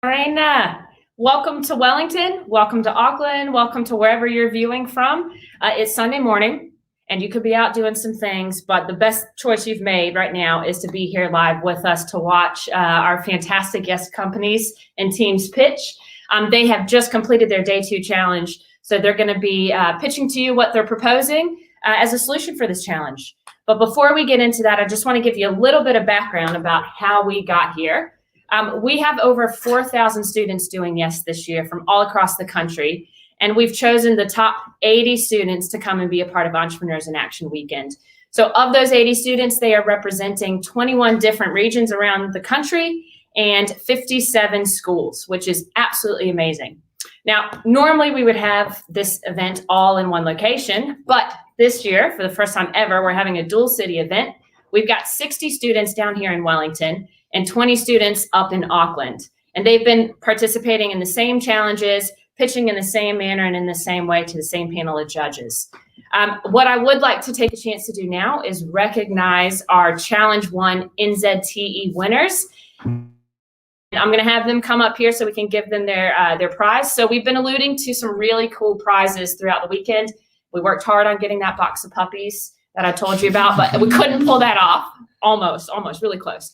Marina, welcome to Wellington, welcome to Auckland, welcome to wherever you're viewing from. It's Sunday morning and you could be out doing some things, but the best choice you've made right now is to be here live with us to watch our fantastic guest companies and teams pitch. They have just completed their day 2 challenge, so they're going to be pitching to you what they're proposing as a solution for this challenge. But before we get into that, I just want to give you a little bit of background about how we got here. We have over 4,000 students doing YES this year from all across the country, and we've chosen the top 80 students to come and be a part of Entrepreneurs in Action Weekend. So of those 80 students, they are representing 21 different regions around the country and 57 schools, which is absolutely amazing. Now, normally we would have this event all in one location, but this year, for the first time ever, we're having a dual city event. We've got 60 students down here in Wellington and 20 students up in Auckland. And they've been participating in the same challenges, pitching in the same manner and in the same way to the same panel of judges. What I would like to take a chance to do now is recognize our Challenge 1 NZTE winners. I'm going to have them come up here so we can give them their prize. So we've been alluding to some really cool prizes throughout the weekend. We worked hard on getting that box of puppies that I told you about, but we couldn't pull that off. Almost, really close.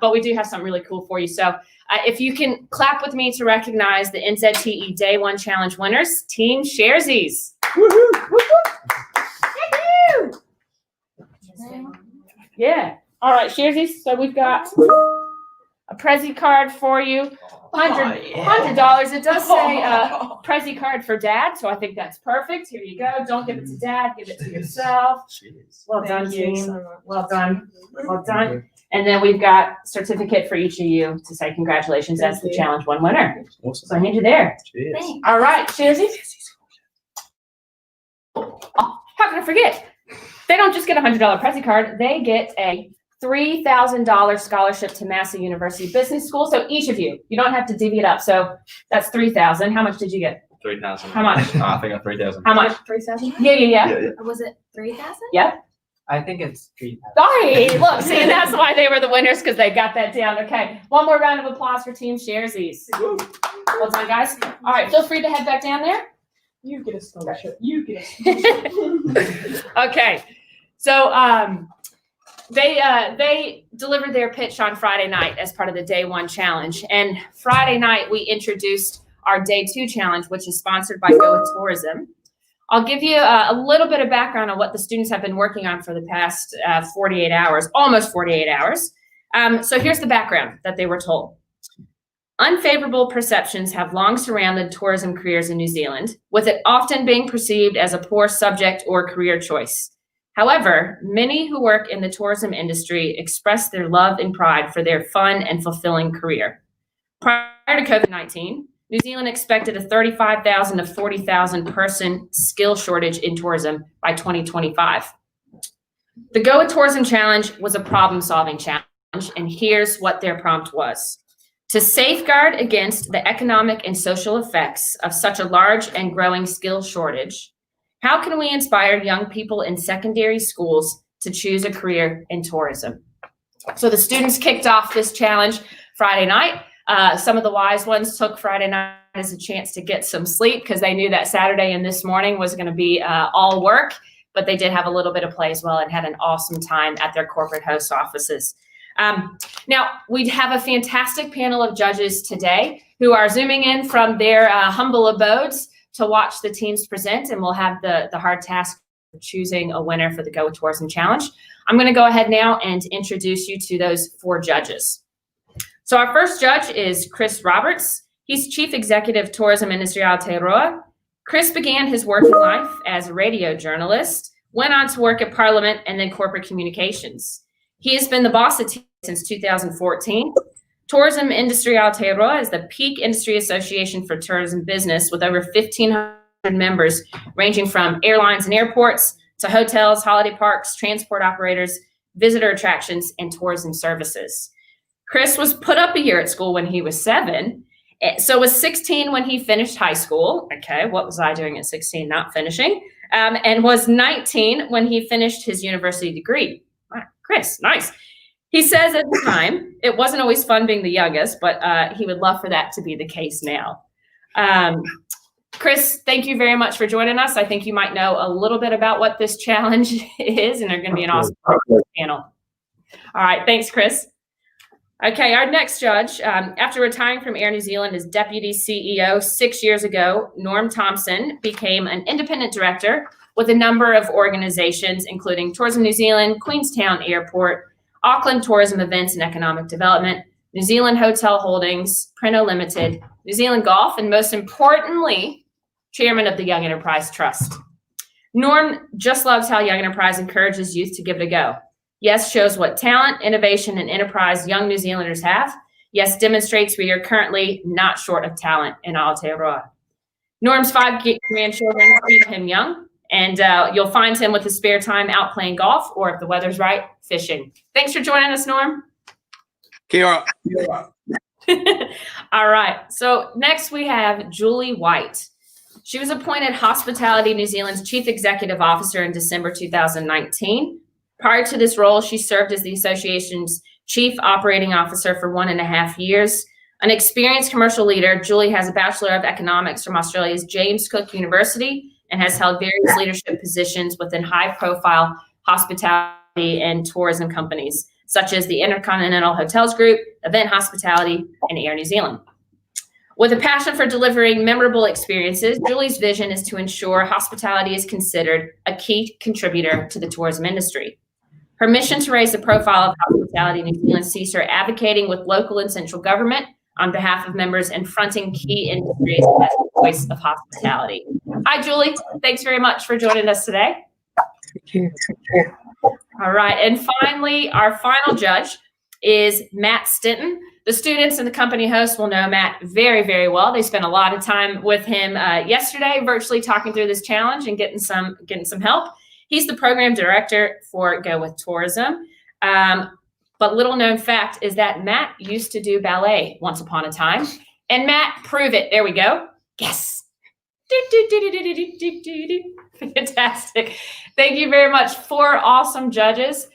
But we do have something really cool for you. So if you can clap with me to recognize the NZTE Day 1 Challenge winners, Team Sharesies. Yeah. All right, Sharesies. So we've got a Prezi card for you. $100. It does say Prezi card for Dad, so I think that's perfect. Here you go. Don't give it to Dad. Give it to yourself. Well done, team. Well done. Well done. And then we've got a certificate for each of you to say congratulations as the Challenge 1 winner. Awesome. So I need you there. Cheers. All right, Sharesies. Oh, how can I forget? They don't just get a $100 Prezi card. They get a $3,000 scholarship to Massey University Business School. So each of you, you don't have to divvy it up. So that's $3,000. How much did you get? 3,000. How much? I think I'm 3,000. How much? 3,000? Yeah. Was it 3,000? Yeah. I think it's 3,000. Sorry. Look, see, and that's why they were the winners, because they got that down. Okay. One more round of applause for Team Sharesies. Well done, guys. All right. Feel free to head back down there. You get a scholarship. You get a scholarship. Okay. So, they delivered their pitch on Friday night as part of the Day 1 challenge. And Friday night, we introduced our Day 2 challenge, which is sponsored by Go Tourism. I'll give you a little bit of background on what the students have been working on for the past 48 hours, almost 48 hours. So here's the background that they were told. Unfavorable perceptions have long surrounded tourism careers in New Zealand, with it often being perceived as a poor subject or career choice. However, many who work in the tourism industry express their love and pride for their fun and fulfilling career. Prior to COVID-19, New Zealand expected a 35,000 to 40,000 person skill shortage in tourism by 2025. The Go with Tourism Challenge was a problem-solving challenge, and here's what their prompt was. To safeguard against the economic and social effects of such a large and growing skill shortage, how can we inspire young people in secondary schools to choose a career in tourism? So the students kicked off this challenge Friday night. Some of the wise ones took Friday night as a chance to get some sleep because they knew that Saturday and this morning was going to be all work, but they did have a little bit of play as well and had an awesome time at their corporate host offices. Now, we have a fantastic panel of judges today who are zooming in from their humble abodes to watch the teams present, and we'll have the hard task of choosing a winner for the Go with Tourism Challenge. I'm going to go ahead now and introduce you to those 4 judges. So our first judge is Chris Roberts. He's Chief Executive Tourism Industry Aotearoa. Chris began his working life as a radio journalist, went on to work at Parliament and then corporate communications. He has been the boss of TIA since 2014. Tourism Industry Aotearoa is the peak industry association for tourism business with over 1,500 members ranging from airlines and airports to hotels, holiday parks, transport operators, visitor attractions, and tourism services. Chris was put up a year at school when he was 7, so was 16 when he finished high school. Okay, what was I doing at 16, not finishing? And was 19 when he finished his university degree. Wow, Chris, nice. He says at the time, it wasn't always fun being the youngest, but he would love for that to be the case now. Chris, thank you very much for joining us. I think you might know a little bit about what this challenge is, and they're going to be an awesome panel. All right, thanks, Chris. Okay, our next judge, after retiring from Air New Zealand as Deputy CEO 6 years ago, Norm Thompson became an independent director with a number of organizations, including Tourism New Zealand, Queenstown Airport, Auckland Tourism Events and Economic Development, New Zealand Hotel Holdings, Prino Limited, New Zealand Golf, and most importantly, chairman of the Young Enterprise Trust. Norm just loves how Young Enterprise encourages youth to give it a go. Yes, shows what talent, innovation, and enterprise young New Zealanders have. Yes, demonstrates we are currently not short of talent in Aotearoa. Norm's 5 grandchildren keep him young, and you'll find him with his spare time out playing golf, or if the weather's right, fishing. Thanks for joining us, Norm. Kia ora. All right, so next we have Julie White. She was appointed Hospitality New Zealand's Chief Executive Officer in December 2019. Prior to this role, she served as the association's Chief Operating Officer for 1.5 years. An experienced commercial leader, Julie has a Bachelor of Economics from Australia's James Cook University and has held various leadership positions within high-profile hospitality and tourism companies, such as the Intercontinental Hotels Group, Event Hospitality, and Air New Zealand. With a passion for delivering memorable experiences, Julie's vision is to ensure hospitality is considered a key contributor to the tourism industry. Her mission to raise the profile of hospitality in New Zealand sees her advocating with local and central government on behalf of members and fronting key industries as the voice of hospitality. Hi, Julie. Thanks very much for joining us today. Thank you. All right. And finally, our final judge is Matt Stinton. The students and the company hosts will know Matt very, very well. They spent a lot of time with him yesterday, virtually talking through this challenge and getting some help. He's the program director for Go With Tourism. But little known fact is that Matt used to do ballet once upon a time. And Matt, prove it. There we go. Yes. Fantastic. Thank you very much. 4 awesome judges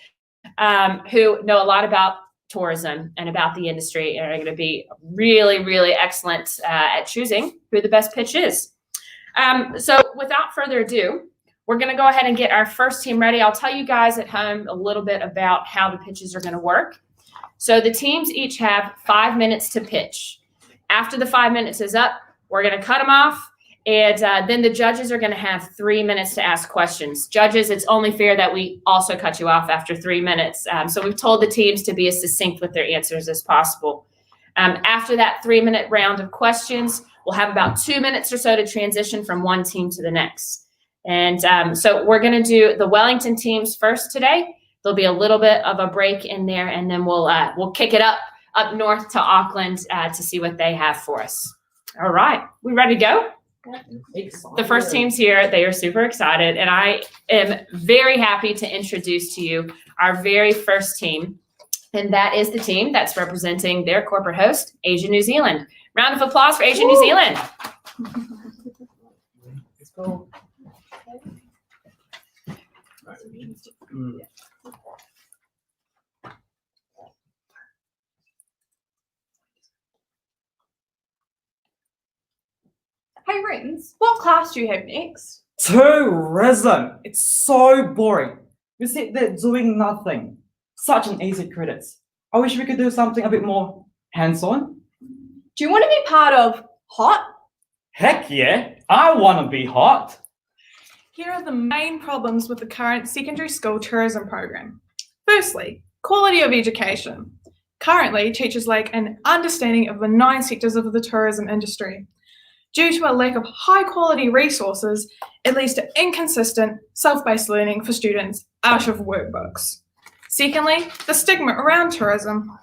who know a lot about tourism and about the industry and are going to be really, really excellent at choosing who the best pitch is. So without further ado, we're going to go ahead and get our first team ready. I'll tell you guys at home a little bit about how the pitches are going to work. So the teams each have 5 minutes to pitch. After the 5 minutes is up, we're going to cut them off. And then the judges are going to have 3 minutes to ask questions. Judges, it's only fair that we also cut you off after 3 minutes. So we've told the teams to be as succinct with their answers as possible. After that 3-minute round of questions, we'll have about 2 minutes or so to transition from one team to the next. And so we're going to do the Wellington teams first today. There'll be a little bit of a break in there, and then we'll kick it up north to Auckland to see what they have for us. All right, we ready to go? The first team's here. They are super excited, and I am very happy to introduce to you our very first team, and that is the team that's representing their corporate host, Asia New Zealand. Round of applause for Asia New Zealand. Let's go. Hey, Rins, what class do you have next? Tourism. It's so boring. You sit there doing nothing. Such an easy credits. I wish we could do something a bit more hands-on. Do you want to be part of HOT? Heck yeah, I want to be hot. Here are the main problems with the current secondary school tourism program. Firstly, quality of education. Currently, teachers lack an understanding of the 9 sectors of the tourism industry. Due to a lack of high-quality resources, it leads to inconsistent, self-paced learning for students out of workbooks. Secondly, the stigma around tourism.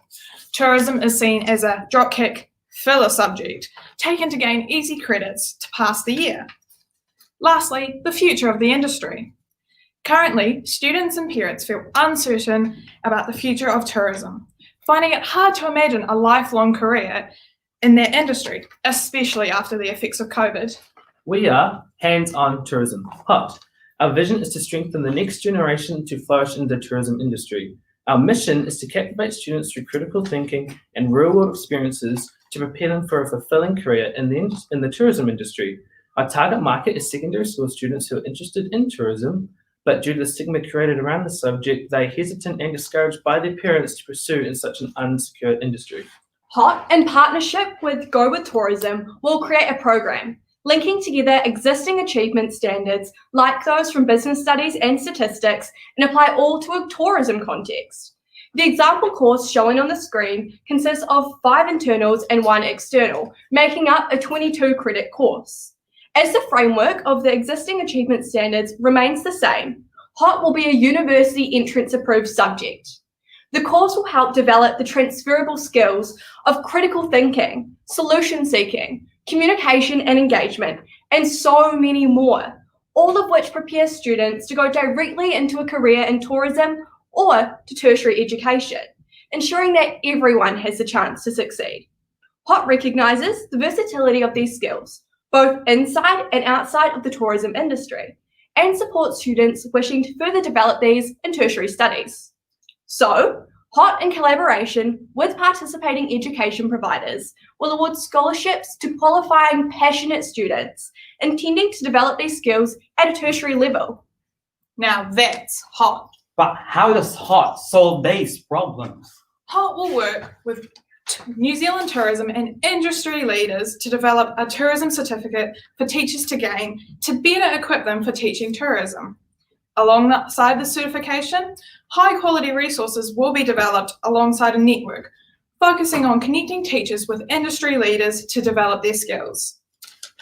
Tourism is seen as a dropkick, filler subject, taken to gain easy credits to pass the year. Lastly, the future of the industry. Currently, students and parents feel uncertain about the future of tourism, finding it hard to imagine a lifelong career in their industry, especially after the effects of COVID. We are hands-on tourism, HOT. Our vision is to strengthen the next generation to flourish in the tourism industry. Our mission is to captivate students through critical thinking and real-world experiences to prepare them for a fulfilling career in the tourism industry. Our target market is secondary school students who are interested in tourism, but due to the stigma created around the subject, they are hesitant and discouraged by their parents to pursue in such an unsecured industry. HOT, in partnership with Go With Tourism, will create a program linking together existing achievement standards like those from business studies and statistics and apply all to a tourism context. The example course showing on the screen consists of 5 internals and 1 external, making up a 22 credit course. As the framework of the existing achievement standards remains the same, HOT will be a university entrance approved subject. The course will help develop the transferable skills of critical thinking, solution seeking, communication and engagement, and so many more, all of which prepare students to go directly into a career in tourism or to tertiary education, ensuring that everyone has the chance to succeed. HOT recognises the versatility of these skills, both inside and outside of the tourism industry, and supports students wishing to further develop these in tertiary studies. So, HOT, in collaboration with participating education providers, will award scholarships to qualifying passionate students intending to develop these skills at a tertiary level. Now that's HOT. But how does HOT solve these problems? HOT will work with New Zealand tourism and industry leaders to develop a tourism certificate for teachers to gain to better equip them for teaching tourism. Alongside the certification, high quality resources will be developed alongside a network, focusing on connecting teachers with industry leaders to develop their skills.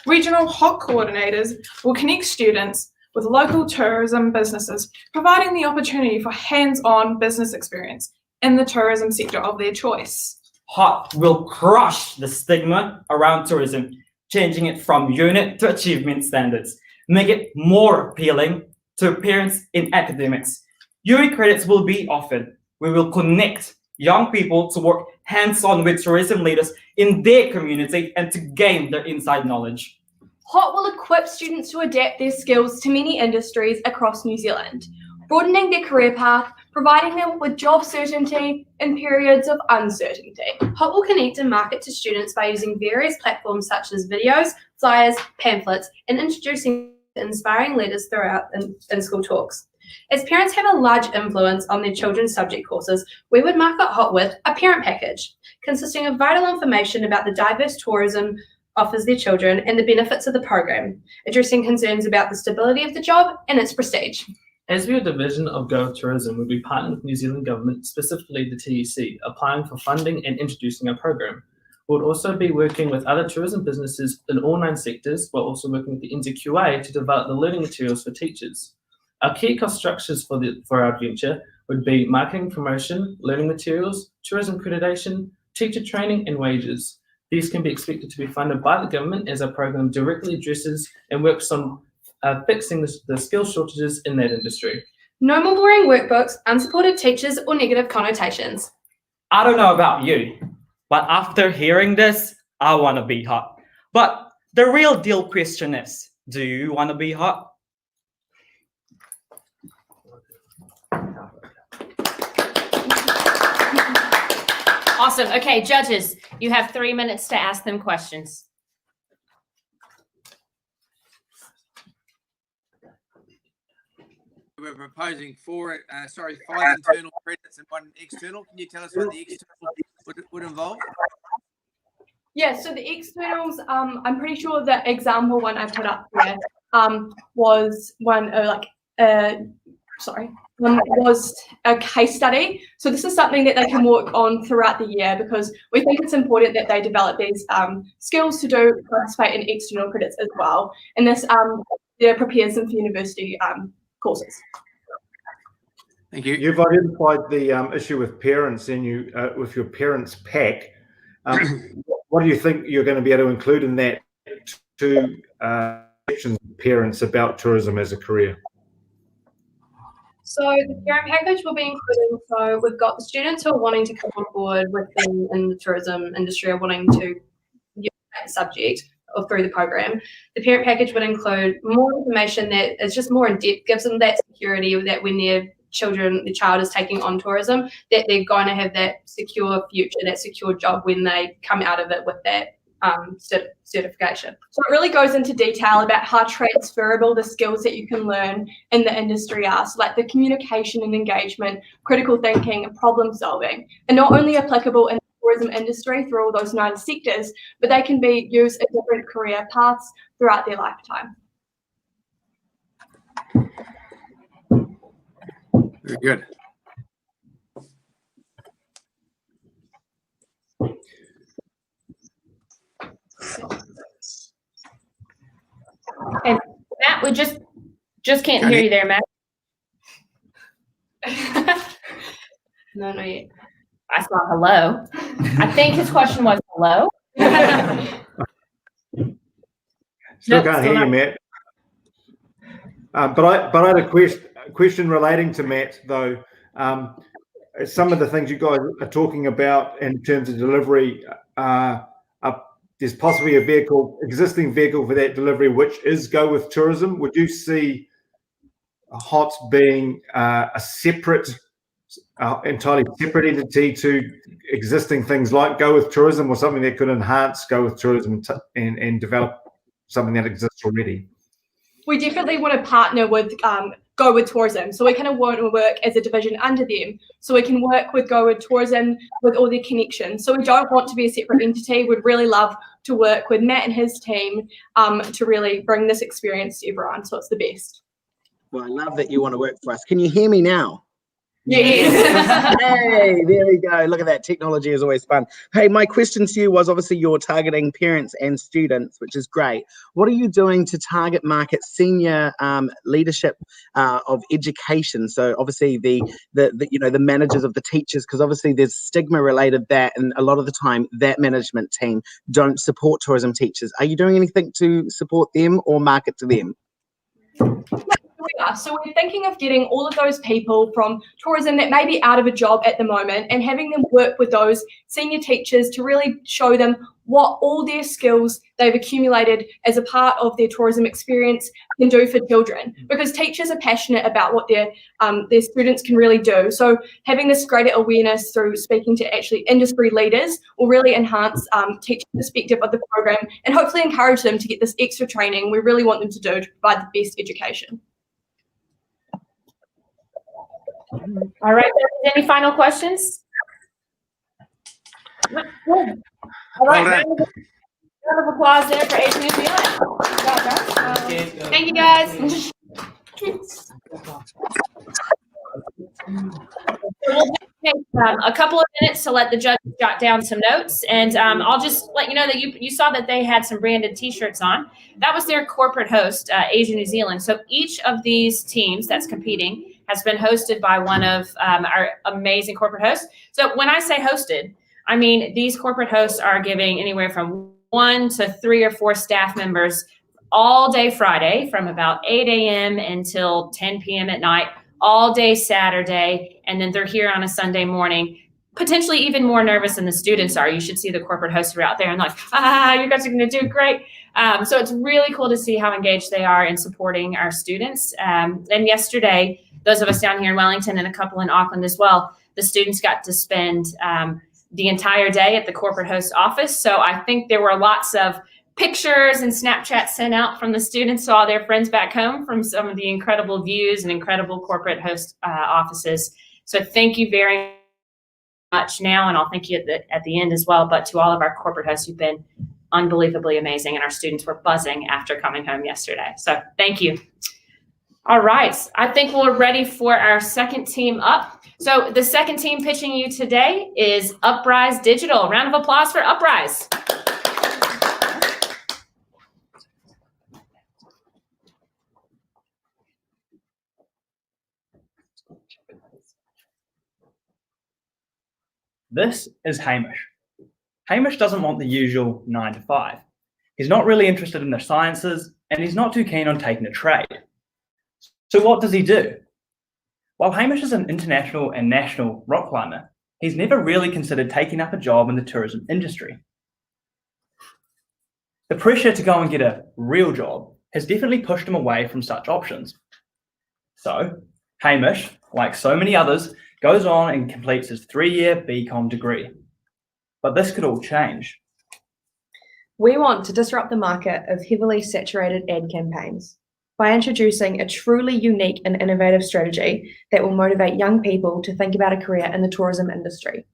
Regional HOT coordinators will connect students with local tourism businesses, providing the opportunity for hands-on business experience in the tourism sector of their choice. HOT will crush the stigma around tourism, changing it from unit to achievement standards, make it more appealing to parents in academics. UE credits will be offered. We will connect young people to work hands-on with tourism leaders in their community and to gain their inside knowledge. HOT will equip students to adapt their skills to many industries across New Zealand, broadening their career path, providing them with job certainty in periods of uncertainty. HOT will connect and market to students by using various platforms such as videos, flyers, pamphlets, and introducing inspiring letters throughout in school talks. As parents have a large influence on their children's subject courses, we would market HOT with a parent package, consisting of vital information about the diverse tourism offers their children and the benefits of the program, addressing concerns about the stability of the job and its prestige. As we are a division of Go Tourism, we'll be partnering with New Zealand Government, specifically the TEC, applying for funding and introducing our program. We'll also be working with other tourism businesses in all 9 sectors, while also working with the NZQA to develop the learning materials for teachers. Our key cost structures for our venture would be marketing promotion, learning materials, tourism accreditation, teacher training, and wages. These can be expected to be funded by the government as our program directly addresses and works on fixing the skill shortages in that industry. No more boring workbooks, unsupported teachers, or negative connotations. I don't know about you, but after hearing this, I want to be HOT. But the real deal question is, do you want to be HOT? Awesome. Okay, judges, you have 3 minutes to ask them questions. We're proposing 5 internal credits and 1 external. Can you tell us what the external would involve? Yeah, so the externals, I'm pretty sure the example one I put up there was was a case study. So this is something that they can work on throughout the year because we think it's important that they develop these skills to participate in external credits as well. And this prepares them for university courses. Thank you. You've identified the issue with parents and with your parents pack. What do you think you're going to be able to include in that to parents about tourism as a career? So the parent package will be included. So we've got the students who are wanting to come on board within in the tourism industry or wanting to use that subject or through the program. The parent package would include more information that is just more in depth, gives them that security that when they're the child is taking on tourism, that they're going to have that secure future, that secure job when they come out of it with that certification. So it really goes into detail about how transferable the skills that you can learn in the industry are. So like the communication and engagement, critical thinking and problem solving, and not only applicable in the tourism industry through all those 9 sectors, but they can be used in different career paths throughout their lifetime. Very good. And Matt, we just can't hear you there, Matt. No, not yet. I saw hello. I think his question was hello. Still Nope, can't still hear not. you, Matt. But I had a question relating to Matt, though. Some of the things you guys are talking about in terms of delivery, there's possibly existing vehicle for that delivery, which is Go With Tourism. Would you see HOTS being a separate, entirely separate entity to existing things like Go With Tourism, or something that could enhance Go With Tourism and develop something that exists already? We definitely want to partner with Go With Tourism. So we kind of want to work as a division under them. So we can work with Go With Tourism with all their connections. So we don't want to be a separate entity. We'd really love to work with Matt and his team to really bring this experience to everyone. So it's the best. Well, I love that you want to work for us. Can you hear me now? Yes. Hey, there we go. Look at that. Technology is always fun. Hey, my question to you was, obviously you're targeting parents and students, which is great. What are you doing to target market senior leadership of education? So obviously the managers of the teachers, because obviously there's stigma related that, and a lot of the time that management team don't support tourism teachers. Are you doing anything to support them or market to them? We are. So we're thinking of getting all of those people from tourism that may be out of a job at the moment and having them work with those senior teachers to really show them what all their skills they've accumulated as a part of their tourism experience can do for children, because teachers are passionate about what their students can really do. So having this greater awareness through speaking to actually industry leaders will really enhance teacher perspective of the program and hopefully encourage them to get this extra training we really want them to do to provide the best education. All right, any final questions? Good. All right, round of applause there for Asian New Zealand. Good job, guys. Thank you, guys. We'll take a couple of minutes to let the judges jot down some notes, and I'll just let you know that you saw that they had some branded T-shirts on. That was their corporate host, Asia New Zealand. So each of these teams that's competing has been hosted by one of our amazing corporate hosts. So when I say hosted, I mean these corporate hosts are giving anywhere from 1 to 3 or 4 staff members all day Friday from about 8 a.m. until 10 p.m. at night, all day Saturday, and then they're here on a Sunday morning, potentially even more nervous than the students are. You should see the corporate hosts who are out there and like, you guys are going to do great. So it's really cool to see how engaged they are in supporting our students. And yesterday, those of us down here in Wellington and a couple in Auckland as well, the students got to spend the entire day at the corporate host office. So I think there were lots of pictures and Snapchats sent out from the students to all their friends back home from some of the incredible views and incredible corporate host offices. So thank you very much now, and I'll thank you at the end as well. But to all of our corporate hosts, you've been unbelievably amazing, and our students were buzzing after coming home yesterday. So thank you. All right, I think we're ready for our second team up. So the second team pitching you today is Uprise Digital. Round of applause for Uprise. This is Hamish. Hamish doesn't want the usual 9 to 5. He's not really interested in the sciences, and he's not too keen on taking a trade. So what does he do? While Hamish is an international and national rock climber, he's never really considered taking up a job in the tourism industry. The pressure to go and get a real job has definitely pushed him away from such options. So Hamish, like so many others, goes on and completes his 3-year BCom degree. But this could all change. We want to disrupt the market of heavily saturated ad campaigns by introducing a truly unique and innovative strategy that will motivate young people to think about a career in the tourism industry.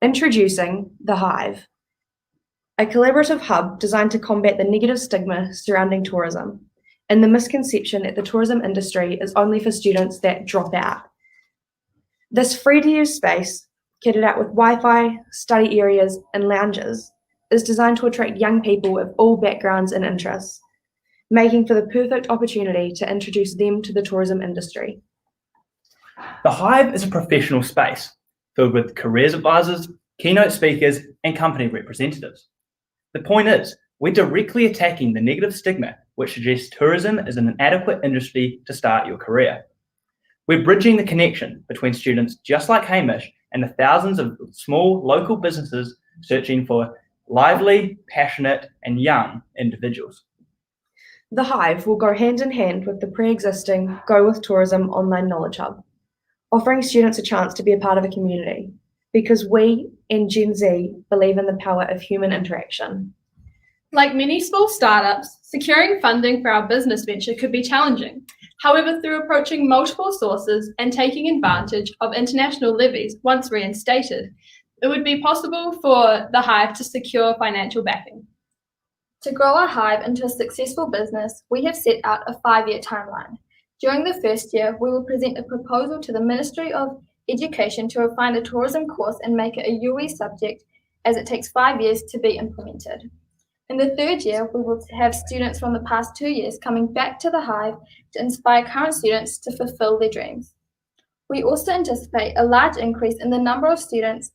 Introducing The Hive, a collaborative hub designed to combat the negative stigma surrounding tourism and the misconception that the tourism industry is only for students that drop out. This free-to-use space, kitted out with Wi-Fi, study areas, and lounges, is designed to attract young people of all backgrounds and interests, making for the perfect opportunity to introduce them to the tourism industry. The Hive is a professional space filled with careers advisors, keynote speakers, and company representatives. The point is, we're directly attacking the negative stigma which suggests tourism is an inadequate industry to start your career. We're bridging the connection between students just like Hamish and the thousands of small local businesses searching for lively, passionate, and young individuals. The Hive will go hand in hand with the pre-existing Go With Tourism online knowledge hub, offering students a chance to be a part of a community, because we in Gen Z believe in the power of human interaction. Like many small startups, securing funding for our business venture could be challenging. However, through approaching multiple sources and taking advantage of international levies once reinstated, it would be possible for the Hive to secure financial backing. To grow our Hive into a successful business, we have set out a 5-year timeline. During the first year, we will present a proposal to the Ministry of Education to refine the tourism course and make it a UE subject, as it takes 5 years to be implemented. In the third year, we will have students from the past 2 years coming back to the Hive to inspire current students to fulfill their dreams. We also anticipate a large increase in the number of students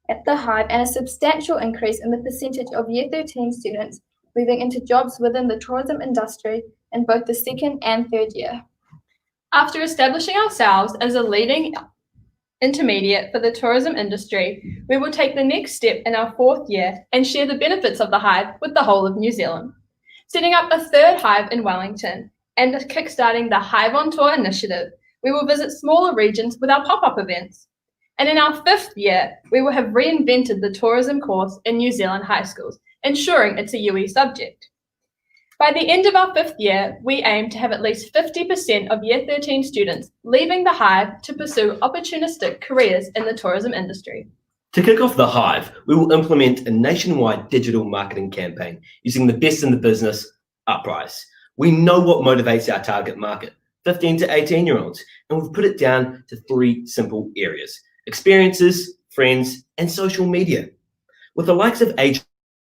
at the Hive and a substantial increase in the percentage of Year 13 students moving into jobs within the tourism industry in both the second and third year. After establishing ourselves as a leading intermediate for the tourism industry, we will take the next step in our 4th year and share the benefits of the Hive with the whole of New Zealand, setting up a 3rd Hive in Wellington and kickstarting the Hive on Tour initiative. We will visit smaller regions with our pop-up events. And in our 5th year, we will have reinvented the tourism course in New Zealand high schools, ensuring it's a UE subject. By the end of our 5th year, we aim to have at least 50% of Year 13 students leaving the Hive to pursue opportunistic careers in the tourism industry. To kick off the Hive, we will implement a nationwide digital marketing campaign using the best in the business, Uprise. We know what motivates our target market, 15 to 18-year-olds, and we've put it down to 3 simple areas: experiences, friends, and social media. With the likes of AJ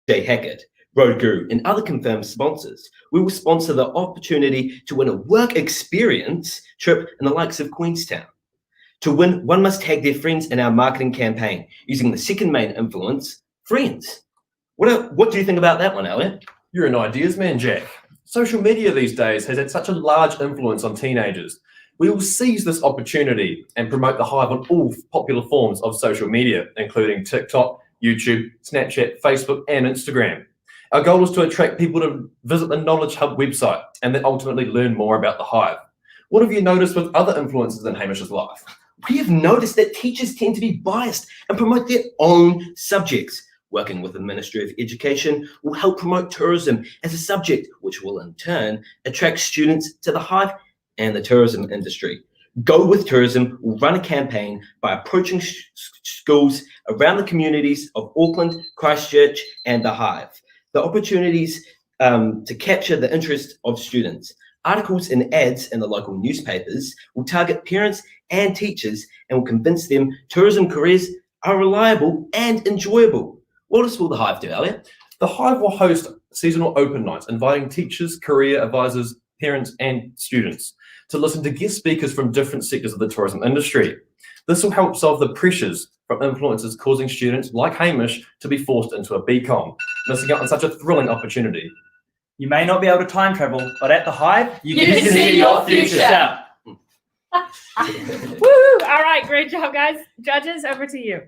Hackett, Road Guru, and other confirmed sponsors, we will sponsor the opportunity to win a work experience trip in the likes of Queenstown. To win, one must tag their friends in our marketing campaign using the second main influence, friends. What do you think about that one, Elliot? You're an ideas man, Jack. Social media these days has had such a large influence on teenagers. We will seize this opportunity and promote the Hive on all popular forms of social media, including TikTok, YouTube, Snapchat, Facebook, and Instagram. Our goal is to attract people to visit the Knowledge Hub website and then ultimately learn more about the Hive. What have you noticed with other influences in Hamish's life? We have noticed that teachers tend to be biased and promote their own subjects. Working with the Ministry of Education will help promote tourism as a subject, which will in turn attract students to the Hive and the tourism industry. Go With Tourism will run a campaign by approaching schools around the communities of Auckland, Christchurch, and the Hive. The opportunities to capture the interest of students. Articles and ads in the local newspapers will target parents and teachers and will convince them tourism careers are reliable and enjoyable. What else will the Hive do, Elliot? The Hive will host seasonal open nights, inviting teachers, career advisors, parents, and students to listen to guest speakers from different sectors of the tourism industry. This will help solve the pressures from influencers causing students like Hamish to be forced into a BCom, missing out on such a thrilling opportunity. You may not be able to time travel, but at the Hive, you can see your future. Woo! All right, great job, guys. Judges, over to you.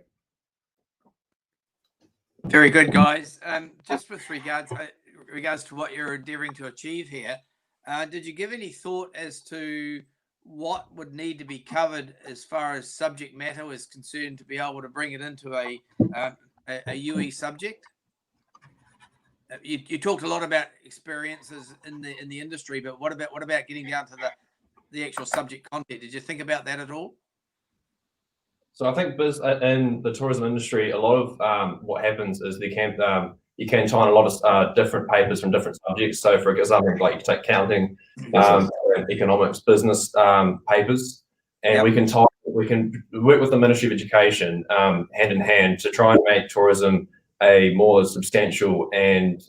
Very good, guys. Just with regards to what you're endeavouring to achieve here, did you give any thought as to what would need to be covered as far as subject matter is concerned to be able to bring it into a UE subject? You talked a lot about experiences in the industry, but what about getting down to the actual subject content? Did you think about that at all? So I think in the tourism industry, a lot of what happens is you can find a lot of different papers from different subjects. So for example, like you take accounting, economics, business papers, and we can work with the Ministry of Education hand in hand to try and make tourism a more substantial and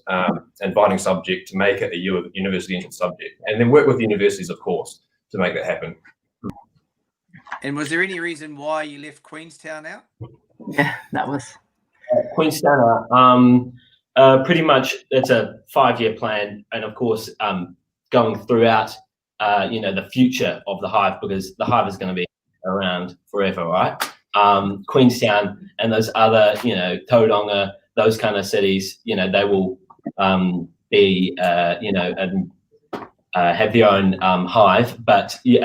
inviting subject, to make it a university entrance subject, and then work with the universities, of course, to make that happen. And was there any reason why you left Queenstown out? Yeah, that was Queenstown. Pretty much, it's a 5-year plan, and of course, going throughout, the future of the Hive, because the Hive is going to be around forever, right? Queenstown and those other, Tauranga, those kind of cities, they will be, have their own Hive, but in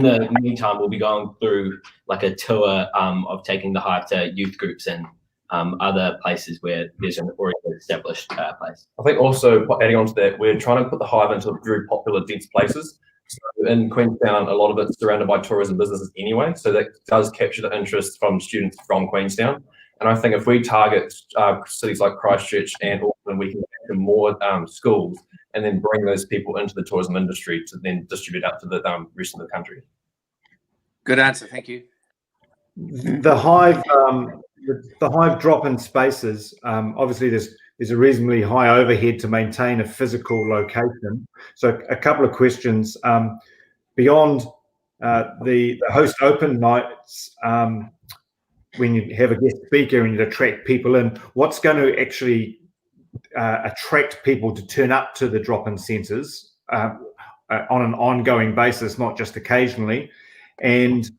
the meantime, we'll be going through like a tour of taking the Hive to youth groups and other places where there's an already established place. I think also adding on to that, we're trying to put the Hive into very popular, dense places. So in Queenstown, a lot of it's surrounded by tourism businesses anyway, so that does capture the interest from students from Queenstown. And I think if we target cities like Christchurch and Auckland, we can get to more schools and then bring those people into the tourism industry to then distribute out to the rest of the country. Good answer, thank you. The Hive drop-in spaces. Obviously, there's a reasonably high overhead to maintain a physical location. So, a couple of questions. Beyond the host open nights, when you have a guest speaker and you attract people in, what's going to actually attract people to turn up to the drop-in centres on an ongoing basis, not just occasionally? And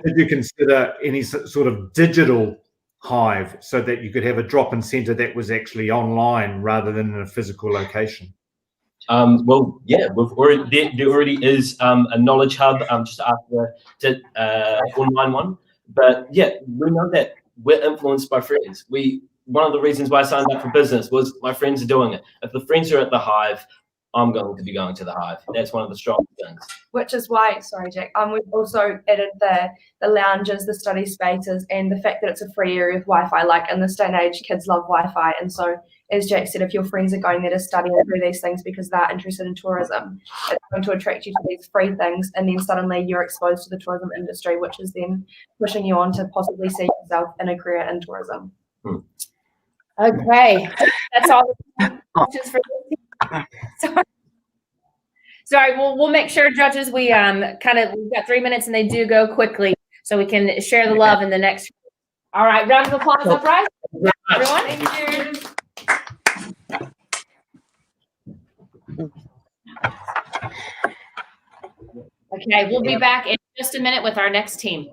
did you consider any sort of digital Hive so that you could have a drop-in centre that was actually online rather than in a physical location? Well, yeah, there already is a knowledge hub just after the online one. But yeah, we know that we're influenced by friends. One of the reasons why I signed up for business was my friends are doing it. If the friends are at the Hive, I'm going to be going to the Hive. That's one of the strong things. Which is why, sorry, Jack, we've also added the lounges, the study spaces, and the fact that it's a free area with Wi-Fi. Like in this day and age, kids love Wi-Fi. And so, as Jack said, if your friends are going there to study and do these things because they're interested in tourism, it's going to attract you to these free things. And then suddenly you're exposed to the tourism industry, which is then pushing you on to possibly see yourself in a career in tourism. Okay, that's all the questions for Sorry, we'll make sure, judges, we've got 3 minutes and they do go quickly so we can share the love in the next. All right, round of applause up, right? Everyone? Thank you. Okay, we'll be back in just a minute with our next team.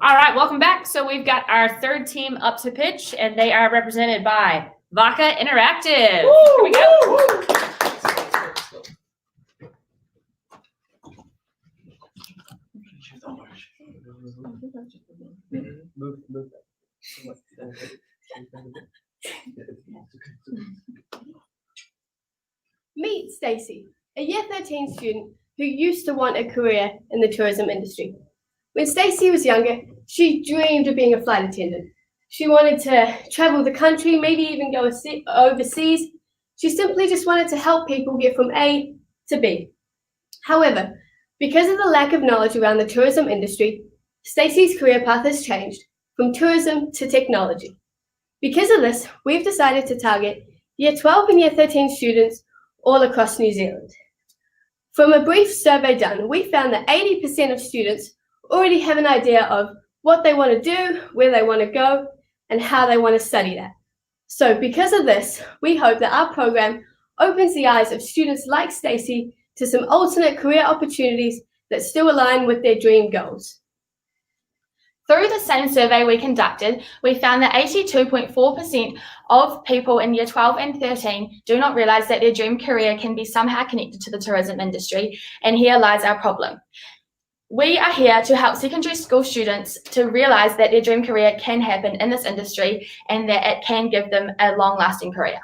All right, welcome back. So we've got our third team up to pitch, and they are represented by Vaca Interactive. Here we go. Meet Stacey, a Year 13 student who used to want a career in the tourism industry. When Stacey was younger, she dreamed of being a flight attendant. She wanted to travel the country, maybe even go overseas. She simply just wanted to help people get from A to B. However, because of the lack of knowledge around the tourism industry, Stacey's career path has changed from tourism to technology. Because of this, we've decided to target Year 12 and Year 13 students all across New Zealand. From a brief survey done, we found that 80% of students already have an idea of what they want to do, where they want to go, and how they want to study that. So because of this, we hope that our program opens the eyes of students like Stacey to some alternate career opportunities that still align with their dream goals. Through the same survey we conducted, we found that 82.4% of people in Year 12 and 13 do not realise that their dream career can be somehow connected to the tourism industry, and here lies our problem. We are here to help secondary school students to realise that their dream career can happen in this industry and that it can give them a long-lasting career.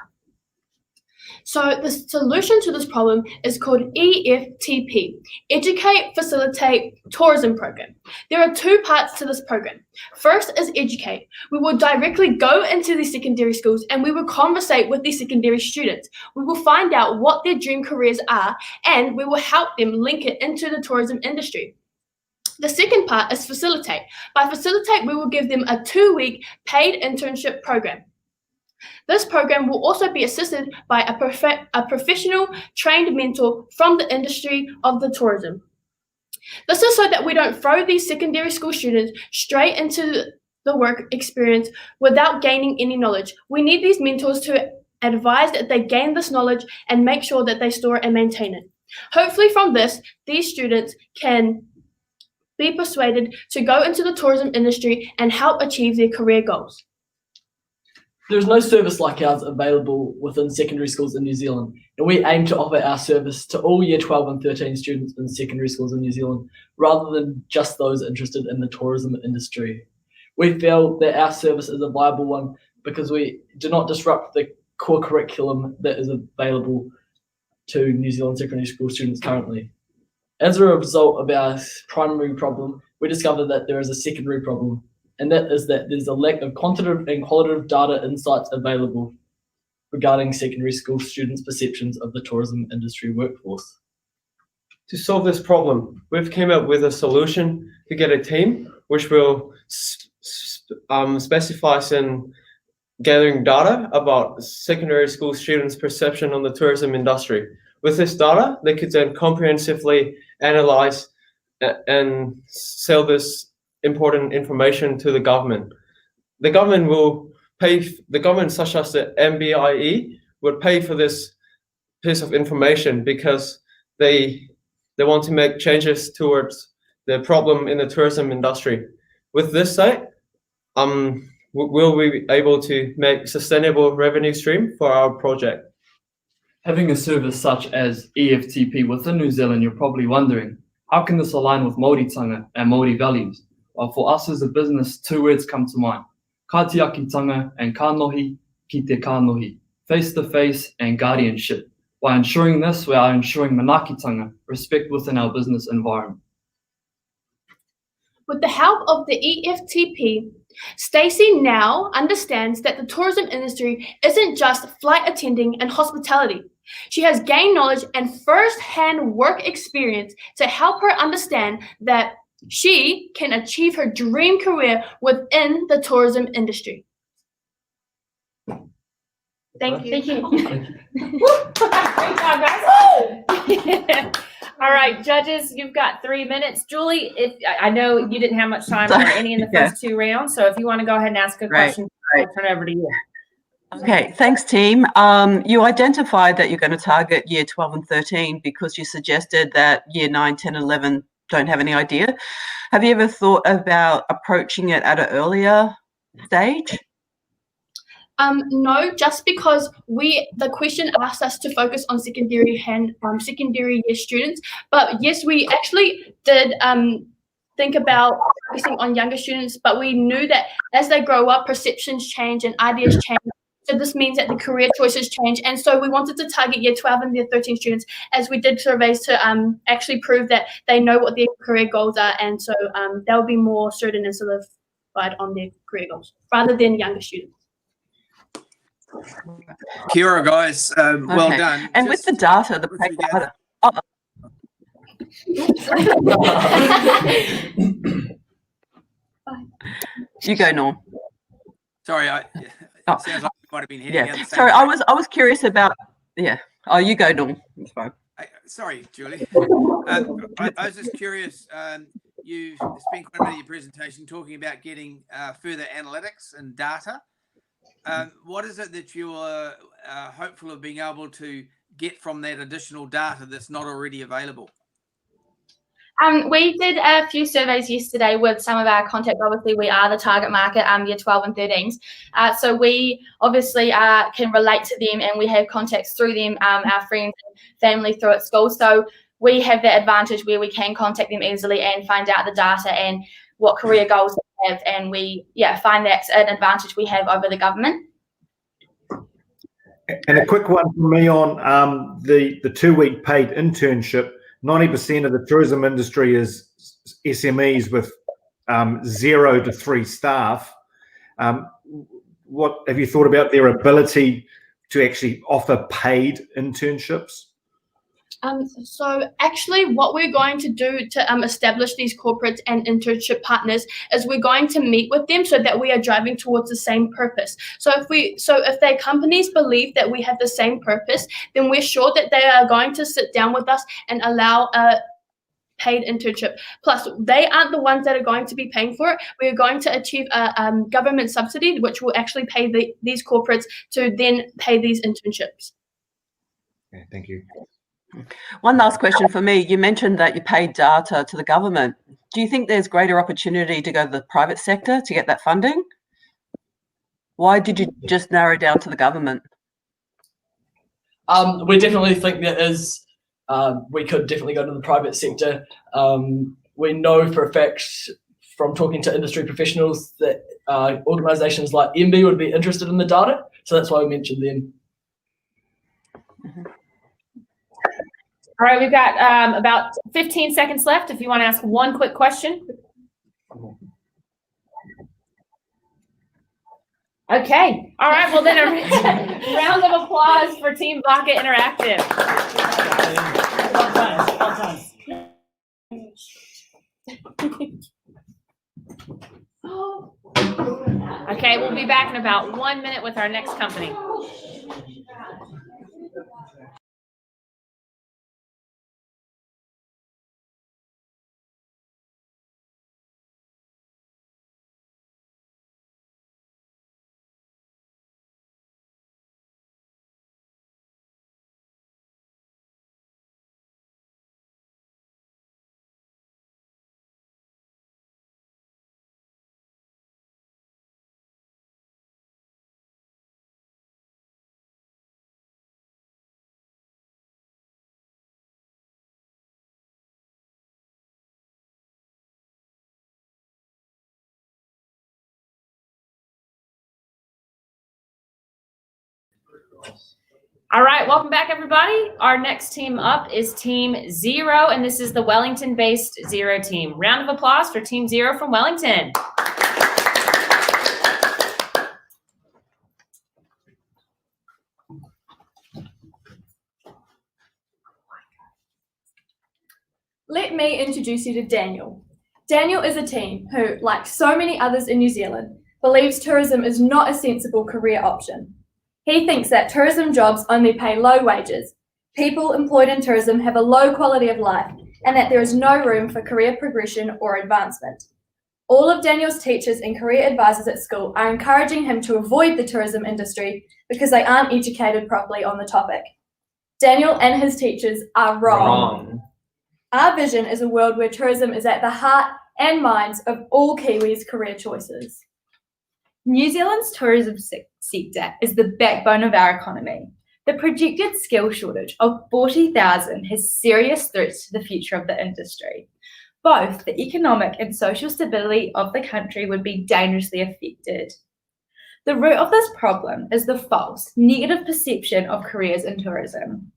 So the solution to this problem is called EFTP, Educate, Facilitate, Tourism Program. There are two parts to this program. First is Educate. We will directly go into the secondary schools and we will conversate with the secondary students. We will find out what their dream careers are and we will help them link it into the tourism industry. The second part is Facilitate. By Facilitate, we will give them a 2-week paid internship program. This program will also be assisted by a professional trained mentor from the industry of the tourism. This is so that we don't throw these secondary school students straight into the work experience without gaining any knowledge. We need these mentors to advise that they gain this knowledge and make sure that they store and maintain it. Hopefully from this, these students can be persuaded to go into the tourism industry and help achieve their career goals. There's no service like ours available within secondary schools in New Zealand, and we aim to offer our service to all Year 12 and 13 students in secondary schools in New Zealand, rather than just those interested in the tourism industry. We feel that our service is a viable one because we do not disrupt the core curriculum that is available to New Zealand secondary school students currently. As a result of our primary problem, we discovered that there is a secondary problem, and that is that there's a lack of quantitative and qualitative data insights available regarding secondary school students' perceptions of the tourism industry workforce. To solve this problem, we've came up with a solution to get a team which will specialize in gathering data about secondary school students' perception on the tourism industry. With this data, they could then comprehensively analyze and sell this important information to the government. The government will pay, the government such as the MBIE would pay for this piece of information because they want to make changes towards the problem in the tourism industry. With this site, we'll be able to make sustainable revenue stream for our project. Having a service such as EFTP within New Zealand, you're probably wondering, how can this align with Māoritanga and Māori values? Well, for us as a business, two words come to mind: kātiakitanga and kānohi ki te kānohi, face-to-face and guardianship. By ensuring this, we are ensuring manakitanga, respect within our business environment. With the help of the EFTP, Stacey now understands that the tourism industry isn't just flight attending and hospitality. She has gained knowledge and first-hand work experience to help her understand that she can achieve her dream career within the tourism industry. Thank you. Thank you. Great job, guys. All right, judges, you've got 3 minutes. Julie, if I know you didn't have much time or any in the first 2 rounds, so if you want to go ahead and ask a question, I'll turn it over to you. Okay, thanks, team. You identified that you're going to target Year 12 and 13 because you suggested that Year 9, 10, 11 don't have any idea. Have you ever thought about approaching it at an earlier stage? No, just because the question asked us to focus on secondary year students. But yes, we actually did think about focusing on younger students, but we knew that as they grow up, perceptions change and ideas change. So this means that the career choices change. And so we wanted to target year 12 and year 13 students as we did surveys to actually prove that they know what their career goals are. And so they'll be more certain and solidified on their career goals rather than younger students. Kia ora, guys. Well Okay. done. And with the data, the PEC data. You go, Norm. Sorry, sounds like you might have been hitting Yeah. Sorry, I was curious about. Yeah. Oh, you go, Norm. It's fine. Sorry, Julie. I was just curious. You spent quite a bit of your presentation talking about getting further analytics and data. What is it that you are hopeful of being able to get from that additional data that's not already available? We did a few surveys yesterday with some of our contacts. Obviously, we are the target market, year 12 and 13s. So we obviously can relate to them, and we have contacts through them, our friends and family through at school. So we have that advantage where we can contact them easily and find out the data and what career goals they have. And we, find that's an advantage we have over the government. And a quick one from me on the 2-week paid internship. 90% of the tourism industry is SMEs with 0 to 3 staff. What have you thought about their ability to actually offer paid internships? So actually what we're going to do to establish these corporate and internship partners is we're going to meet with them so that we are driving towards the same purpose. So if their companies believe that we have the same purpose, then we're sure that they are going to sit down with us and allow a paid internship. Plus, they aren't the ones that are going to be paying for it. We're going to achieve a government subsidy, which will actually pay these corporates to then pay these internships. Okay, thank you. One last question for me. You mentioned that you paid data to the government. Do you think there's greater opportunity to go to the private sector to get that funding? Why did you just narrow down to the government? We definitely think there is. We could definitely go to the private sector. We know for a fact from talking to industry professionals that organisations like MB would be interested in the data, so that's why we mentioned them. All right, we've got about 15 seconds left if you want to ask one quick question. Okay. All right, well then a round of applause for Team Vodka Interactive. Okay, we'll be back in about 1 minute with our next company. All right, welcome back, everybody. Our next team up is Team Zero, and this is the Wellington-based Zero team. Round of applause for Team Zero from Wellington. Let me introduce you to Daniel. Daniel is a teen who, like so many others in New Zealand, believes tourism is not a sensible career option. He thinks that tourism jobs only pay low wages, people employed in tourism have a low quality of life, and that there is no room for career progression or advancement. All of Daniel's teachers and career advisors at school are encouraging him to avoid the tourism industry because they aren't educated properly on the topic. Daniel and his teachers are wrong. Our vision is a world where tourism is at the heart and minds of all Kiwis' career choices. New Zealand's tourism sector is the backbone of our economy. The projected skill shortage of 40,000 has serious threats to the future of the industry. Both the economic and social stability of the country would be dangerously affected. The root of this problem is the false, negative perception of careers in tourism.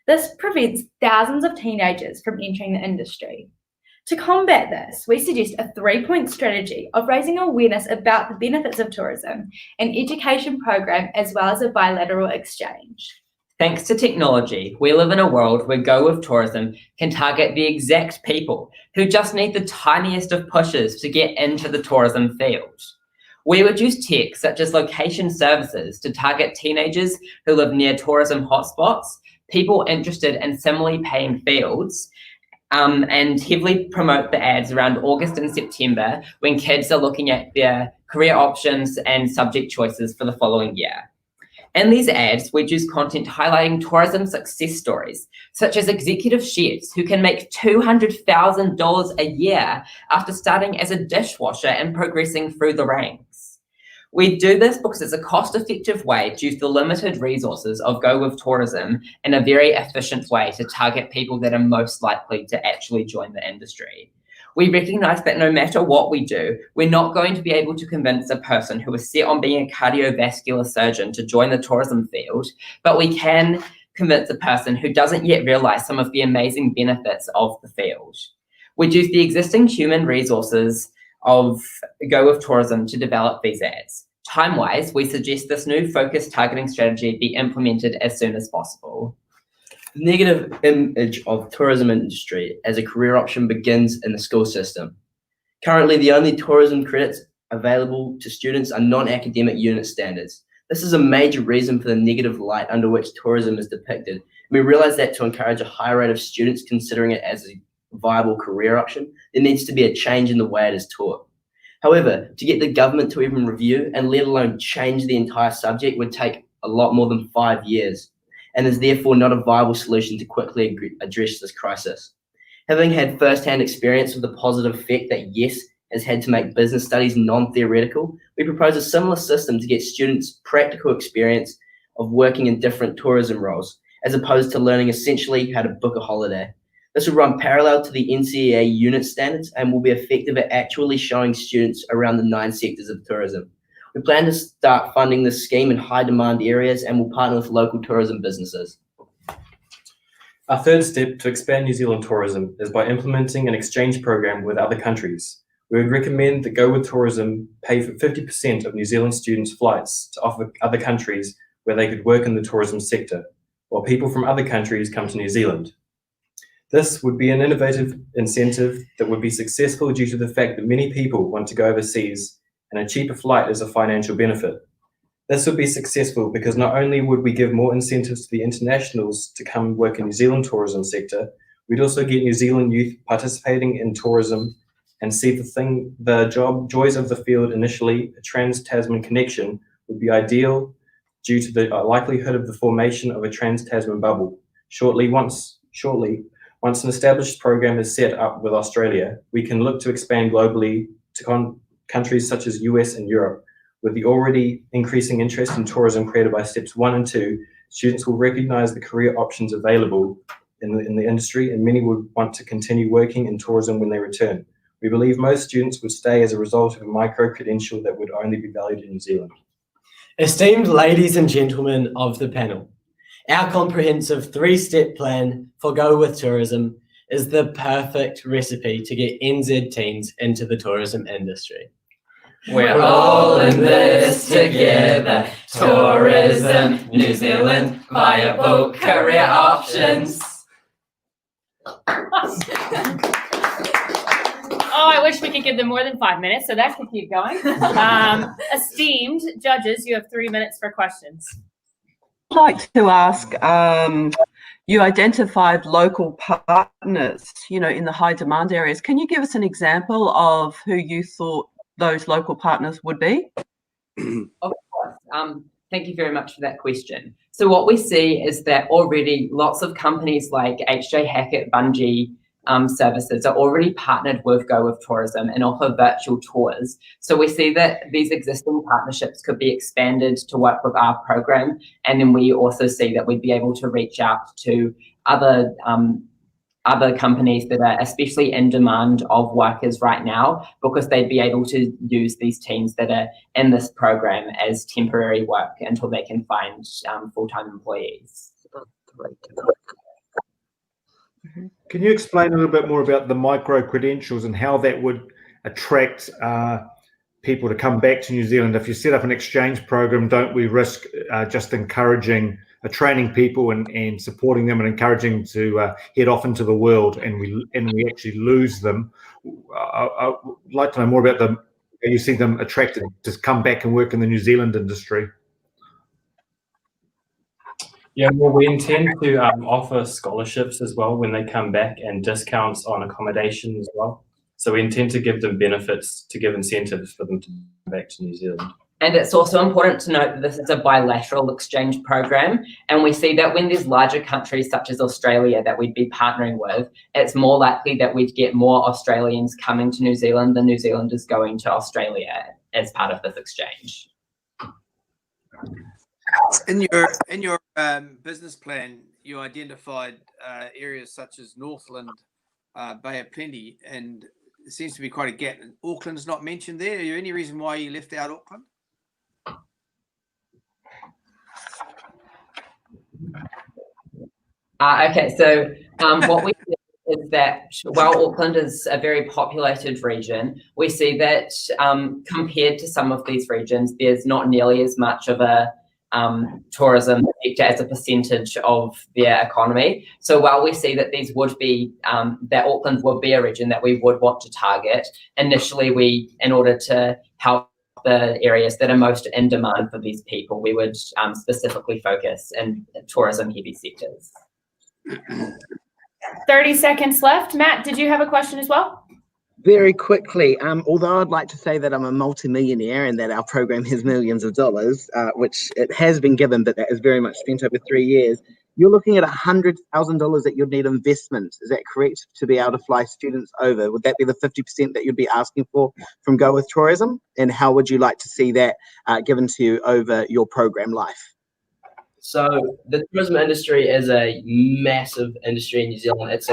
This prevents thousands of teenagers from entering the industry. To combat this, we suggest a 3-point strategy of raising awareness about the benefits of tourism, an education program, as well as a bilateral exchange. Thanks to technology, we live in a world where Go With Tourism can target the exact people who just need the tiniest of pushes to get into the tourism field. We would use tech such as location services to target teenagers who live near tourism hotspots, people interested in similarly paying fields, and heavily promote the ads around August and September when kids are looking at their career options and subject choices for the following year. In these ads, we use content highlighting tourism success stories, such as executive chefs who can make $200,000 a year after starting as a dishwasher and progressing through the ranks. We do this because it's a cost-effective way due to the limited resources of Go With Tourism and a very efficient way to target people that are most likely to actually join the industry. We recognise that no matter what we do, we're not going to be able to convince a person who is set on being a cardiovascular surgeon to join the tourism field, but we can convince a person who doesn't yet realise some of the amazing benefits of the field. We use the existing human resources of Go With Tourism to develop these ads. Time-wise, we suggest this new focused targeting strategy be implemented as soon as possible. The negative image of tourism industry as a career option begins in the school system. Currently, the only tourism credits available to students are non-academic unit standards. This is a major reason for the negative light under which tourism is depicted. We realise that to encourage a high rate of students considering it as a viable career option, there needs to be a change in the way it is taught. However, to get the government to even review and let alone change the entire subject would take a lot more than 5 years, and is therefore not a viable solution to quickly address this crisis. Having had first-hand experience with the positive effect that YES has had to make business studies non-theoretical, we propose a similar system to get students practical experience of working in different tourism roles, as opposed to learning essentially how to book a holiday. This will run parallel to the NCEA unit standards and will be effective at actually showing students around the 9 sectors of tourism. We plan to start funding this scheme in high demand areas and will partner with local tourism businesses. Our third step to expand New Zealand tourism is by implementing an exchange program with other countries. We would recommend that Go With Tourism pay for 50% of New Zealand students' flights to offer other countries where they could work in the tourism sector, while people from other countries come to New Zealand. This would be an innovative incentive that would be successful due to the fact that many people want to go overseas and a cheaper flight is a financial benefit. This would be successful because not only would we give more incentives to the internationals to come work in New Zealand tourism sector, we'd also get New Zealand youth participating in tourism and see the joys of the field initially. A trans-Tasman connection would be ideal due to the likelihood of the formation of a trans-Tasman bubble. Shortly, once an established program is set up with Australia, we can look to expand globally to countries such as US and Europe. With the already increasing interest in tourism created by steps 1 and 2, students will recognise the career options available in the industry, and many would want to continue working in tourism when they return. We believe most students would stay as a result of a micro-credential that would only be valued in New Zealand. Esteemed ladies and gentlemen of the panel, our comprehensive 3-step plan for Go With Tourism is the perfect recipe to get NZ teens into the tourism industry. We're all in this together. Tourism, New Zealand, viable career options. Oh, I wish we could give them more than 5 minutes, so that could keep going. Esteemed judges, you have 3 minutes for questions. I'd like to ask, you identified local partners, in the high demand areas. Can you give us an example of who you thought those local partners would be? Of course. Thank you very much for that question. So what we see is that already lots of companies like HJ Hackett, Bungie, services are already partnered with Go With Tourism and offer virtual tours. So we see that these existing partnerships could be expanded to work with our program. And then we also see that we'd be able to reach out to other other companies that are especially in demand of workers right now, because they'd be able to use these teams that are in this program as temporary work until they can find full-time employees. Can you explain a little bit more about the micro credentials and how that would attract people to come back to New Zealand? If you set up an exchange program, don't we risk just encouraging, training people and supporting them and encouraging them to head off into the world, and we actually lose them? I'd like to know more about how you see them attracted to come back and work in the New Zealand industry. Yeah, well, we intend to offer scholarships as well when they come back, and discounts on accommodation as well. So we intend to give them benefits, to give incentives for them to come back to New Zealand. And it's also important to note that this is a bilateral exchange program, and we see that when there's larger countries such as Australia that we'd be partnering with, it's more likely that we'd get more Australians coming to New Zealand than New Zealanders going to Australia as part of this exchange. In your business plan, you identified areas such as Northland, Bay of Plenty, and there seems to be quite a gap. Auckland's not mentioned there. Is there any reason why you left out Auckland? Okay, so what we see is that while Auckland is a very populated region, we see that compared to some of these regions, there's not nearly as much of a tourism sector as a percentage of their economy. So while we see that these would be, that Auckland would be a region that we would want to target, initially in order to help the areas that are most in demand for these people, we would specifically focus in tourism heavy sectors. 30 seconds left. Matt, did you have a question as well? Very quickly, although I'd like to say that I'm a multimillionaire and that our program has millions of dollars, which it has been given, but that is very much spent over 3 years, you're looking at $100,000 that you'd need investment. Is that correct, to be able to fly students over? Would that be the 50% that you'd be asking for from Go With Tourism? And how would you like to see that given to you over your program life? So the tourism industry is a massive industry in New Zealand. It's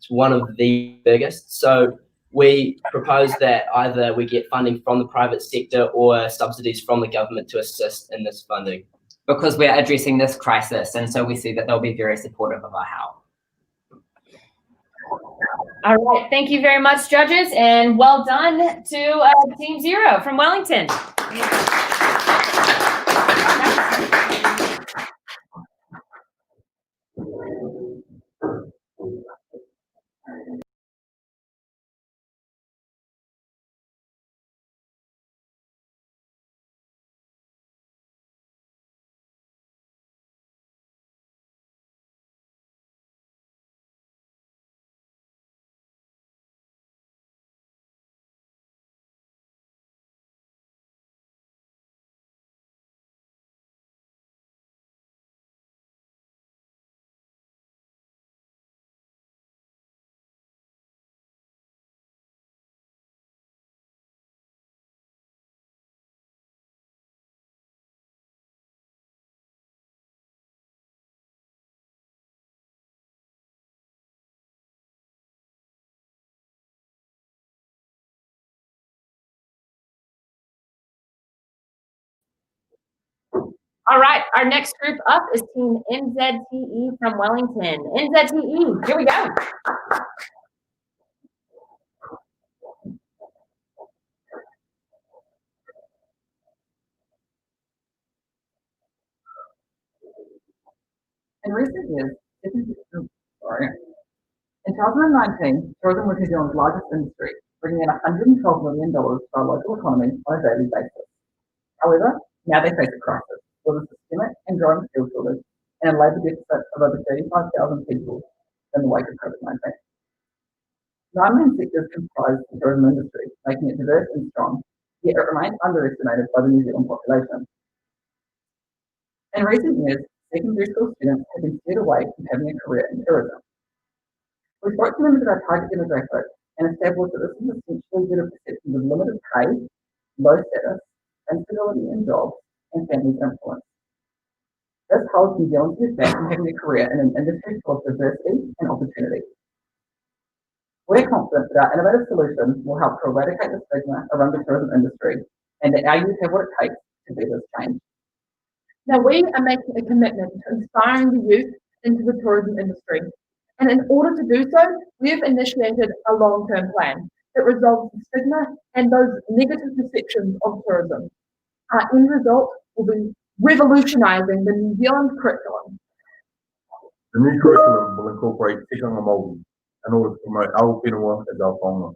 one of the biggest. So we propose that either we get funding from the private sector or subsidies from the government to assist in this funding. Because we're addressing this crisis, and so we see that they'll be very supportive of our help. All right, thank you very much, judges, and well done to Team Zero from Wellington. All right, our next group up is Team NZTE from Wellington. NZTE, here we go. In recent years, in 2019, tourism was New Zealand's largest industry, bringing in $112 million to our local economy on a daily basis. However, now they face a crisis with a systemic and growing skill shortage and a labour deficit of over 35,000 people in the wake of COVID-19. 9 main sectors comprise the tourism industry, making it diverse and strong, yet it remains underestimated by the New Zealand population. In recent years, secondary school students have been steered away from having a career in tourism. We spoke to members of our target demographic and established that this is essentially due to perceptions of limited pay, low status, instability in jobs, and family influence. This holds New Zealanders back from having a career in an industry full of diversity and opportunity. We're confident that our innovative solutions will help to eradicate the stigma around the tourism industry and that our youth have what it takes to do this change. Now, we are making a commitment to inspiring the youth into the tourism industry. And in order to do so, we have initiated a long-term plan that resolves the stigma and those negative perceptions of tourism. Our end result will be revolutionising the New Zealand curriculum. The new curriculum will incorporate tikanga Māori in order to promote our whenua as our whānau.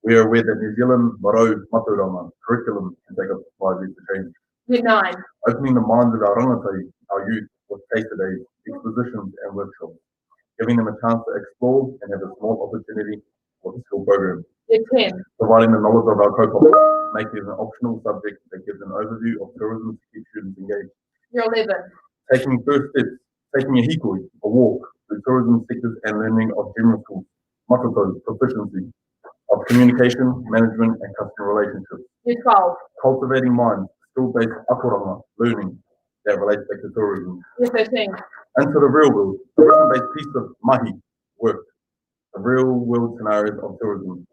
We are aware that New Zealand Marau Maturama curriculum can take up to 5 years to change. Year 9. Opening the minds of our rangatira, our youth, with taster days, expositions and workshops, giving them a chance to explore and have a small opportunity with the skill program. Year 10. Providing the knowledge of our kaupapa, making it an optional subject that gives an overview of tourism to keep students engaged. Year 11. Taking first steps, taking a hikoi, a walk, through tourism sectors and learning of general schools, matato, proficiency, of communication, management and customer relationships. Year 12. Cultivating minds, skill-based akoranga, learning that relates back to tourism. Year 13. Into the real world, tourism-based piece of mahi, work, the real world scenarios of tourism.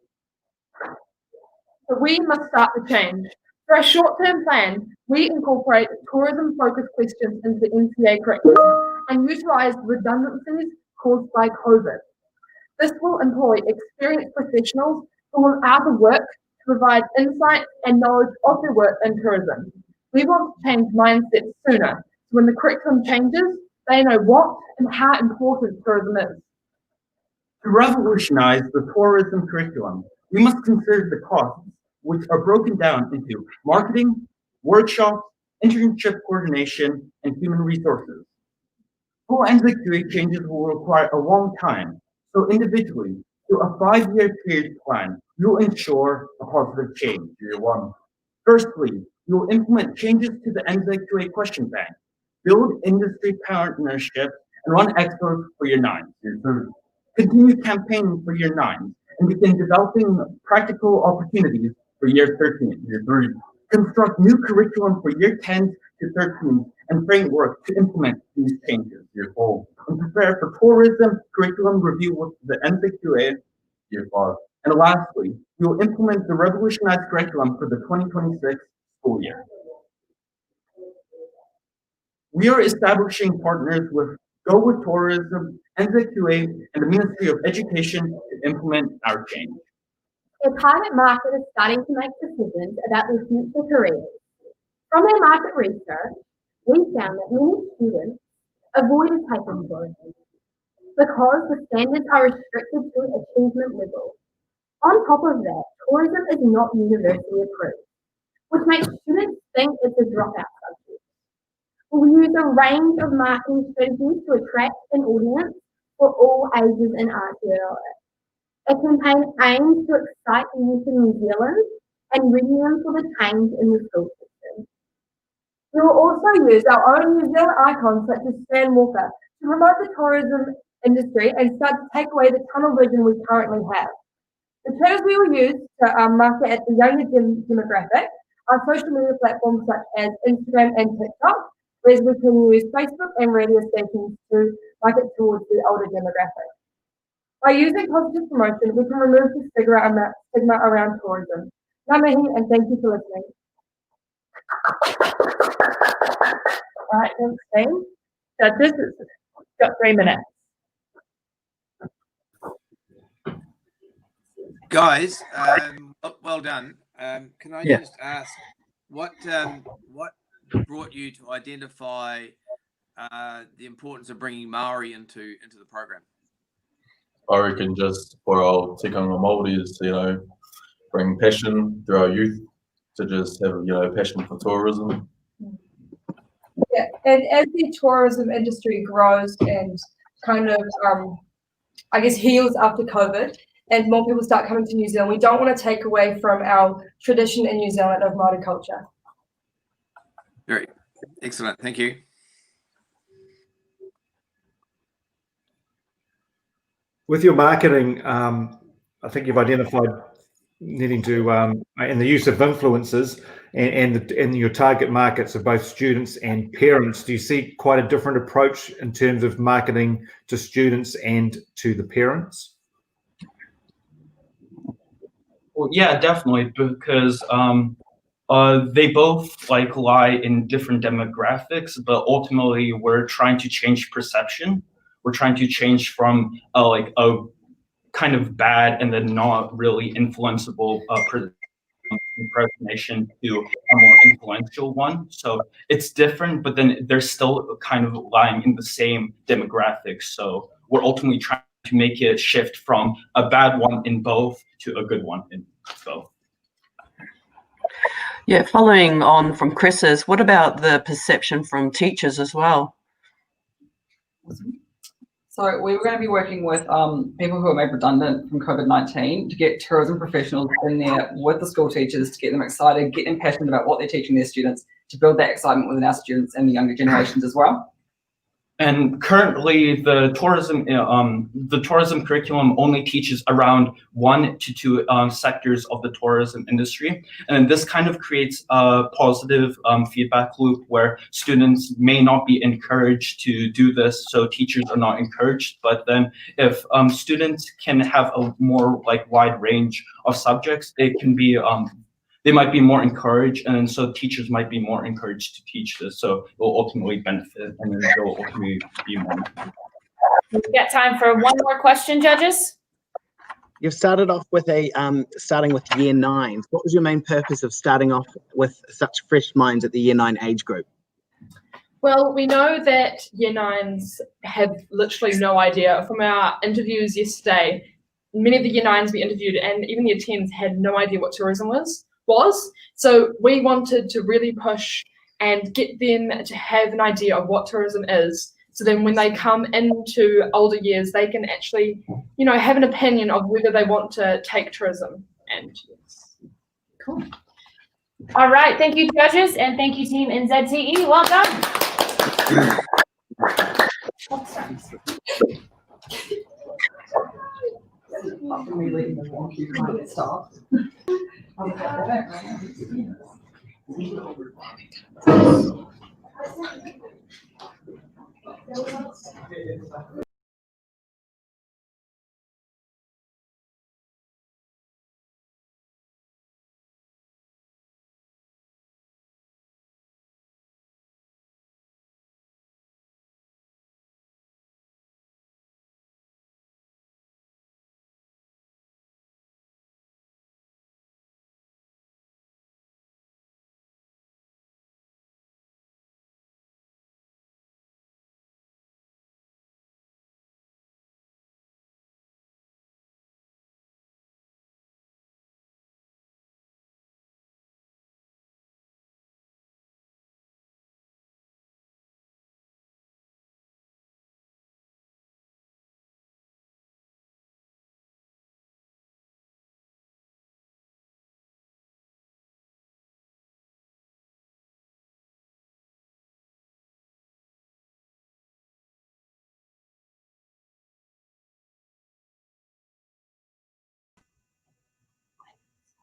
So we must start the change. For our short-term plan, we incorporate tourism-focused questions into the NCA curriculum and utilise redundancies caused by COVID. This will employ experienced professionals who will out of work to provide insight and knowledge of their work in tourism. We want to change mindsets sooner, so when the curriculum changes, they know what and how important tourism is. To revolutionise the tourism curriculum, we must consider the costs, which are broken down into marketing, workshops, internship coordination, and human resources. Full NZQA changes will require a long time, so individually, through a 5-year period plan, you will ensure a positive change. Year 1. Firstly, you will implement changes to the NZQA question bank, build industry partnerships, and run expos for year 9. Year 2. Continue campaigning for year 9, and begin developing practical opportunities for year 13. Year 3. Construct new curriculum for year 10 to 13 and framework to implement these changes. Year 4. And prepare for tourism curriculum review with the NZQA. Year 5. And lastly, we will implement the revolutionized curriculum for the 2026 school year. We are establishing partners with Go With Tourism, NZQA, and the Ministry of Education to implement our change. The target market is starting to make decisions about their future careers. From our market research, we found that many students avoided taking tourism because the standards are restricted to achievement level. On top of that, tourism is not university approved, which makes students think it's a dropout subject. We'll use a range of marketing strategies to attract an audience for all ages and RTL. A campaign aims to excite the youth in New Zealand and ready them for the change in the school system. We will also use our own New Zealand icons such as Stan Walker to promote the tourism industry and start to take away the tunnel vision we currently have. The terms we will use to market at the younger demographic are social media platforms such as Instagram and TikTok, whereas we can use Facebook and radio stations to market towards the older demographic. By using positive promotion, we can remove the stigma around tourism. Ngā mihi, and thank you for listening. All right, thanks, team. Judges, it's got 3 minutes. Guys, well done. Can I Yeah. just ask, what brought you to identify the importance of bringing Maori into the program? I reckon just for our tikanga Māori is, bring passion through our youth to just have, passion for tourism. Yeah, and as the tourism industry grows and kind of, I guess, heals after COVID, and more people start coming to New Zealand, we don't want to take away from our tradition in New Zealand of Māori culture. Very excellent. Thank you. With your marketing, I think you've identified needing to, and the use of influencers and your target markets of both students and parents. Do you see quite a different approach in terms of marketing to students and to the parents? Well, yeah, definitely, because they both like lie in different demographics, but ultimately we're trying to change perception. We're trying to change from like a kind of bad and then not really influenceable impersonation to a more influential one. So it's different, but then they're still kind of lying in the same demographics. So we're ultimately trying to make it shift from a bad one in both to a good one in both. Yeah, following on from Chris's, what about the perception from teachers as well? So we were going to be working with people who are made redundant from COVID-19 to get tourism professionals in there with the school teachers to get them excited, get them passionate about what they're teaching their students, to build that excitement within our students and the younger generations as well. And currently, the tourism curriculum only teaches around 1 to 2 sectors of the tourism industry, and this kind of creates a positive feedback loop where students may not be encouraged to do this, so teachers are not encouraged. But then, if students can have a more like wide range of subjects, it can be they might be more encouraged, and so teachers might be more encouraged to teach this. So it will ultimately benefit, and then they'll ultimately be more. We got time for one more question, judges. You've started off with starting with year 9. What was your main purpose of starting off with such fresh minds at the year 9 age group? Well, we know that year 9s have literally no idea. From our interviews yesterday, many of the year 9s we interviewed and even year 10s had no idea what tourism was. So we wanted to really push and get them to have an idea of what tourism is. So then when they come into older years, they can actually, have an opinion of whether they want to take tourism. And yes. Cool. All right. Thank you, judges, and thank you, Team NZTE. Well done.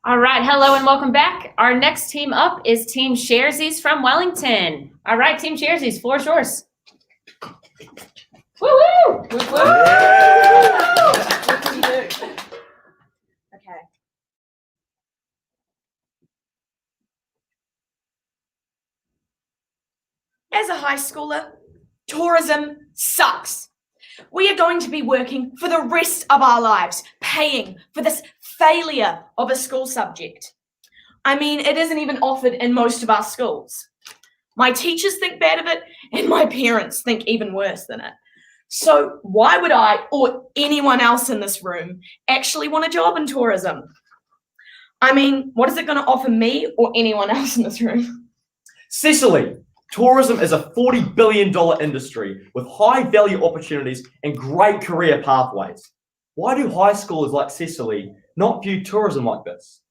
All right, hello and welcome back. Our next team up is Team Sharesies from Wellington. All right, Team Sharesies, floor is yours. Woo-woo! Woo-woo! What can you do? Okay. As a high schooler, tourism sucks. We are going to be working for the rest of our lives, paying for this failure of a school subject. I mean, it isn't even offered in most of our schools. My teachers think bad of it, and my parents think even worse than it. So why would I, or anyone else in this room, actually want a job in tourism? I mean, what is it going to offer me or anyone else in this room? Cicely, tourism is a $40 billion industry with high value opportunities and great career pathways. Why do high schoolers like Cicely not view tourism like this?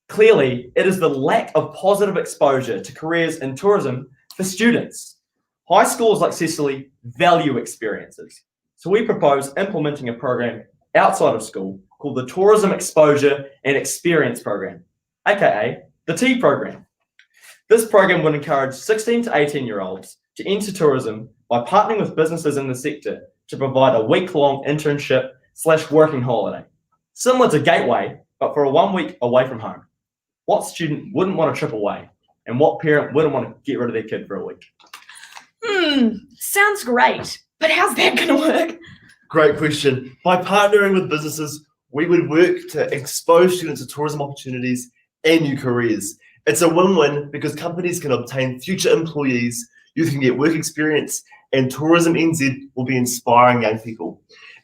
Clearly, it is the lack of positive exposure to careers in tourism for students. High schools like Cicely value experiences. So we propose implementing a program outside of school called the Tourism Exposure and Experience Program, aka the T program. This program would encourage 16 to 18-year-olds to enter tourism by partnering with businesses in the sector to provide a week-long internship/working holiday. Similar to Gateway, but for a 1 week away from home. What student wouldn't want a trip away? And what parent wouldn't want to get rid of their kid for a week? Sounds great, but how's that going to work? Great question. By partnering with businesses, we would work to expose students to tourism opportunities and new careers. It's a win-win because companies can obtain future employees, youth can get work experience, and Tourism NZ will be inspiring young people.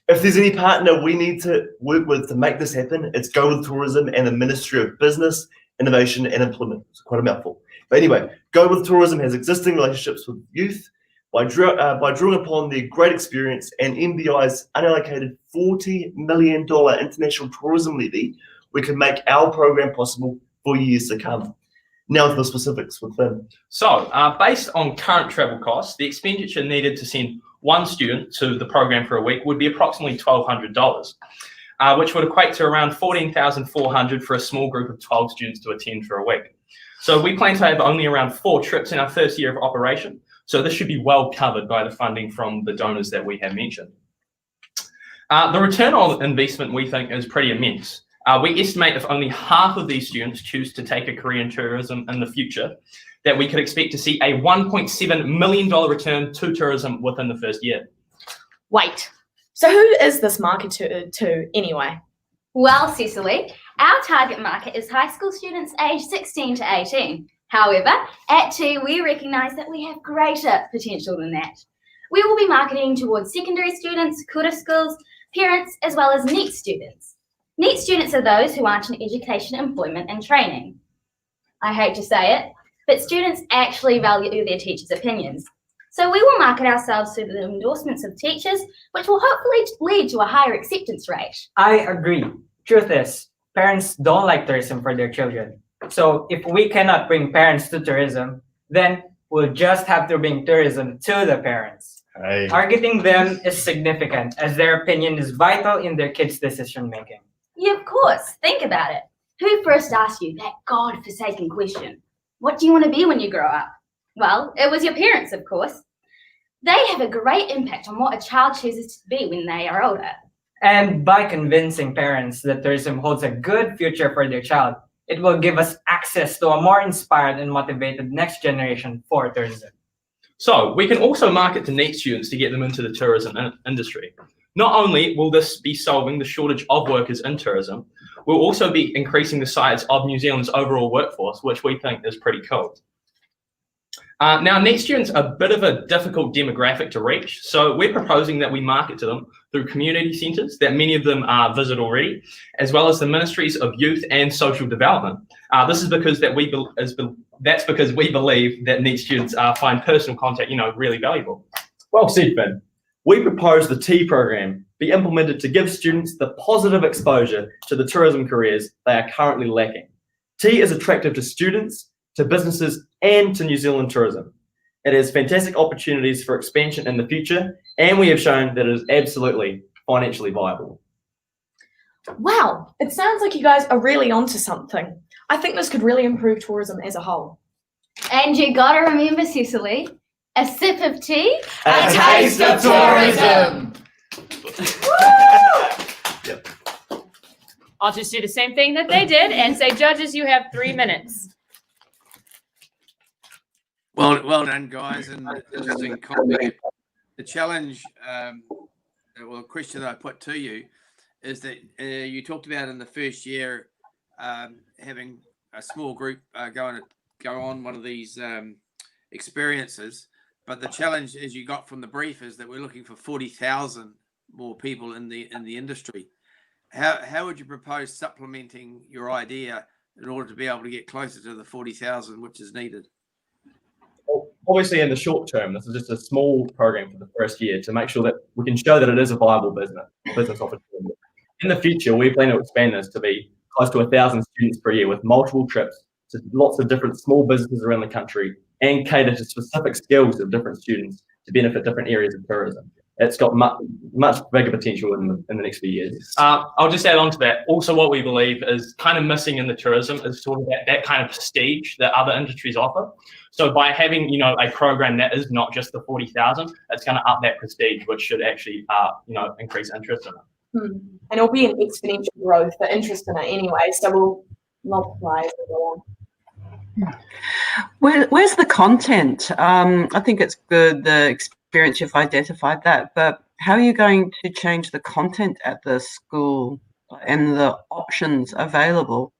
If there's any partner we need to work with to make this happen, it's Go With Tourism and the Ministry of Business, Innovation and Employment. It's quite a mouthful. But anyway, Go With Tourism has existing relationships with youth. By drawing upon their great experience and MBI's unallocated $40 million international tourism levy, we can make our program possible for years to come. Now for the specifics with them. So, based on current travel costs, the expenditure needed to send one student to the program for a week would be approximately $1,200, which would equate to around $14,400 for a small group of 12 students to attend for a week. So we plan to have only around 4 trips in our first year of operation. So this should be well covered by the funding from the donors that we have mentioned. The return on investment we think is pretty immense. We estimate if only half of these students choose to take a career in tourism in the future, that we could expect to see a $1.7 million return to tourism within the first year. Wait, so who is this market to anyway? Well, Cecily, our target market is high school students aged 16 to 18. However, at T, we recognise that we have greater potential than that. We will be marketing towards secondary students, kura schools, parents, as well as NEET students. NEET students are those who aren't in education, employment and training. I hate to say it, but students actually value their teachers' opinions. So we will market ourselves through the endorsements of teachers, which will hopefully lead to a higher acceptance rate. I agree. Truth is, parents don't like tourism for their children. So if we cannot bring parents to tourism, then we'll just have to bring tourism to the parents. Hey. Targeting them is significant as their opinion is vital in their kids' decision making. Yeah, of course. Think about it. Who first asked you that God-forsaken question? What do you want to be when you grow up? Well, it was your parents, of course. They have a great impact on what a child chooses to be when they are older. And by convincing parents that tourism holds a good future for their child, it will give us access to a more inspired and motivated next generation for tourism. So we can also market to NEET students to get them into the tourism industry. Not only will this be solving the shortage of workers in tourism, we'll also be increasing the size of New Zealand's overall workforce, which we think is pretty cool. Now, NEET students are a bit of a difficult demographic to reach, so we're proposing that we market to them through community centres that many of them visit already, as well as the Ministries of Youth and Social Development. This is because that's because we believe that NEET students find personal contact, really valuable. Well said, Finn. We propose the T program be implemented to give students the positive exposure to the tourism careers they are currently lacking. T is attractive to students, to businesses, and to New Zealand tourism. It has fantastic opportunities for expansion in the future, and we have shown that it is absolutely financially viable. Wow, it sounds like you guys are really onto something. I think this could really improve tourism as a whole. And you gotta remember, Cecily, a sip of tea, a taste of tourism. I'll just do the same thing that they did and say, judges, you have 3 minutes. Well done, guys, and interesting comment. The challenge, the question that I put to you is that you talked about in the first year having a small group go on one of these experiences, but the challenge, as you got from the brief, is that we're looking for 40,000 more people in the industry. How would you propose supplementing your idea in order to be able to get closer to the 40,000 which is needed? Obviously, in the short term, this is just a small program for the first year to make sure that we can show that it is a viable business opportunity. In the future, we plan to expand this to be close to 1,000 students per year with multiple trips to lots of different small businesses around the country and cater to specific skills of different students to benefit different areas of tourism. It's got much bigger potential in the next few years. I'll just add on to that. Also, what we believe is kind of missing in the tourism is sort of that kind of prestige that other industries offer. So by having, a program that is not just the 40,000, it's going to up that prestige, which should actually, increase interest in it. And it'll be an exponential growth, the interest in it anyway, so we'll multiply as we go on. Where's the content? I think it's good, the experience, you've identified that, but how are you going to change the content at the school and the options available?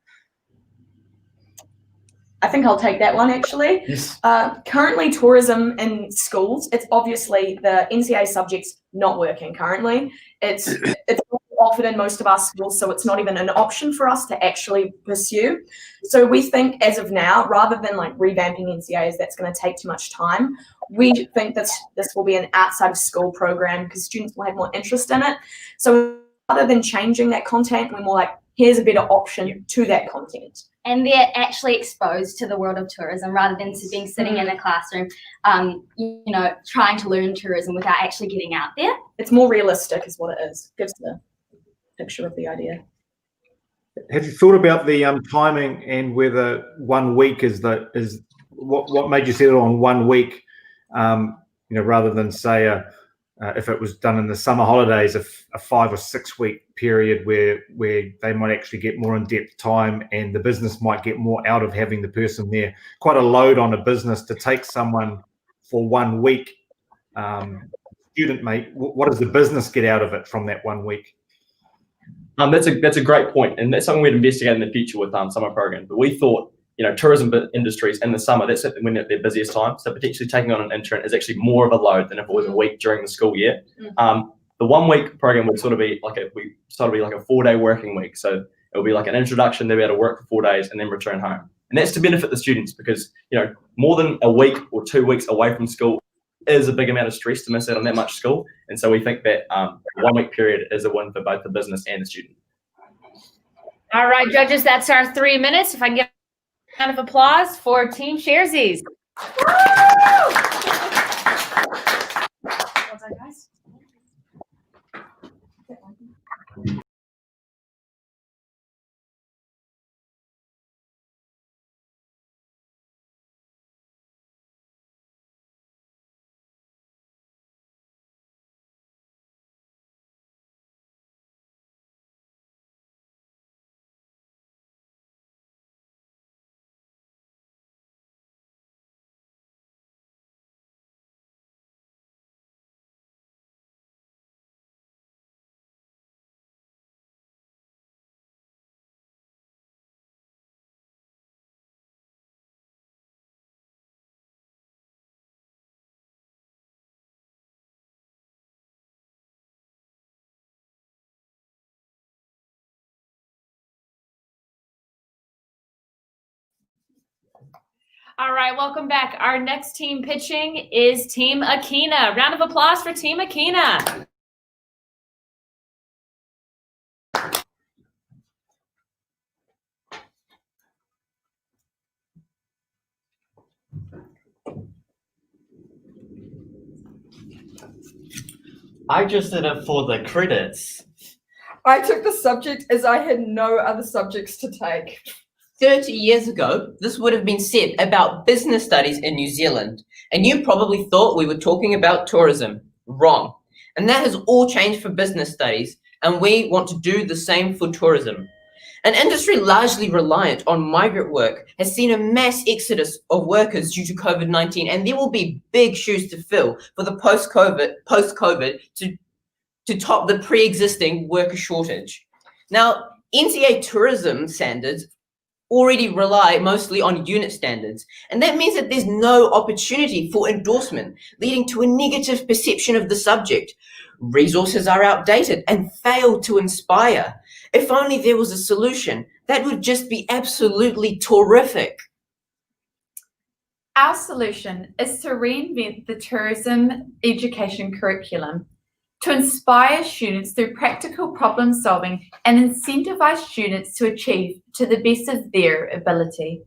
I think I'll take that one actually. Yes. Currently, tourism in schools, it's obviously the NCA subject's not working currently. It's not offered in most of our schools, so it's not even an option for us to actually pursue. So we think as of now, rather than like revamping NCAs, that's going to take too much time. We think that this will be an outside of school program because students will have more interest in it. So rather than changing that content, we're more like, here's a better option to that content. And they're actually exposed to the world of tourism rather than being sitting in a classroom, you know, trying to learn tourism without actually getting out there. It's more realistic is what it is. Gives the picture of the idea. Have you thought about the timing and whether 1 week is what made you settle on 1 week, you know, rather than say if it was done in the summer holidays, a 5 or 6 week period where they might actually get more in-depth time and the business might get more out of having the person there. Quite a load on a business to take someone for 1 week. Student, mate, what does the business get out of it from that 1 week? That's a great point, and that's something we'd investigate in the future with summer programs. But we thought, you know, tourism industries in the summer, that's when at their busiest time. So potentially taking on an intern is actually more of a load than if it was a week during the school year. The 1 week program would sort of be like a 4-day working week. So it will be like an introduction. They'll be able to work for 4 days and then return home. And that's to benefit the students because, you know, more than a week or 2 weeks away from school is a big amount of stress to miss out on that much school. And so we think that 1 week period is a win for both the business and the student. All right, judges, that's our 3 minutes. If I can get a round of applause for Team Sharesies. Well done, guys. All right, welcome back. Our next team pitching is Team Akina. Round of applause for Team Akina. I just did it for the credits. I took the subject as I had no other subjects to take. 30 years ago, this would have been said about business studies in New Zealand, and you probably thought we were talking about tourism. Wrong. And that has all changed for business studies, and we want to do the same for tourism. An industry largely reliant on migrant work has seen a mass exodus of workers due to COVID-19, and there will be big shoes to fill for the post-COVID to top the pre-existing worker shortage. Now, NCA tourism standards already rely mostly on unit standards, and that means that there's no opportunity for endorsement, leading to a negative perception of the subject. Resources are outdated and fail to inspire. If only there was a solution, that would just be absolutely terrific. Our solution is to reinvent the tourism education curriculum to inspire students through practical problem solving and incentivize students to achieve to the best of their ability.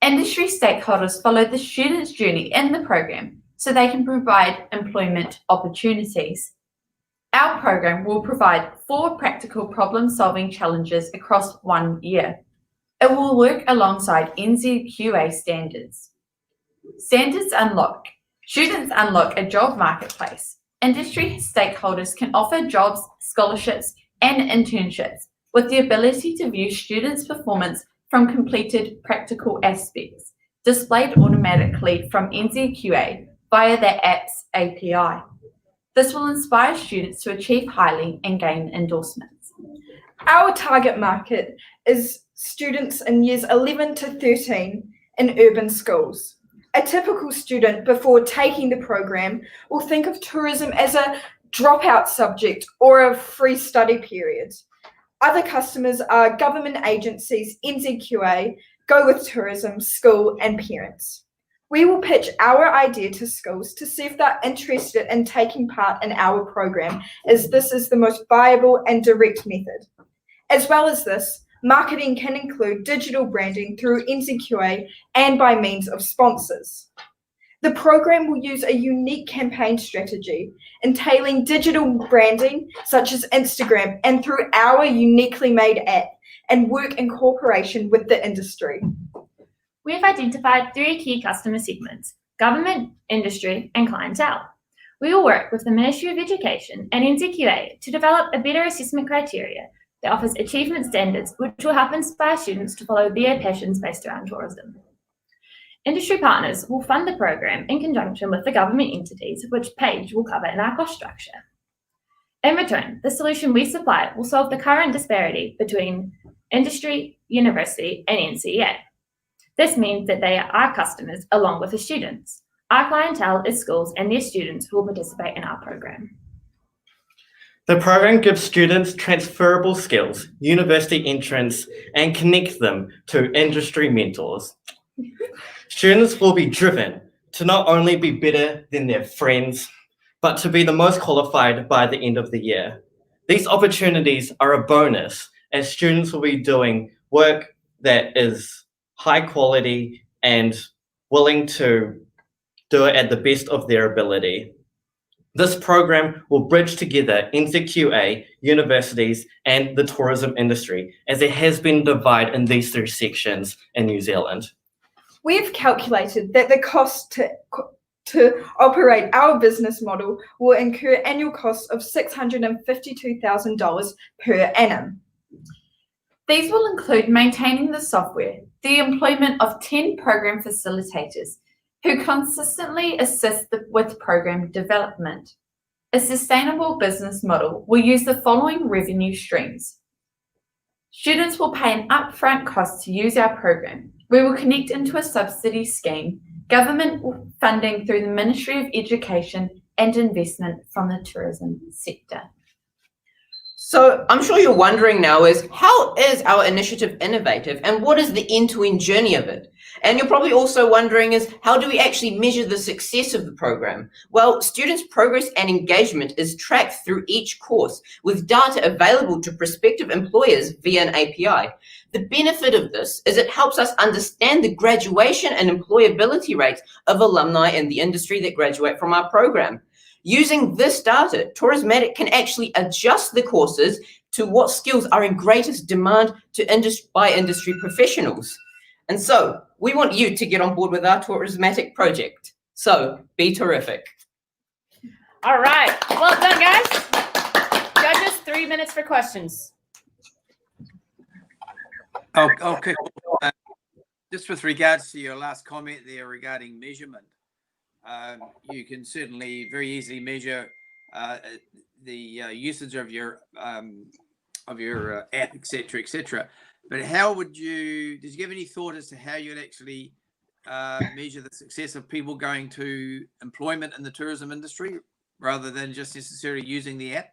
Industry stakeholders follow the students' journey in the program so they can provide employment opportunities. Our program will provide 4 practical problem solving challenges across 1 year. It will work alongside NZQA standards. Standards unlock. Students unlock a job marketplace. Industry stakeholders can offer jobs, scholarships, and internships with the ability to view students' performance from completed practical aspects, displayed automatically from NZQA via the app's API. This will inspire students to achieve highly and gain endorsements. Our target market is students in years 11 to 13 in urban schools. A typical student before taking the program will think of tourism as a dropout subject or a free study period. Other customers are government agencies, NZQA, Go With Tourism, school, and parents. We will pitch our idea to schools to see if they're interested in taking part in our program, as this is the most viable and direct method. As well as this, marketing can include digital branding through NZQA and by means of sponsors. The program will use a unique campaign strategy entailing digital branding such as Instagram and through our uniquely made app, and work in cooperation with the industry. We have identified 3 key customer segments: government, industry, and clientele. We will work with the Ministry of Education and NZQA to develop a better assessment criteria that offers achievement standards which will help inspire students to follow their passions based around tourism. Industry partners will fund the program in conjunction with the government entities, which Paige will cover in our cost structure. In return, the solution we supply will solve the current disparity between industry, university, and NCEA. This means that they are our customers along with the students. Our clientele is schools and their students who will participate in our program. The program gives students transferable skills, university entrance, and connects them to industry mentors. Students will be driven to not only be better than their friends, but to be the most qualified by the end of the year. These opportunities are a bonus, as students will be doing work that is high quality and willing to do it at the best of their ability. This program will bridge together NZQA, universities, and the tourism industry, as it has been divided in these 3 sections in New Zealand. We've calculated that the cost to operate our business model will incur annual costs of $652,000 per annum. These will include maintaining the software, the employment of 10 program facilitators who consistently assist with program development. A sustainable business model will use the following revenue streams. Students will pay an upfront cost to use our program. We will connect into a subsidy scheme, government funding through the Ministry of Education, and investment from the tourism sector. So I'm sure you're wondering now is, how is our initiative innovative and what is the end-to-end journey of it? And you're probably also wondering is, how do we actually measure the success of the program? Well, students' progress and engagement is tracked through each course with data available to prospective employers via an API. The benefit of this is it helps us understand the graduation and employability rates of alumni in the industry that graduate from our program. Using this data, Tourismatic can actually adjust the courses to what skills are in greatest demand by industry professionals. And so we want you to get on board with our Tourismatic project. So be terrific. All right, well done, guys. Judges, 3 minutes for questions. I'll kick off. Just with regards to your last comment there regarding measurement. You can certainly very easily measure the usage of your app, etc., etc. But how would you? Did you give any thought as to how you'd actually measure the success of people going to employment in the tourism industry, rather than just necessarily using the app?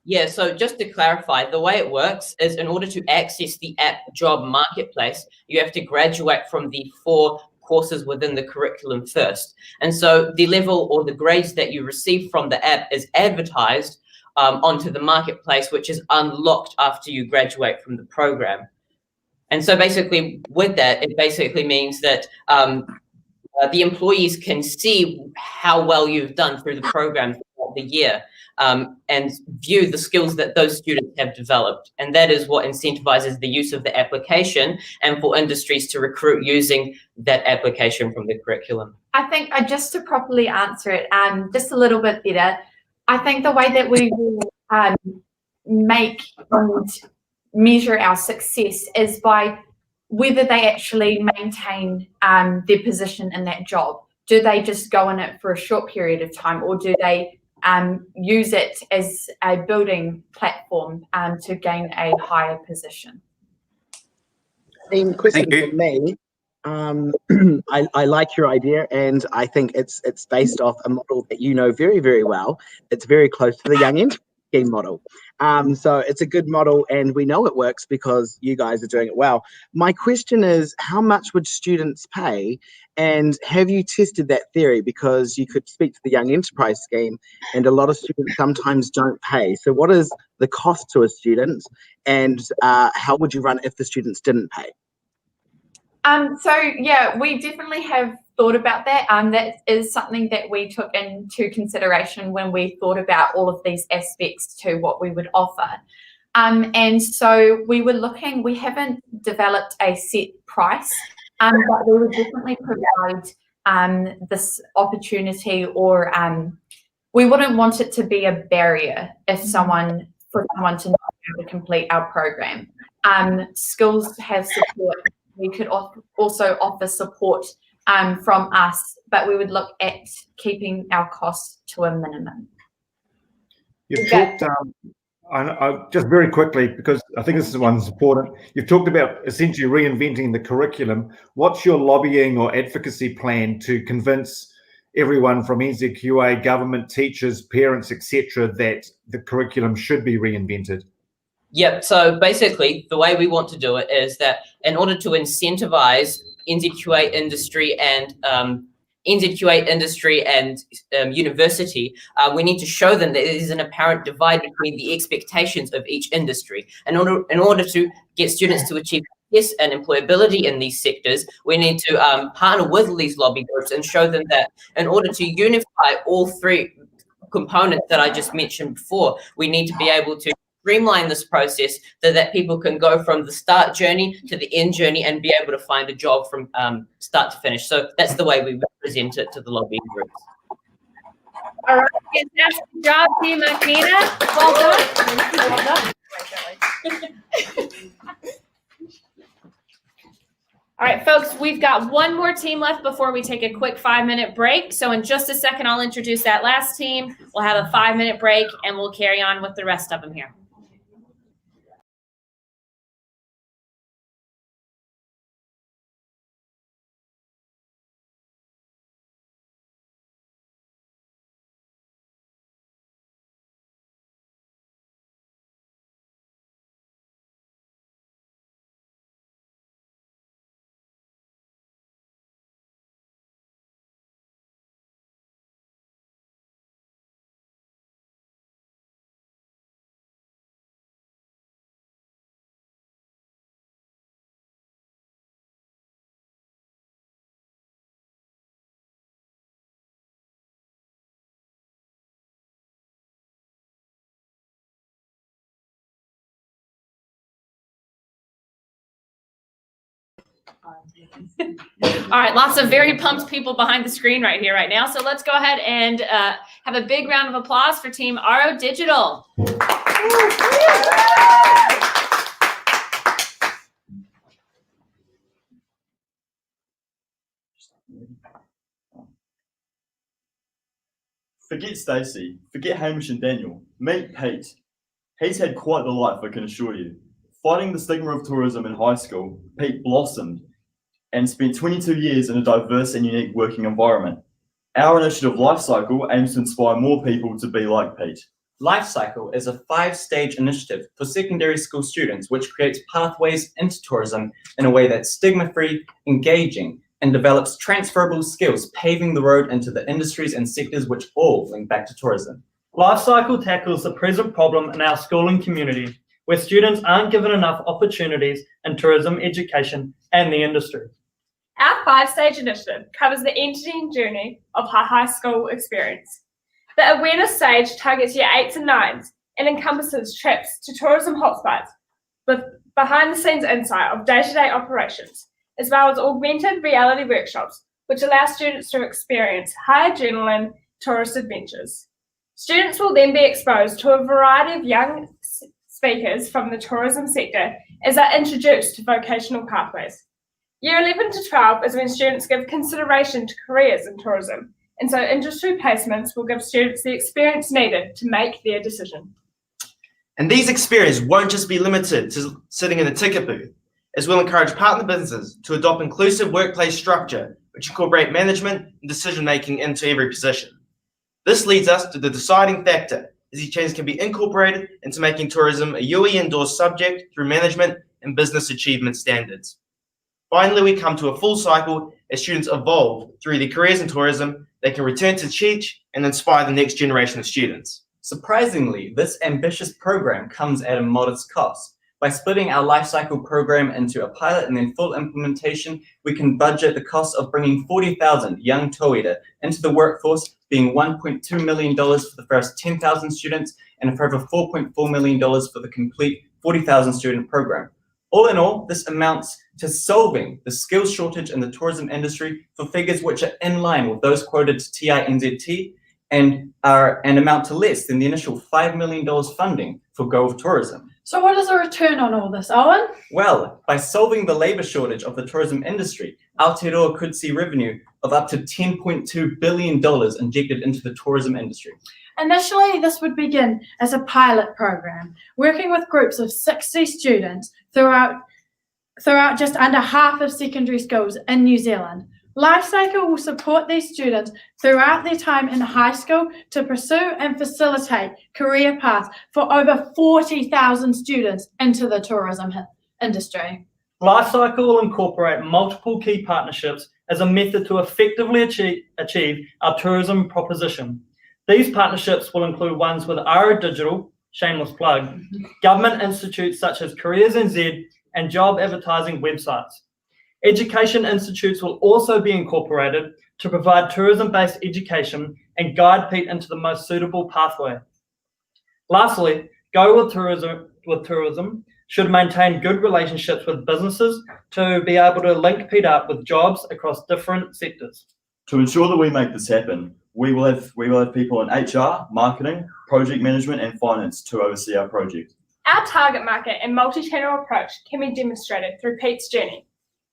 Yeah, so just to clarify, the way it works is in order to access the app job marketplace, you have to graduate from the 4 courses within the curriculum first. And so the level or the grades that you receive from the app is advertised onto the marketplace, which is unlocked after you graduate from the program. And so basically with that, it basically means that the employees can see how well you've done through the program throughout the year. and view the skills that those students have developed. And that is what incentivizes the use of the application and for industries to recruit using that application from the curriculum. I think just to properly answer it just a little bit better, I think the way that we will make and measure our success is by whether they actually maintain their position in that job. Do they just go in it for a short period of time, or do they use it as a building platform to gain a higher position? Same question from me. I like your idea, and I think it's based off a model that you know very, very well. It's very close to the Young Enterprise Scheme model. So it's a good model, and we know it works because you guys are doing it well. My question is, how much would students pay, and have you tested that theory? Because you could speak to the Young Enterprise Scheme, and a lot of students sometimes don't pay. So what is the cost to a student, and how would you run if the students didn't pay? So yeah, we definitely have thought about that. That is something that we took into consideration when we thought about all of these aspects to what we would offer. And so we were looking, we haven't developed a set price, but we would definitely provide this opportunity, or we wouldn't want it to be a barrier for someone to not be able to complete our program. Schools have support. We could also offer support from us, but we would look at keeping our costs to a minimum. You've talked, just very quickly, because I think this one's important. You've talked about essentially reinventing the curriculum. What's your lobbying or advocacy plan to convince everyone from NZQA, government, teachers, parents, etc., that the curriculum should be reinvented? Yep. So basically, the way we want to do it is that in order to incentivize NZQA industry and university, we need to show them that there is an apparent divide between the expectations of each industry. In order to get students to achieve success and employability in these sectors, we need to partner with these lobby groups and show them that in order to unify all three components that I just mentioned before, we need to be able to streamline this process so that people can go from the start journey to the end journey and be able to find a job from start to finish. So that's the way we present it to the lobbying groups. All right, fantastic job, Team Akina. Well done. Well done. All right, folks, we've got one more team left before we take a quick 5-minute break. So in just a second, I'll introduce that last team. We'll have a 5-minute break, and we'll carry on with the rest of them here. All right, lots of very pumped people behind the screen right here, right now. So let's go ahead and have a big round of applause for Team RO Digital. Forget Stacey, forget Hamish and Daniel. Meet Pete. He's had quite the life, I can assure you. Fighting the stigma of tourism in high school, Pete blossomed and spent 22 years in a diverse and unique working environment. Our initiative Lifecycle aims to inspire more people to be like Pete. Lifecycle is a 5-stage initiative for secondary school students which creates pathways into tourism in a way that's stigma-free, engaging, and develops transferable skills, paving the road into the industries and sectors which all link back to tourism. Lifecycle tackles the present problem in our schooling community, where students aren't given enough opportunities in tourism, education, and the industry. Our 5-stage initiative covers the end-to-end journey of high school experience. The awareness stage targets year 8s and 9s and encompasses trips to tourism hotspots with behind-the-scenes insight of day-to-day operations, as well as augmented reality workshops, which allow students to experience high adrenaline tourist adventures. Students will then be exposed to a variety of young speakers from the tourism sector as they're introduced to vocational pathways. Year 11 to 12 is when students give consideration to careers in tourism, and so industry placements will give students the experience needed to make their decision. And these experiences won't just be limited to sitting in a ticket booth, as we'll encourage partner businesses to adopt inclusive workplace structure, which incorporate management and decision-making into every position. This leads us to the deciding factor, as these changes can be incorporated into making tourism a UE-endorsed subject through management and business achievement standards. Finally, we come to a full cycle as students evolve through their careers in tourism. They can return to teach and inspire the next generation of students. Surprisingly, this ambitious program comes at a modest cost. By splitting our life cycle program into a pilot and then full implementation, we can budget the cost of bringing 40,000 young tauira into the workforce, being $1.2 million for the first 10,000 students and a further $4.4 million for the complete 40,000 student program. All in all, this amounts to solving the skills shortage in the tourism industry for figures which are in line with those quoted to TINZT and amount to less than the initial $5 million funding for Go of Tourism. So what is the return on all this, Owen? Well, by solving the labour shortage of the tourism industry, Aotearoa could see revenue of up to $10.2 billion injected into the tourism industry. Initially, this would begin as a pilot program, working with groups of 60 students throughout just under half of secondary schools in New Zealand. Lifecycle will support these students throughout their time in high school to pursue and facilitate career paths for over 40,000 students into the tourism industry. Lifecycle will incorporate multiple key partnerships as a method to effectively achieve our tourism proposition. These partnerships will include ones with Ara Digital, shameless plug, government institutes such as Careers NZ, and job advertising websites. Education institutes will also be incorporated to provide tourism-based education and guide Pete into the most suitable pathway. Lastly, Go with Tourism should maintain good relationships with businesses to be able to link Pete up with jobs across different sectors. To ensure that we make this happen, we will have people in HR, marketing, project management, and finance to oversee our project. Our target market and multi-channel approach can be demonstrated through Pete's journey.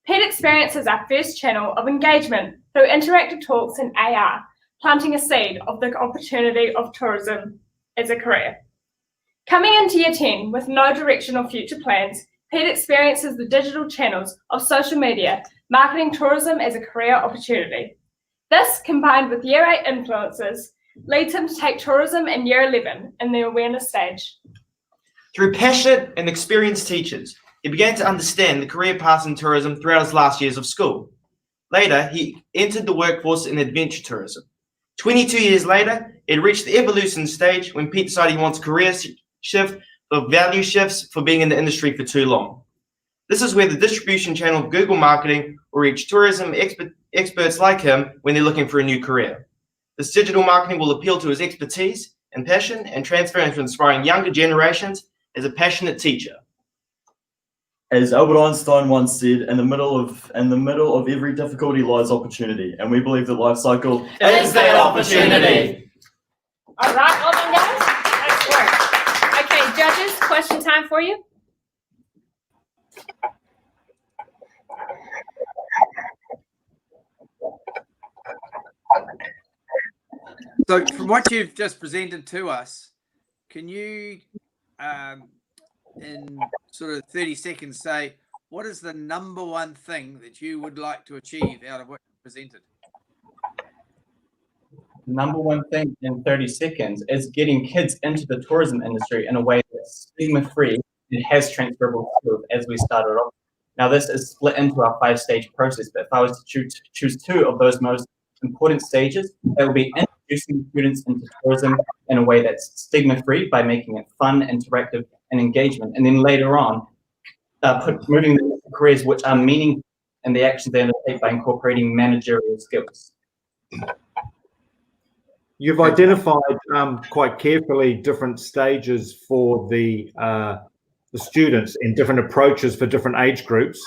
Pete Experience is our first channel of engagement through interactive talks and AR, planting a seed of the opportunity of tourism as a career. Coming into year 10 with no direction or future plans, Pete experiences the digital channels of social media, marketing tourism as a career opportunity. This, combined with year 8 influences, leads him to take tourism in year 11 in the awareness stage. Through passionate and experienced teachers, he began to understand the career paths in tourism throughout his last years of school. Later, he entered the workforce in adventure tourism. 22 years later, it reached the evolution stage when Pete decided he wants a career shift for value shifts for being in the industry for too long. This is where the distribution channel of Google Marketing will reach tourism experts like him when they're looking for a new career. This digital marketing will appeal to his expertise and passion and transfer into inspiring younger generations as a passionate teacher. As Albert Einstein once said, in the middle of every difficulty lies opportunity, and we believe that life cycle is that opportunity. All right, well done, guys. Nice work. Okay, judges, question time for you. So from what you've just presented to us, can you, in sort of 30 seconds, say, what is the number one thing that you would like to achieve out of what you presented? Number one thing in 30 seconds is getting kids into the tourism industry in a way that's stigma-free and has transferable skills as we started off. Now, this is split into our 5-stage process, but if I was to choose 2 of those most important stages, that would be introducing students into tourism in a way that's stigma-free by making it fun, interactive, and engagement. And then later on, moving them into careers which are meaningful in the actions they undertake by incorporating managerial skills. You've identified quite carefully different stages for the students and different approaches for different age groups.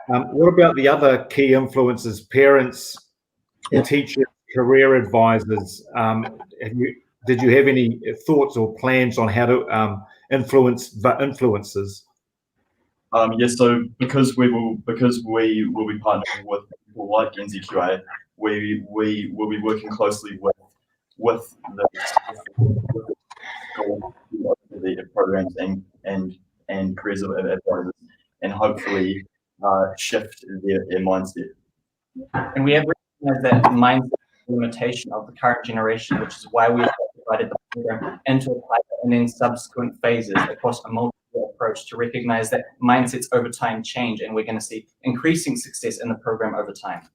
What about the other key influences, parents, teachers, career advisors? Did you have any thoughts or plans on how to influence the influencers? Yes, so because we will be partnering with people like NZQA, we will be working closely with the programs and careers of advisors, and hopefully shift their mindset. And we have recognized that mindset limitation of the current generation, which is why we have divided the program into a pilot and then subsequent phases across a multi-year approach to recognize that mindsets over time change, and we're going to see increasing success in the program over time.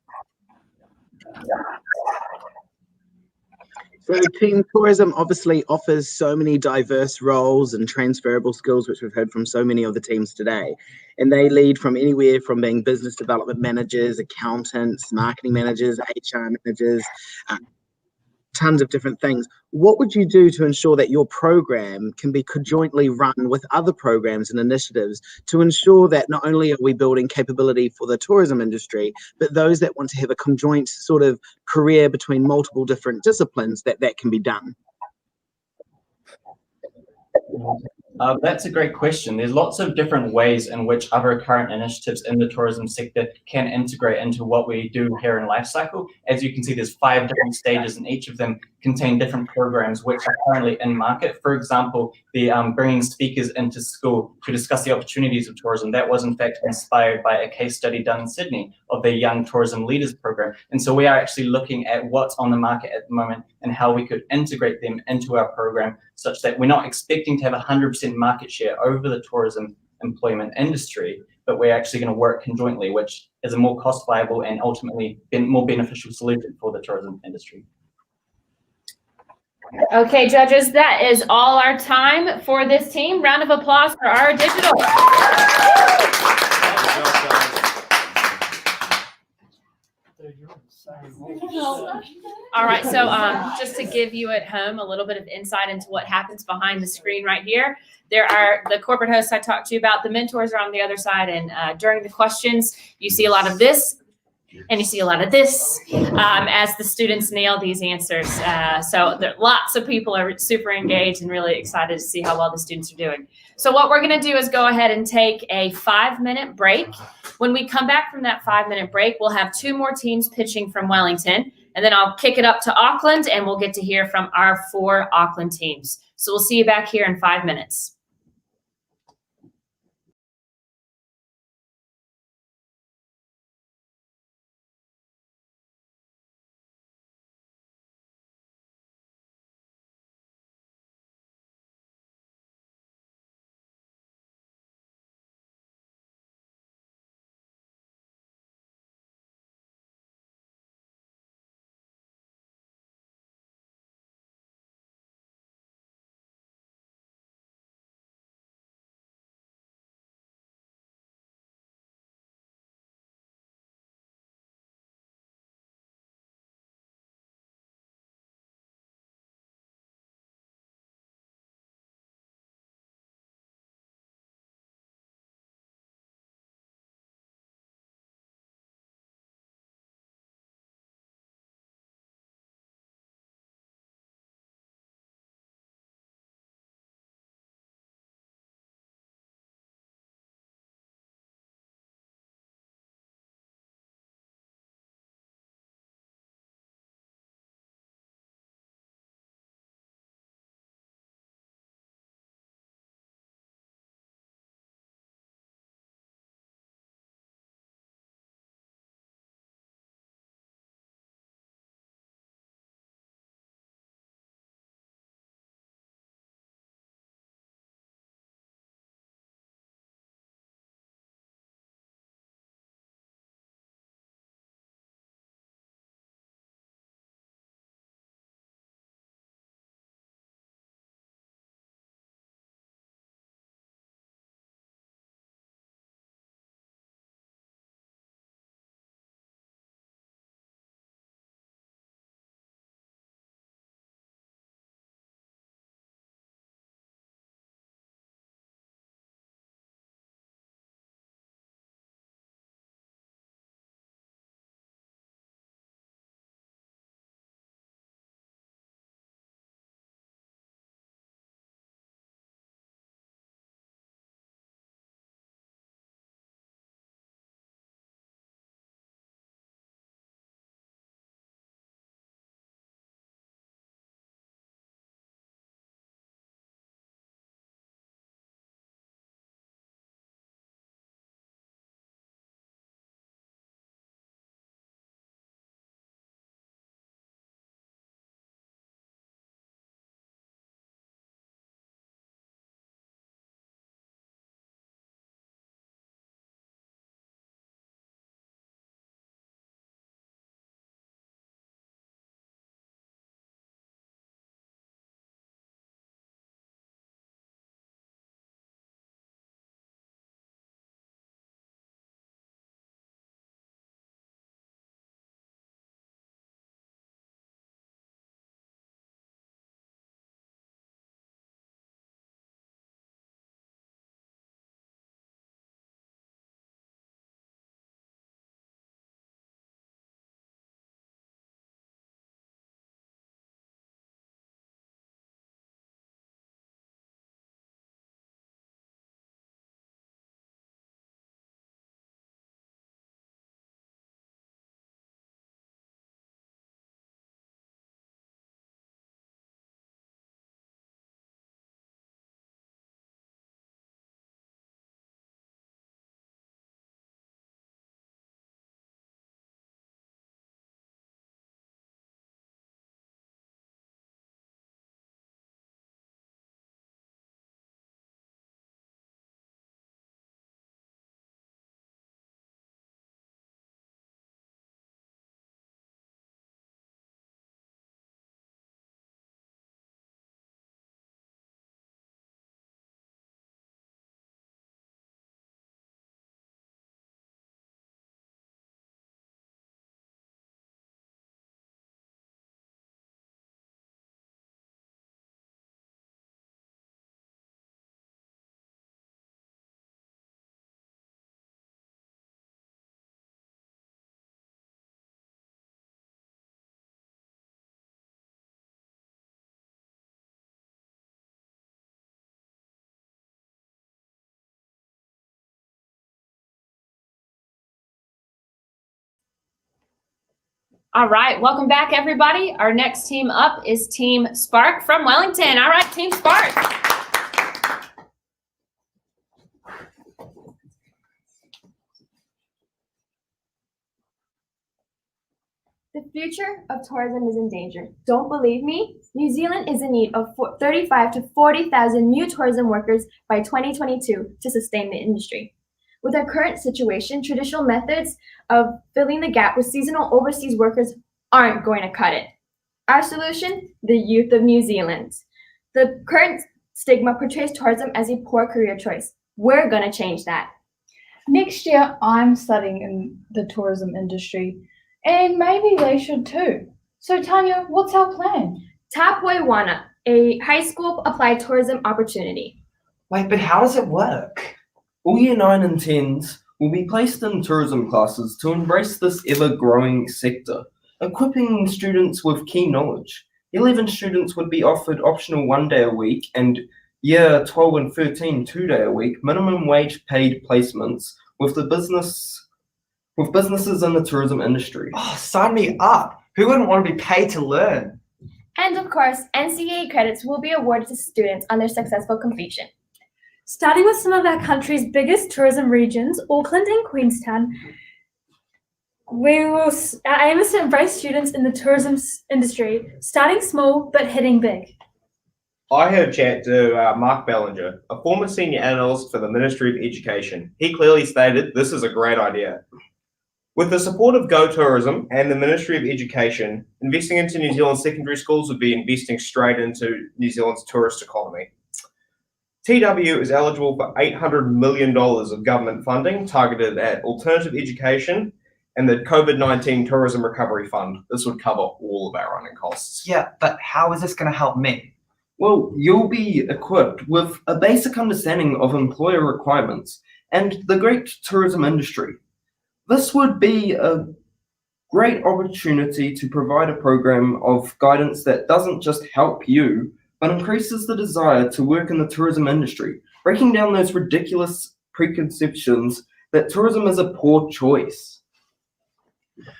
So team tourism obviously offers so many diverse roles and transferable skills, which we've heard from so many of the teams today. And they lead from anywhere from being business development managers, accountants, marketing managers, HR managers, tons of different things. What would you do to ensure that your program can be conjointly run with other programs and initiatives to ensure that not only are we building capability for the tourism industry, but those that want to have a conjoint sort of career between multiple different disciplines, that can be done? That's a great question. There's lots of different ways in which other current initiatives in the tourism sector can integrate into what we do here in Lifecycle. As you can see, there's 5 different stages, and each of them contain different programs which are currently in market. For example, the bringing speakers into school to discuss the opportunities of tourism. That was in fact inspired by a case study done in Sydney of the Young Tourism Leaders Program. And so we are actually looking at what's on the market at the moment and how we could integrate them into our program, such that we're not expecting to have 100% market share over the tourism employment industry, but we're actually going to work conjointly, which is a more cost viable and ultimately more beneficial solution for the tourism industry. Okay, judges, that is all our time for this team. Round of applause for our digital. All right, so just to give you at home a little bit of insight into what happens behind the screen right here, there are the corporate hosts I talked to you about, the mentors are on the other side, and during the questions, you see a lot of this, and you see a lot of this as the students nail these answers. So there, lots of people are super engaged and really excited to see how well the students are doing. So what we're going to do is go ahead and take a 5-minute break. When we come back from that 5-minute break, we'll have 2 more teams pitching from Wellington, and then I'll kick it up to Auckland, and we'll get to hear from our 4 Auckland teams. So we'll see you back here in 5 minutes. All right, welcome back, everybody. Our next team up is Team Spark from Wellington. All right, Team Spark. The future of tourism is in danger. Don't believe me? New Zealand is in need of 35 to 40,000 new tourism workers by 2022 to sustain the industry. With our current situation, traditional methods of filling the gap with seasonal overseas workers aren't going to cut it. Our solution? The youth of New Zealand. The current stigma portrays tourism as a poor career choice. We're going to change that. Next year, I'm studying in the tourism industry, and maybe they should too. So, Tanya, what's our plan? Tapuewana, a high school applied tourism opportunity. Wait, but how does it work? All Year 9 and 10s will be placed in tourism classes to embrace this ever-growing sector, equipping students with key knowledge. 11 students would be offered optional 1 day a week and Year 12 and 13 2-day a week minimum wage paid placements with businesses in the tourism industry. Oh, sign me up. Who wouldn't want to be paid to learn? And of course, NCEA credits will be awarded to students on their successful completion. Starting with some of our country's biggest tourism regions, Auckland and Queenstown, our aim is to embrace students in the tourism industry, starting small but hitting big. I had a chat to Mark Bellinger, a former senior analyst for the Ministry of Education. He clearly stated this is a great idea. With the support of Go Tourism and the Ministry of Education, investing into New Zealand's secondary schools would be investing straight into New Zealand's tourist economy. TW is eligible for $800 million of government funding targeted at alternative education and the COVID-19 Tourism Recovery Fund. This would cover all of our running costs. Yeah, but how is this going to help me? Well, you'll be equipped with a basic understanding of employer requirements and the great tourism industry. This would be a great opportunity to provide a program of guidance that doesn't just help you, but increases the desire to work in the tourism industry, breaking down those ridiculous preconceptions that tourism is a poor choice.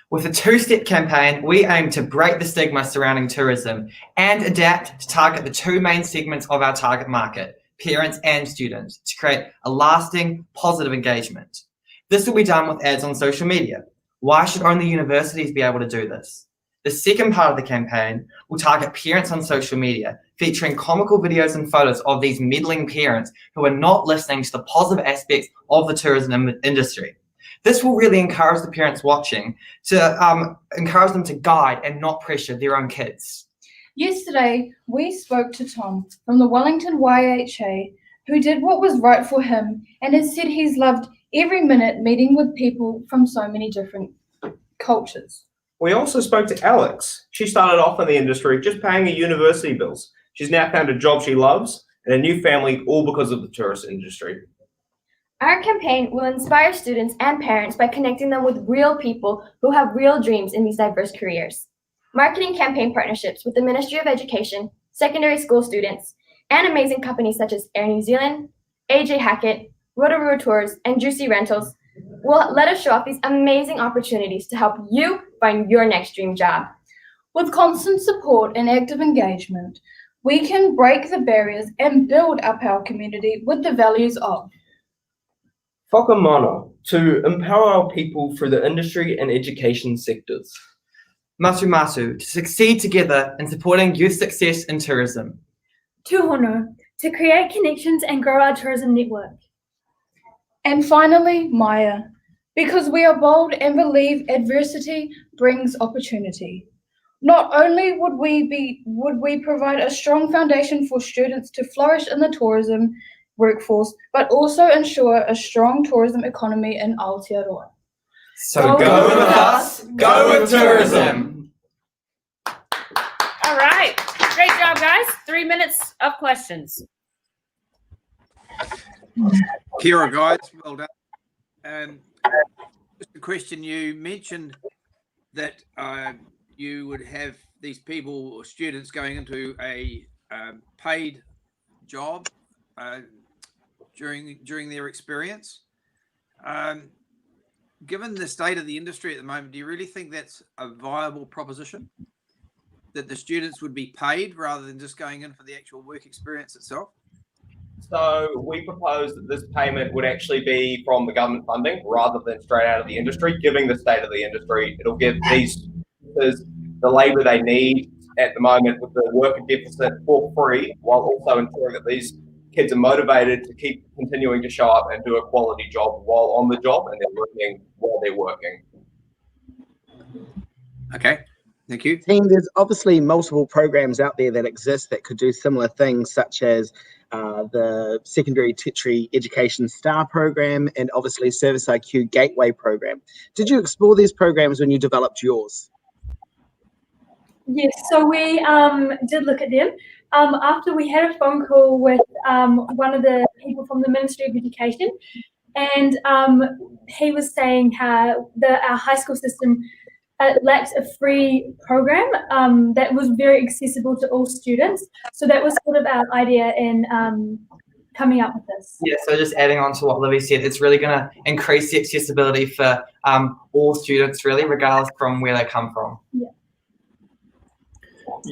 With a two-step campaign, we aim to break the stigma surrounding tourism and adapt to target the two main segments of our target market, parents and students, to create a lasting, positive engagement. This will be done with ads on social media. Why should only universities be able to do this? The second part of the campaign will target parents on social media, featuring comical videos and photos of these meddling parents who are not listening to the positive aspects of the tourism industry. This will really encourage the parents watching to encourage them to guide and not pressure their own kids. Yesterday, we spoke to Tom from the Wellington YHA, who did what was right for him and has said he's loved every minute meeting with people from so many different cultures. We also spoke to Alex. She started off in the industry just paying her university bills. She's now found a job she loves and a new family, all because of the tourist industry. Our campaign will inspire students and parents by connecting them with real people who have real dreams in these diverse careers. Marketing campaign partnerships with the Ministry of Education, secondary school students, and amazing companies such as Air New Zealand, AJ Hackett, Rotorua Tours, and Juicy Rentals will let us show off these amazing opportunities to help you find your next dream job. With constant support and active engagement, we can break the barriers and build up our community with the values of Whakamana, to empower our people through the industry and education sectors. Matu Matu, to succeed together in supporting youth success in tourism. Tūhono, to create connections and grow our tourism network. And finally, Maya, because we are bold and believe adversity brings opportunity. Not only would we provide a strong foundation for students to flourish in the tourism workforce, but also ensure a strong tourism economy in Aotearoa. So go with us, go with tourism. All right, great job, guys. 3 minutes of questions. Kira, guys, well done. Just a question. You mentioned that you would have these people or students going into a paid job during their experience. given the state of the industry at the moment, do you really think that's a viable proposition? That the students would be paid rather than just going in for the actual work experience itself? So we propose that this payment would actually be from the government funding rather than straight out of the industry. Given the state of the industry, it'll give these workers the labour they need at the moment with the worker deficit for free, while also ensuring that these kids are motivated to keep continuing to show up and do a quality job while on the job, and they're working while they're working. Okay, thank you. Team, there's obviously multiple programs out there that exist that could do similar things, such as the Secondary Tertiary Education STAR program and obviously Service IQ Gateway program. Did you explore these programs when you developed yours? Yes, so we did look at them. After we had a phone call with one of the people from the Ministry of Education, and he was saying how our high school system lacked a free program that was very accessible to all students. So that was sort of our idea in coming up with this. Yeah, so just adding on to what Livy said, it's really going to increase the accessibility for all students, really, regardless from where they come from. Yeah.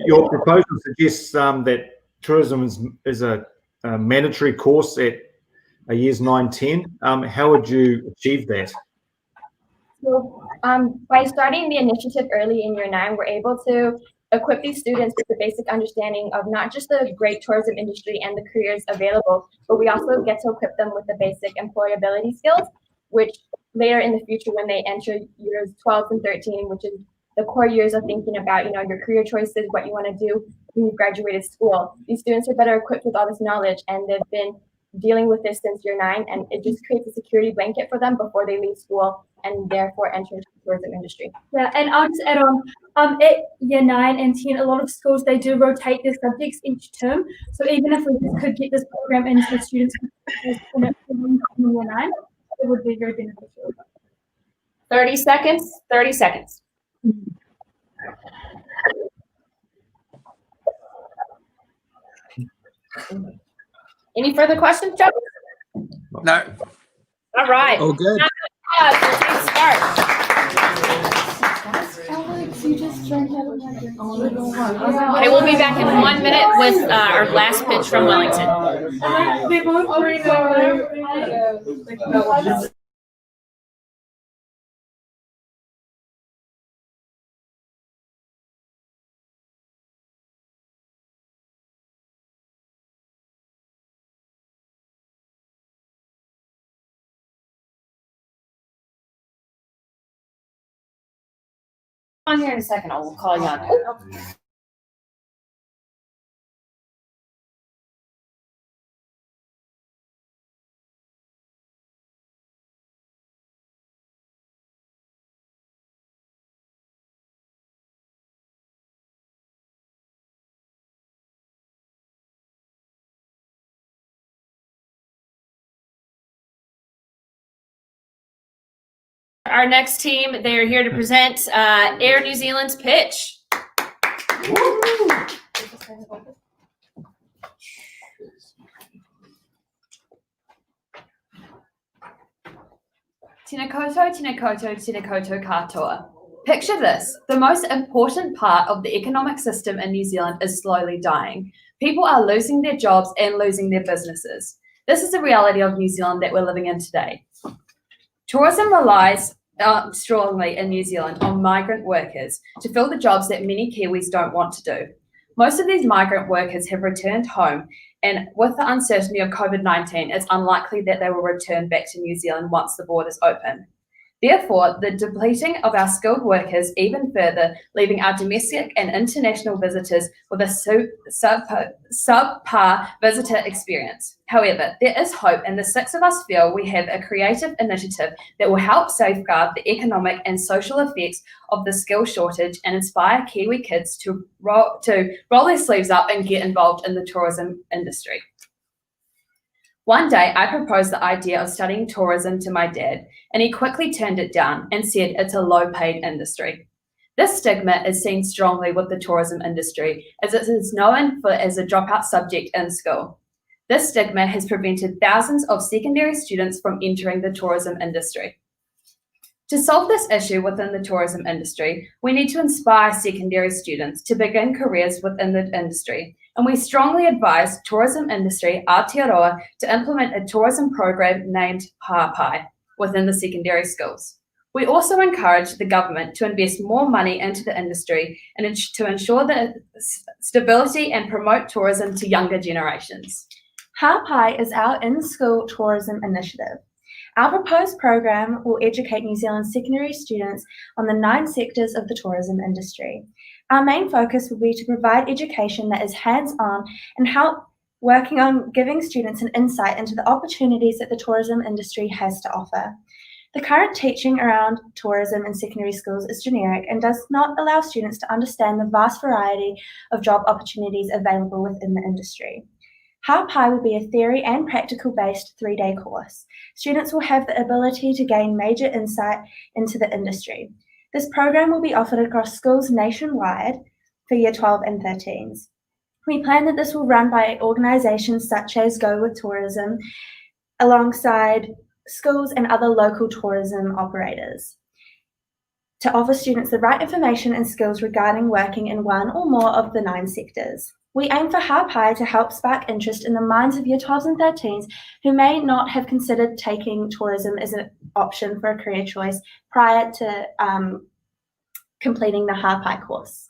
Your proposal suggests that tourism is a mandatory course at years 9-10. How would you achieve that? So by starting the initiative early in year 9, we're able to equip these students with the basic understanding of not just the great tourism industry and the careers available, but we also get to equip them with the basic employability skills, which later in the future when they enter years 12 and 13, which is the core years of thinking about, your career choices, what you want to do when you've graduated school. These students are better equipped with all this knowledge, and they've been dealing with this since year 9, and it just creates a security blanket for them before they leave school and therefore enter the tourism industry. Yeah, and I'll just add on, at year 9 and 10, a lot of schools, they do rotate their subjects each term. So even if we could get this program into the students in year 9, it would be very beneficial. 30 seconds, 30 seconds. Any further questions, Joe? No. All right. Oh, good. Okay, we'll be back in 1 minute with our last pitch from Wellington. On here in a second, I will call you on. Our next team, they are here to present Air New Zealand's pitch. Tēnā koutou, tēnā koutou, tēnā koutou katoa. Picture this. The most important part of the economic system in New Zealand is slowly dying. People are losing their jobs and losing their businesses. This is the reality of New Zealand that we're living in today. Tourism relies strongly in New Zealand on migrant workers to fill the jobs that many Kiwis don't want to do. Most of these migrant workers have returned home, and with the uncertainty of COVID-19, it's unlikely that they will return back to New Zealand once the borders open. Therefore, the depleting of our skilled workers even further, leaving our domestic and international visitors with a subpar visitor experience. However, there is hope, and the 6 of us feel we have a creative initiative that will help safeguard the economic and social effects of the skill shortage and inspire Kiwi kids to roll their sleeves up and get involved in the tourism industry. One day, I proposed the idea of studying tourism to my dad, and he quickly turned it down and said it's a low-paid industry. This stigma is seen strongly with the tourism industry, as it is known as a dropout subject in school. This stigma has prevented thousands of secondary students from entering the tourism industry. To solve this issue within the tourism industry, we need to inspire secondary students to begin careers within the industry, and we strongly advise Tourism Industry Aotearoa to implement a tourism program named Hāpai within the secondary schools. We also encourage the government to invest more money into the industry and to ensure the stability and promote tourism to younger generations. Hāpai is our in-school tourism initiative. Our proposed program will educate New Zealand secondary students on the 9 sectors of the tourism industry. Our main focus will be to provide education that is hands-on and help working on giving students an insight into the opportunities that the tourism industry has to offer. The current teaching around tourism in secondary schools is generic and does not allow students to understand the vast variety of job opportunities available within the industry. Hāpai will be a theory and practical-based 3-day course. Students will have the ability to gain major insight into the industry. This program will be offered across schools nationwide for Year 12 and 13s. We plan that this will run by organisations such as Go With Tourism, alongside schools and other local tourism operators, to offer students the right information and skills regarding working in one or more of the 9 sectors. We aim for Hāpai to help spark interest in the minds of Year 12s and 13s who may not have considered taking tourism as an option for a career choice prior to completing the Hāpai course.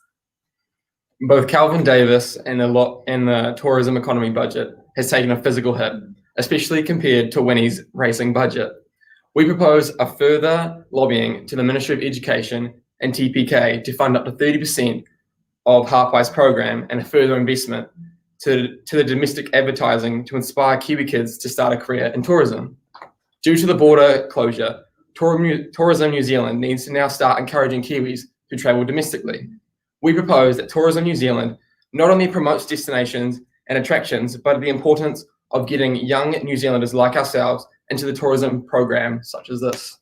Both Calvin Davis and the tourism economy budget has taken a physical hit, especially compared to Winnie's racing budget. We propose a further lobbying to the Ministry of Education and TPK to fund up to 30% of Hāpai's program and a further investment to the domestic advertising to inspire Kiwi kids to start a career in tourism. Due to the border closure, Tourism New Zealand needs to now start encouraging Kiwis to travel domestically. We propose that Tourism New Zealand not only promotes destinations and attractions, but the importance of getting young New Zealanders like ourselves into the tourism program such as this.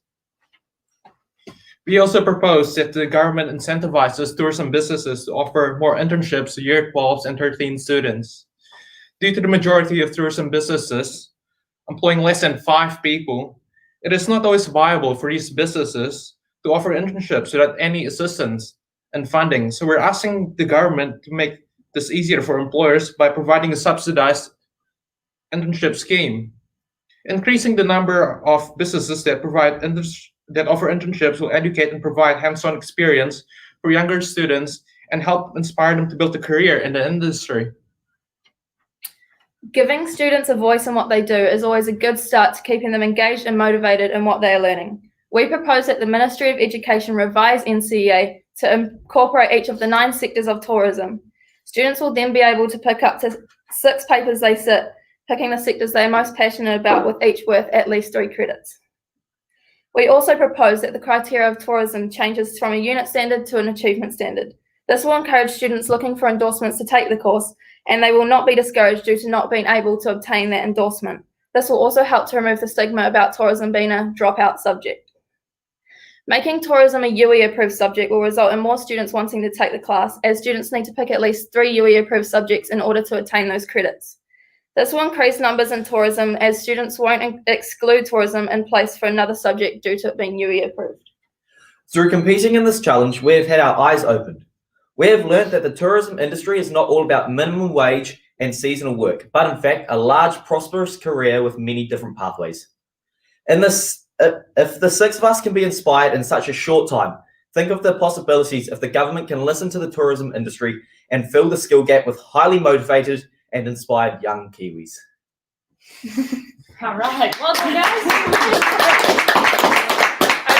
We also propose that the government incentivizes tourism businesses to offer more internships to Year 12s and 13 students. Due to the majority of tourism businesses employing less than 5 people, it is not always viable for these businesses to offer internships without any assistance and funding. So we're asking the government to make this easier for employers by providing a subsidized internship scheme. Increasing the number of businesses that offer internships will educate and provide hands-on experience for younger students and help inspire them to build a career in the industry. Giving students a voice in what they do is always a good start to keeping them engaged and motivated in what they are learning. We propose that the Ministry of Education revise NCEA to incorporate each of the 9 sectors of tourism. Students will then be able to pick up to 6 papers they sit, picking the sectors they are most passionate about, with each worth at least 3 credits. We also propose that the criteria of tourism changes from a unit standard to an achievement standard. This will encourage students looking for endorsements to take the course, and they will not be discouraged due to not being able to obtain that endorsement. This will also help to remove the stigma about tourism being a dropout subject. Making tourism a UE approved subject will result in more students wanting to take the class, as students need to pick at least 3 UE approved subjects in order to attain those credits. This will increase numbers in tourism, as students won't exclude tourism in place for another subject due to it being UE approved. Through competing in this challenge, we have had our eyes opened. We have learnt that the tourism industry is not all about minimum wage and seasonal work, but in fact a large, prosperous career with many different pathways. If the 6 of us can be inspired in such a short time, think of the possibilities if the government can listen to the tourism industry and fill the skill gap with highly motivated and inspired young Kiwis. All right. Well done, guys.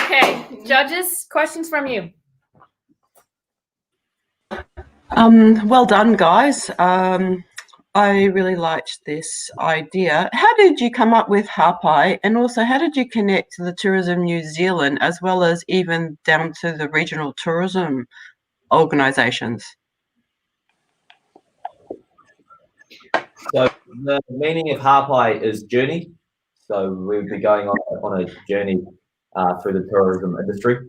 Okay, judges, questions from you. Well done, guys. I really liked this idea. How did you come up with Hāpai, and also how did you connect to the Tourism New Zealand as well as even down to the regional tourism organisations? So the meaning of Hāpai is journey. So we'll be going on a journey through the tourism industry.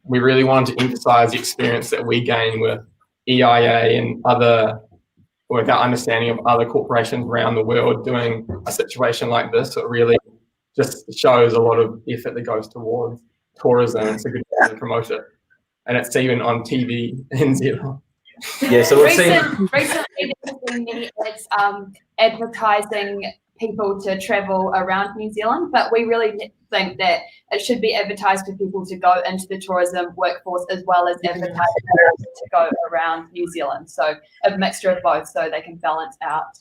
We really wanted to emphasize the experience that we gain with EIA and with our understanding of other corporations around the world doing a situation like this. It really just shows a lot of effort that goes towards tourism. It's a good way to promote it, and it's even on TV in Zealand. Yeah, so we've seen Recently, there's been many ads advertising people to travel around New Zealand, but we really think that it should be advertised for people to go into the tourism workforce as well as advertising to go around New Zealand. So a mixture of both, so they can balance out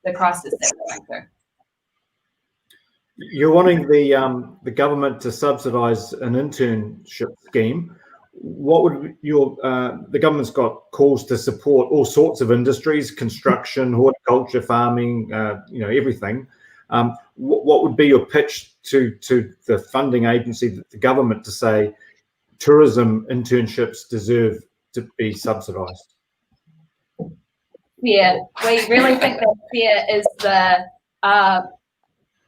the crisis that we're going through. You're wanting the government to subsidise an internship scheme. What would the government's got calls to support all sorts of industries, construction, horticulture, farming, everything. What would be your pitch to the funding agency, the government, to say tourism internships deserve to be subsidised? Yeah, we really think that fear is the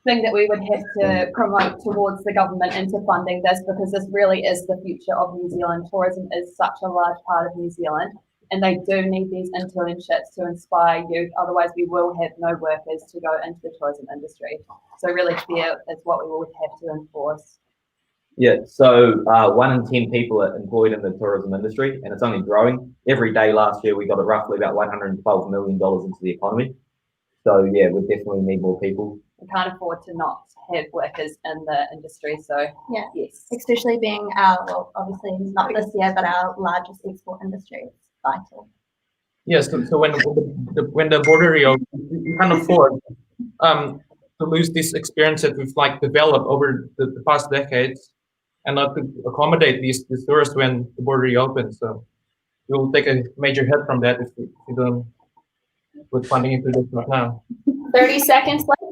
thing that we would have to promote towards the government into funding this, because this really is the future of New Zealand. Tourism is such a large part of New Zealand, and they do need these internships to inspire youth. Otherwise, we will have no workers to go into the tourism industry. So really fear is what we would have to enforce. Yeah, so 1 in 10 people are employed in the tourism industry, and it's only growing. Every day last year, we got roughly about $112 million into the economy. So yeah, we definitely need more people. We can't afford to not have workers in the industry. So Yeah, yes, especially being our, well, obviously not this year, but our largest export industry. It's vital. Yes, so when the border reopens, we can't afford to lose this experience that we've developed over the past decades, and not to accommodate these tourists when the border reopens. So we will take a major hit from that if we don't put funding into this right now. 30 seconds left.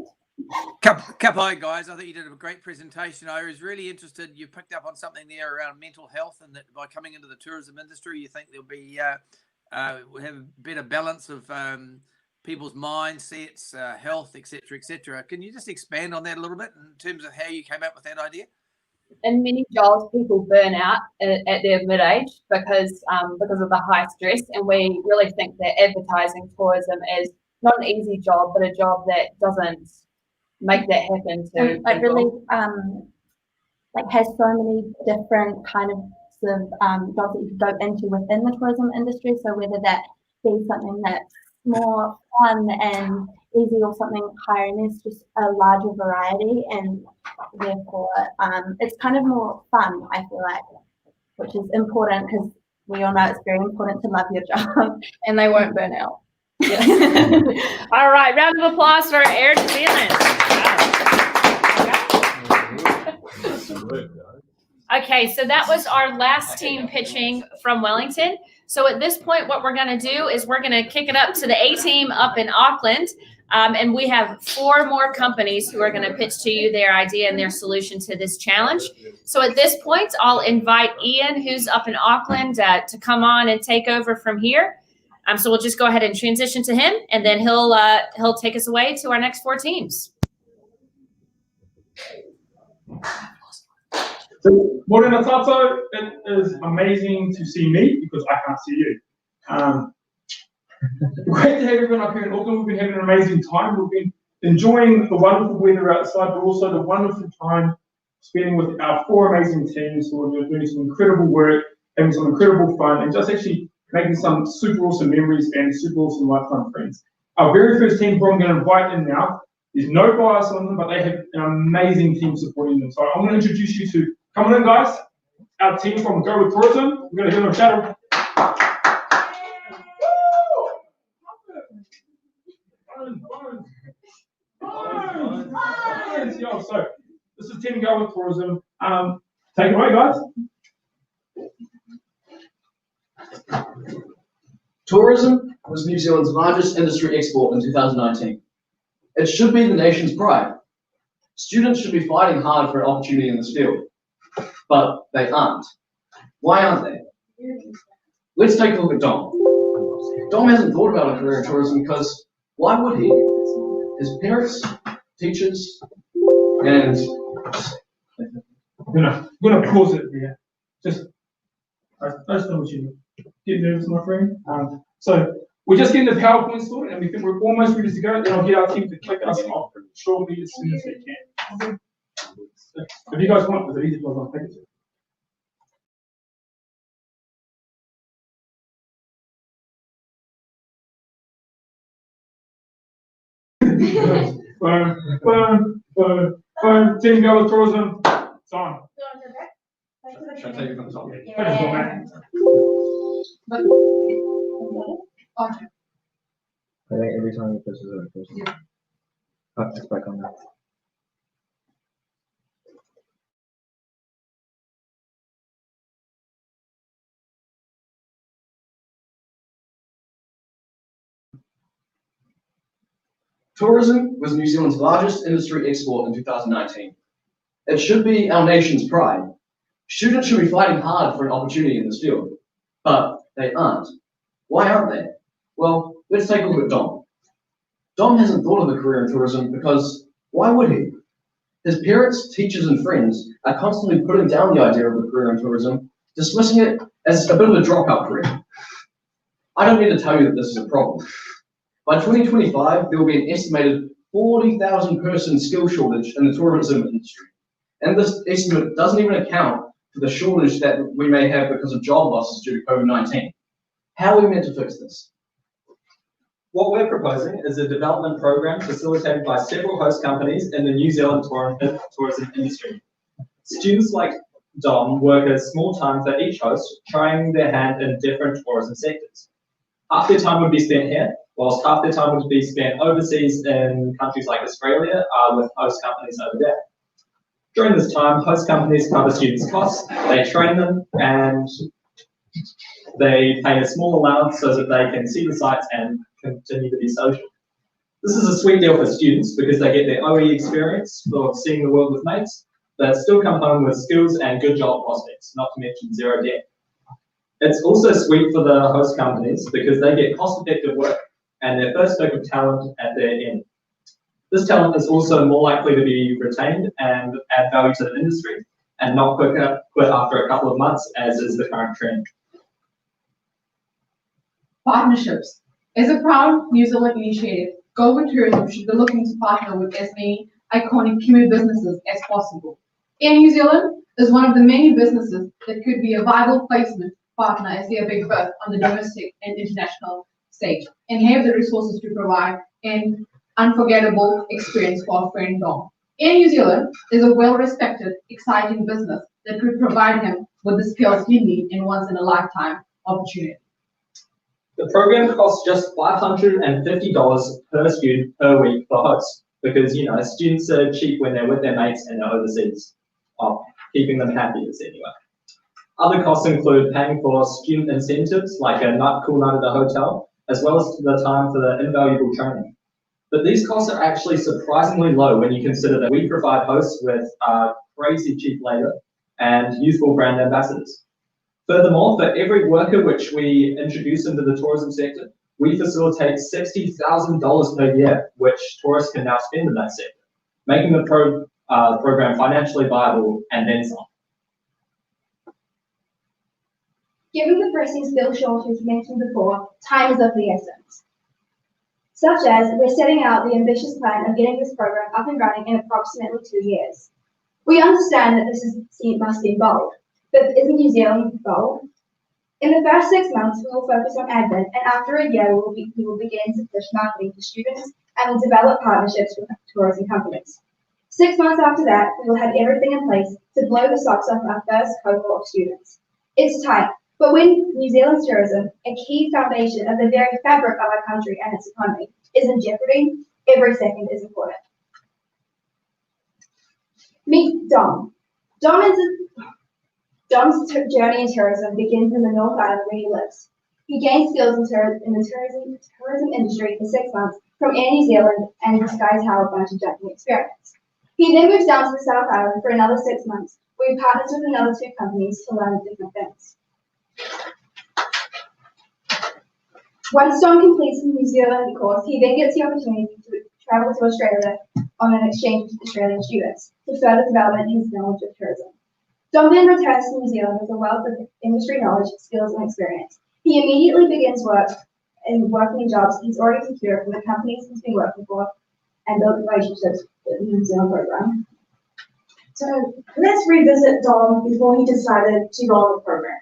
Kapai, guys, I think you did a great presentation. I was really interested. You picked up on something there around mental health, and that by coming into the tourism industry, you think there'll be we'll have a better balance of people's mindsets, health, etc., etc. Can you just expand on that a little bit in terms of how you came up with that idea? In many jobs, people burn out at their mid-age because of the high stress, and we really think that advertising tourism is not an easy job, but a job that doesn't make that happen to It really has so many different kind of jobs that you could go into within the tourism industry. So whether that be something that's more fun and easy or something higher, and there's just a larger variety, and therefore it's kind of more fun, I feel like, which is important because we all know it's very important to love your job and they won't burn out. All right, round of applause for Air New Zealand. Okay, so that was our last team pitching from Wellington. So at this point, what we're going to do is we're going to kick it up to the A team up in Auckland. And we have 4 more companies who are going to pitch to you their idea and their solution to this challenge. So at this point, I'll invite Ian, who's up in Auckland, to come on and take over from here. So we'll just go ahead and transition to him, and then he'll take us away to our next 4 teams. So, Morena Tato, it is amazing to see me because I can't see you. Great to have everyone up here in Auckland. We've been having an amazing time. We've been enjoying the wonderful weather outside, but also the wonderful time spending with our 4 amazing teams who are doing some incredible work, having some incredible fun, and just actually making some super awesome memories and super awesome lifetime friends. Our very first team, who I'm going to invite in now, there's no bias on them, but they have an amazing team supporting them. So I'm going to introduce you to, come on in guys, our team from Go With Tourism. We're going to give them a shout out. Yo, so this is Team Go With Tourism. Take it away, guys. Tourism was New Zealand's largest industry export in 2019. It should be the nation's pride. Students should be fighting hard for an opportunity in this field, but they aren't. Why aren't they? Let's take a look at Dom. Dom hasn't thought about a career in tourism because why would he? His parents, teachers, and I'm gonna pause it here. I just know what you get nervous, my friend. So we're just getting the PowerPoint sorted, and we think we're almost ready to go. Then I'll get our team to click us off shortly as soon as they can. If you guys want, it's easy for us. Fun. Team go with tourism. It's on. Should I take it from the top? I think every time you push it, it it's back on that. Tourism was New Zealand's largest industry export in 2019. It should be our nation's pride. Students should be fighting hard for an opportunity in this field, but they aren't. Why aren't they? Well, let's take a look at Dom. Dom hasn't thought of a career in tourism because why would he? His parents, teachers, and friends are constantly putting down the idea of a career in tourism, dismissing it as a bit of a dropout career. I don't need to tell you that this is a problem. By 2025, there will be an estimated 40,000 person skill shortage in the tourism industry. And this estimate doesn't even account for the shortage that we may have because of job losses due to COVID-19. How are we meant to fix this? What we're proposing is a development program facilitated by several host companies in the New Zealand tourism industry. Students like Dom work a small time for each host, trying their hand in different tourism sectors. Half their time would be spent here, whilst half their time would be spent overseas in countries like Australia with host companies over there. During this time, host companies cover students' costs, they train them, and they pay a small allowance so that they can see the sites and continue to be social. This is a sweet deal for students because they get their OE experience of seeing the world with mates, but still come home with skills and good job prospects, not to mention zero debt. It's also sweet for the host companies because they get cost-effective work and their first pick of talent at their end. This talent is also more likely to be retained and add value to the industry and not quit after a couple of months, as is the current trend. Partnerships. As a proud New Zealand initiative, Go With Tourism should be looking to partner with as many iconic Kiwi businesses as possible. Air New Zealand is one of the many businesses that could be a viable placement partner as they are big both on the domestic and international stage and have the resources to provide an unforgettable experience for our friend Dom. Air New Zealand is a well-respected, exciting business that could provide him with the skills he needs in once-in-a-lifetime opportunity. The program costs just $550 per student per week for hosts because, you know, students are cheap when they're with their mates and they're overseas. Well, keeping them happy is anyway. Other costs include paying for student incentives like a cool night at the hotel, as well as the time for the invaluable training. But these costs are actually surprisingly low when you consider that we provide hosts with crazy cheap labor and youthful brand ambassadors. Furthermore, for every worker which we introduce into the tourism sector, we facilitate $60,000 per year, which tourists can now spend in that sector, making the program financially viable and then some. Given the pressing skill shortage mentioned before, time is of the essence. Such as, we're setting out the ambitious plan of getting this program up and running in approximately 2 years. We understand that must seem bold, but isn't New Zealand bold? In the first 6 months, we will focus on admin, and after a year, we will begin to push marketing to students and will develop partnerships with tourism companies. 6 months after that, we will have everything in place to blow the socks off our first cohort of students. It's tight, but when New Zealand's tourism, a key foundation of the very fabric of our country and its economy, is in jeopardy, every second is important. Meet Dom. Dom's journey in tourism begins in the North Island where he lives. He gained skills in the tourism industry for 6 months from Air New Zealand and his Sky Tower bungee jumping experience. He then moves down to the South Island for another 6 months, where he partners with another 2 companies to learn different things. Once Dom completes his New Zealand course, he then gets the opportunity to travel to Australia on an exchange with Australian students to further develop his knowledge of tourism. Dom then returns to New Zealand with a wealth of industry knowledge, skills, and experience. He immediately begins working in jobs he's already secured from the companies he's been working for and build relationships with the New Zealand program. So let's revisit Dom before he decided to go on the program.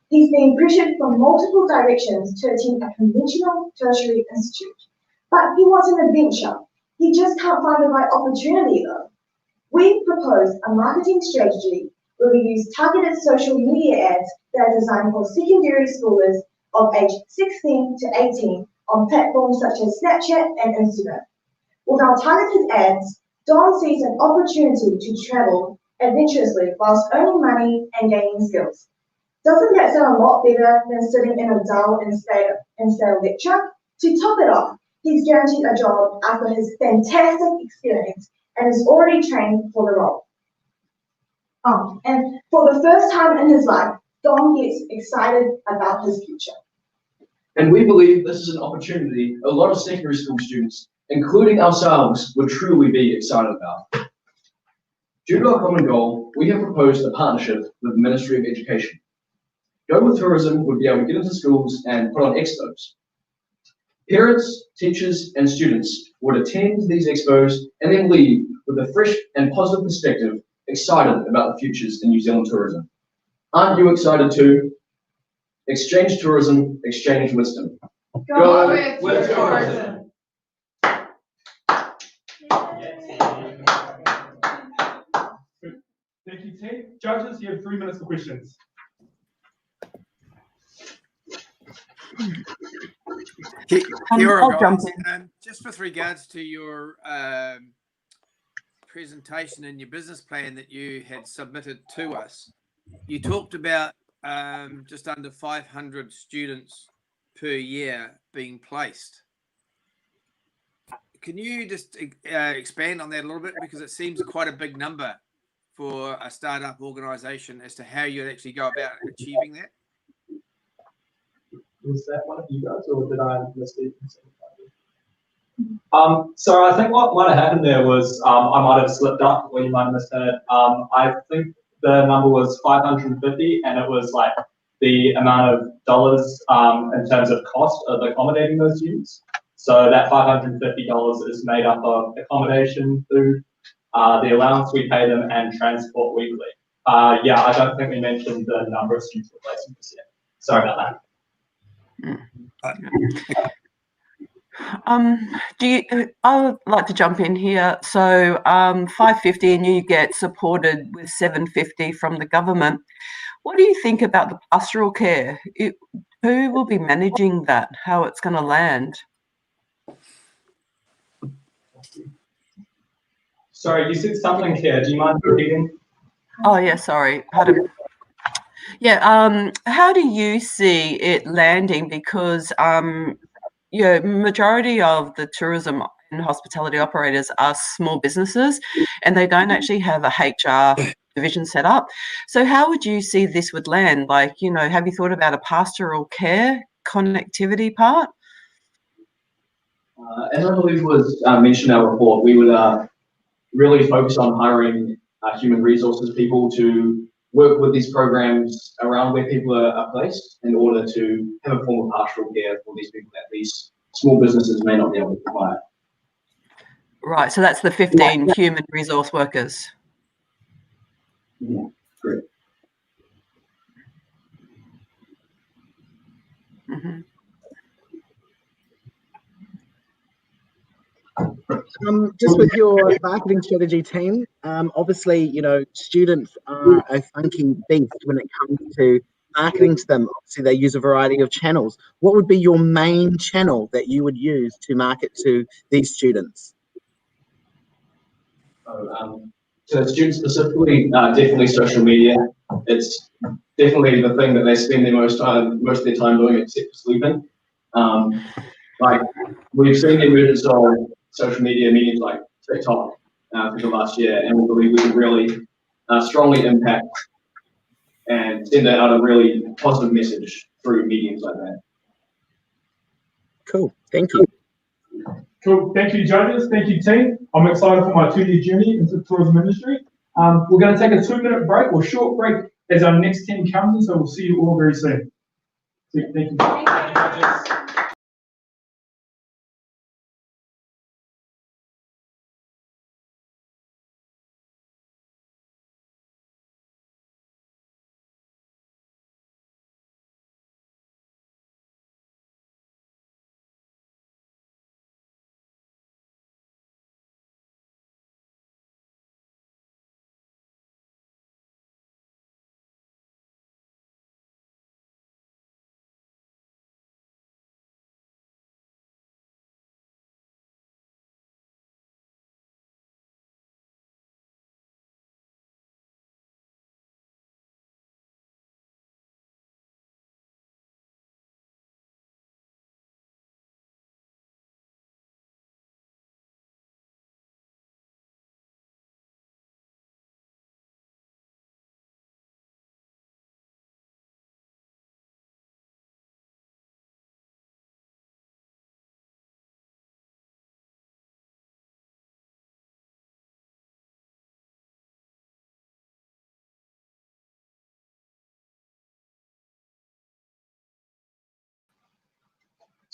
He's being pressured from multiple directions to attend a conventional tertiary institute. but he wants an adventure. He just can't find the right opportunity though. We propose a marketing strategy where we use targeted social media ads that are designed for secondary schoolers of age 16 to 18 on platforms such as Snapchat and Instagram. With our targeted ads, Don sees an opportunity to travel adventurously whilst earning money and gaining skills. Doesn't that sound a lot better than sitting in a dull and stale lecture? To top it off, he's guaranteed a job after his fantastic experience and is already trained for the role. And for the first time in his life, Don gets excited about his future. And we believe this is an opportunity a lot of secondary school students, including ourselves, would truly be excited about. Due to our common goal, we have proposed a partnership with the Ministry of Education. Go With Tourism would be able to get into schools and put on expos. Parents, teachers, and students would attend these expos and then leave with a fresh and positive perspective, excited about the futures in New Zealand tourism. Aren't you excited too? Exchange tourism, exchange wisdom. Go with tourism. Thank you, team. Judges, you have 3 minutes for questions. I'll jump in. Just with regards to your presentation and your business plan that you had submitted to us, you talked about just under 500 students per year being placed. Can you just expand on that a little bit, because it seems quite a big number for a startup organisation, as to how you'd actually go about achieving that? Was that one of you guys, or did I misspeak? So I think what might have happened there was I might have slipped up, or you might have misheard. I think the number was 550, and it was like the amount of dollars in terms of cost of accommodating those students. So that $550 is made up of accommodation, food, the allowance we pay them, and transport weekly. Yeah, I don't think we mentioned the number of student replacements yet. Sorry about that. I would like to jump in here. So 550 and you get supported with 750 from the government. What do you think about the pastoral care? Who will be managing that? How it's going to land? Sorry, you said something here. Do you mind repeating? Oh yeah, sorry. Pardon. Yeah, how do you see it landing? Because majority of the tourism and hospitality operators are small businesses, and they don't actually have a HR division set up. So how would you see this would land? Like, have you thought about a pastoral care connectivity part? As I believe was mentioned in our report, we would really focus on hiring human resources people to work with these programs around where people are placed, in order to have a form of pastoral care for these people that these small businesses may not be able to provide. Right, so that's the 15 human resource workers. Yeah, great. Mm-hmm. Just with your marketing strategy team, obviously, students are a funky beast when it comes to marketing to them. Obviously, they use a variety of channels. What would be your main channel that you would use to market to these students? To students specifically, definitely social media. It's definitely the thing that they spend most of their time doing, except for sleeping. Like, we've seen the emergence of social media mediums like TikTok for the last year, and we believe we can really strongly impact and send out a really positive message through mediums like that. Cool, thank you. Cool, thank you, judges. Thank you, team. I'm excited for my 2-year journey into the tourism industry. We're going to take a 2-minute break, or short break, as our next team comes in, so we'll see you all very soon. Thank you.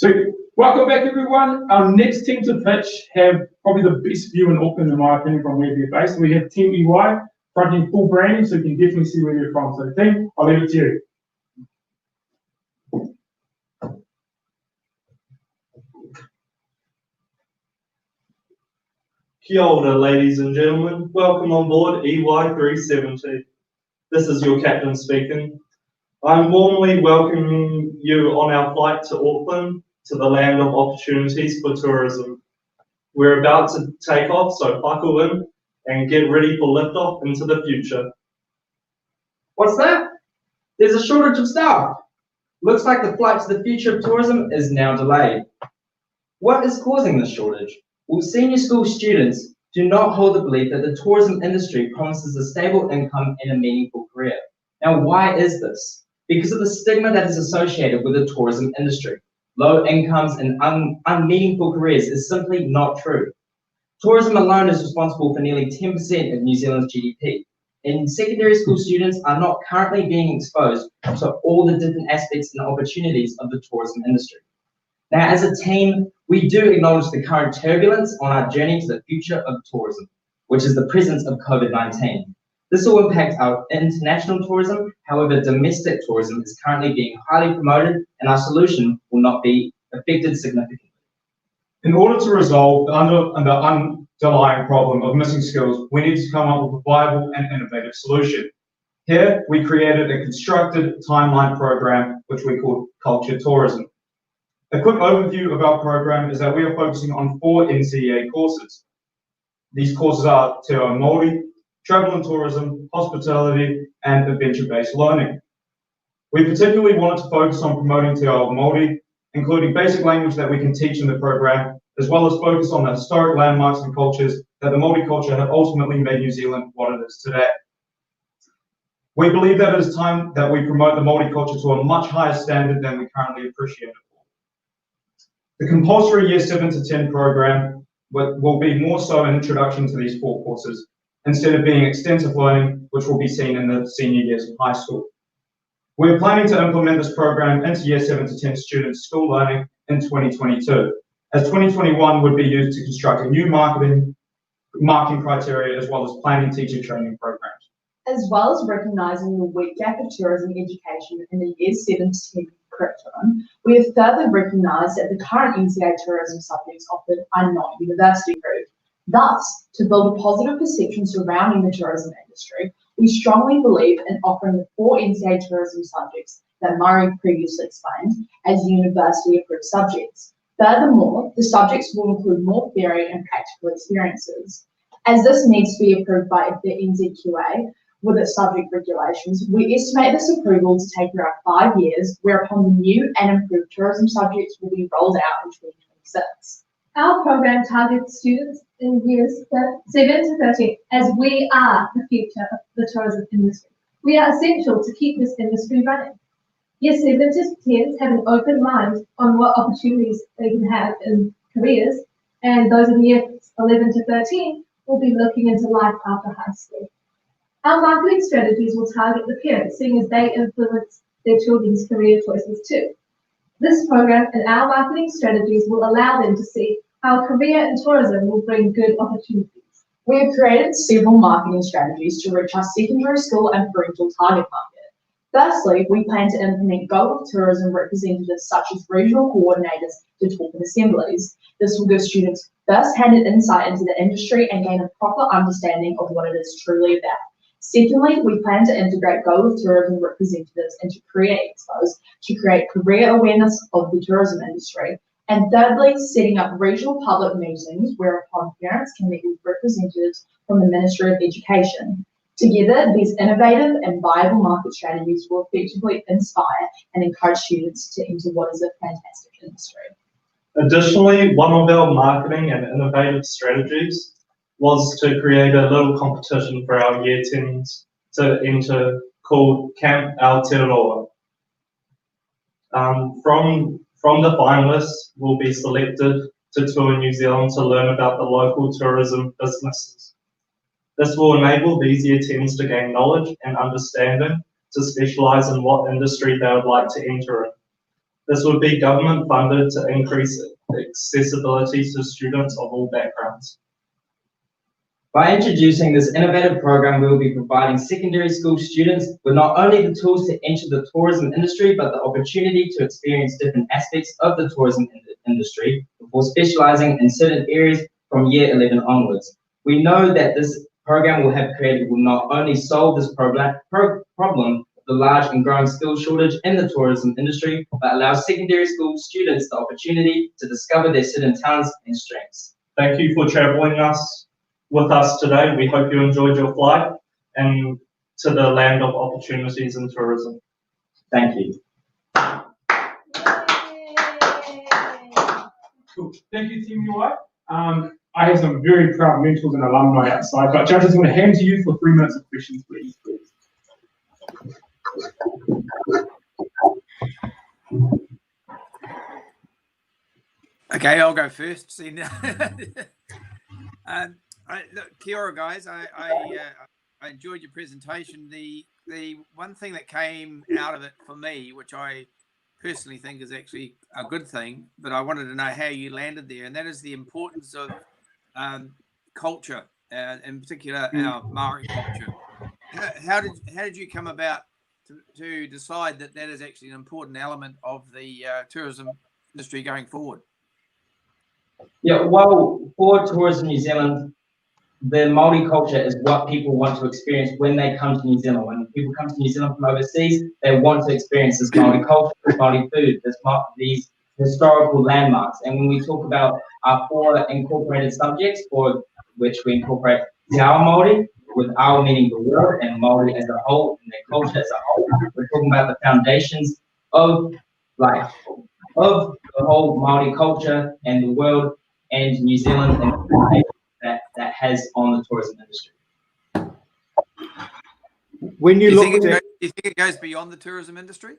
So, welcome back everyone. Our next team to pitch have probably the best view in Auckland, in my opinion, from where they're based. We have Team EY fronting full branding, so you can definitely see where they're from. So, team, I'll leave it to you. Kia ora, ladies and gentlemen. Welcome on board EY 370. This is your captain speaking. I'm warmly welcoming you on our flight to Auckland, to the land of opportunities for tourism. We're about to take off, so buckle in and get ready for liftoff into the future. What's that? There's a shortage of staff. Looks like the flight to the future of tourism is now delayed. What is causing this shortage? Well, senior school students do not hold the belief that the tourism industry promises a stable income and a meaningful career. Now, why is this? Because of the stigma that is associated with the tourism industry. Low incomes and unmeaningful careers is simply not true. Tourism alone is responsible for nearly 10% of New Zealand's GDP, and secondary school students are not currently being exposed to all the different aspects and opportunities of the tourism industry. Now, as a team, we do acknowledge the current turbulence on our journey to the future of tourism, which is the presence of COVID-19. This will impact our international tourism. However, domestic tourism is currently being highly promoted, and our solution will not be affected significantly. In order to resolve the underlying problem of missing skills, we need to come up with a viable and innovative solution. Here, we created a constructed timeline program, which we call Culture Tourism. A quick overview of our program is that we are focusing on 4 NCEA courses. These courses are Te Ao Māori, Travel and Tourism, Hospitality, and Adventure-Based Learning. We particularly wanted to focus on promoting Te Ao Māori, including basic language that we can teach in the program, as well as focus on the historic landmarks and cultures that the Māori culture have ultimately made New Zealand what it is today. We believe that it is time that we promote the Māori culture to a much higher standard than we currently appreciate it for. The compulsory Year 7 to 10 program will be more so an introduction to these 4 courses, instead of being extensive learning, which will be seen in the senior years of high school. We're planning to implement this program into Year 7 to 10 students' school learning in 2022, as 2021 would be used to construct a new marking criteria, as well as planning teacher training programs. As well as recognising the weak gap of tourism education in the Year 7 to 10 curriculum, we have further recognised that the current NCEA tourism subjects offered are not university approved. Thus, to build a positive perception surrounding the tourism industry, we strongly believe in offering the 4 NCEA tourism subjects that Murray previously explained as university-approved subjects. Furthermore, the subjects will include more theory and practical experiences. As this needs to be approved by the NZQA with its subject regulations, we estimate this approval to take around 5 years, whereupon the new and improved tourism subjects will be rolled out in 2026. Our program targets students in years 7 to 13, as we are the future of the tourism industry. We are essential to keep this industry running. Year 7 to 10s have an open mind on what opportunities they can have in careers, and those in years 11 to 13 will be looking into life after high school. Our marketing strategies will target the parents, seeing as they influence their children's career choices too. This program and our marketing strategies will allow them to see how career in tourism will bring good opportunities. We have created several marketing strategies to reach our secondary school and parental target market. Firstly, we plan to implement Go With Tourism representatives such as regional coordinators to talk in assemblies. This will give students first-hand insight into the industry and gain a proper understanding of what it is truly about. Secondly, we plan to integrate Go With Tourism representatives into Career Expos to create career awareness of the tourism industry. And thirdly, setting up regional public meetings whereupon parents can meet with representatives from the Ministry of Education. Together, these innovative and viable market strategies will effectively inspire and encourage students to enter what is a fantastic industry. Additionally, one of our marketing and innovative strategies was to create a little competition for our Year 10s to enter called Camp Aotearoa. From the finalists will be selected to tour New Zealand to learn about the local tourism businesses. This will enable these Year 10s to gain knowledge and understanding to specialise in what industry they would like to enter in. This would be government funded to increase accessibility to students of all backgrounds. By introducing this innovative program, we will be providing secondary school students with not only the tools to enter the tourism industry, but the opportunity to experience different aspects of the tourism industry before specializing in certain areas from year 11 onwards. We know that this program will not only solve this problem, the large and growing skills shortage in the tourism industry, but allow secondary school students the opportunity to discover their certain talents and strengths. Thank you for traveling with us today. We hope you enjoyed your flight and to the land of opportunities in tourism. Thank you. Cool. Thank you, Team UI. I have some very proud mentors and alumni outside, but judges, I want to hand to you for 3 minutes of questions, please. Okay, I'll go first. See now. Look, kia ora, guys. I enjoyed your presentation. The one thing that came out of it for me, which I personally think is actually a good thing, but I wanted to know how you landed there, and that is the importance of culture, in particular our Maori culture. How did you come about to decide that that is actually an important element of the tourism industry going forward? Yeah, well, for Tourism New Zealand, the Māori culture is what people want to experience when they come to New Zealand. When people come to New Zealand from overseas, they want to experience this Māori culture, this Māori food, these historical landmarks. And when we talk about our 4 incorporated subjects, for which we incorporate Te Ao Māori, with our meaning the world, and Māori as a whole, and their culture as a whole, we're talking about the foundations of life, of the whole Māori culture and the world and New Zealand and that has on the tourism industry. When you look at do you think it goes beyond the tourism industry?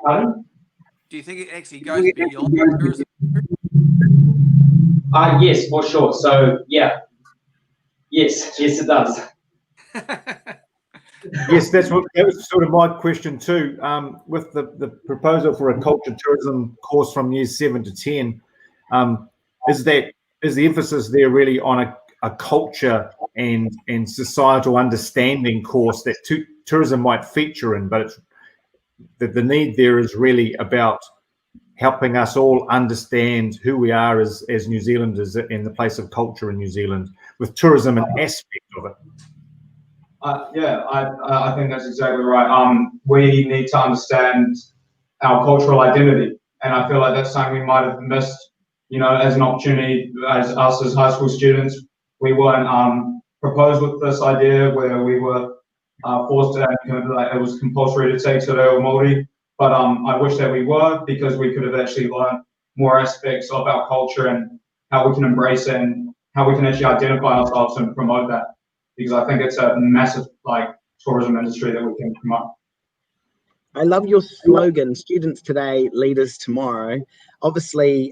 Pardon? Do you think it actually goes beyond the tourism industry? Yes, for sure. So yeah. Yes, it does. Yes, that was sort of my question too. With the proposal for a culture tourism course from years 7 to 10, is the emphasis there really on a culture and societal understanding course that tourism might feature in, but it's the need there is really about helping us all understand who we are as New Zealanders in the place of culture in New Zealand, with tourism an aspect of it. I think that's exactly right. We need to understand our cultural identity, and I feel like that's something we might have missed, as an opportunity as us as high school students. We weren't proposed with this idea where we were forced to, it was compulsory to take Te Reo Māori, but I wish that we were, because we could have actually learned more aspects of our culture and how we can embrace it and how we can actually identify ourselves and promote that, because I think it's a massive tourism industry that we can promote. I love your slogan, students today, leaders tomorrow. Obviously,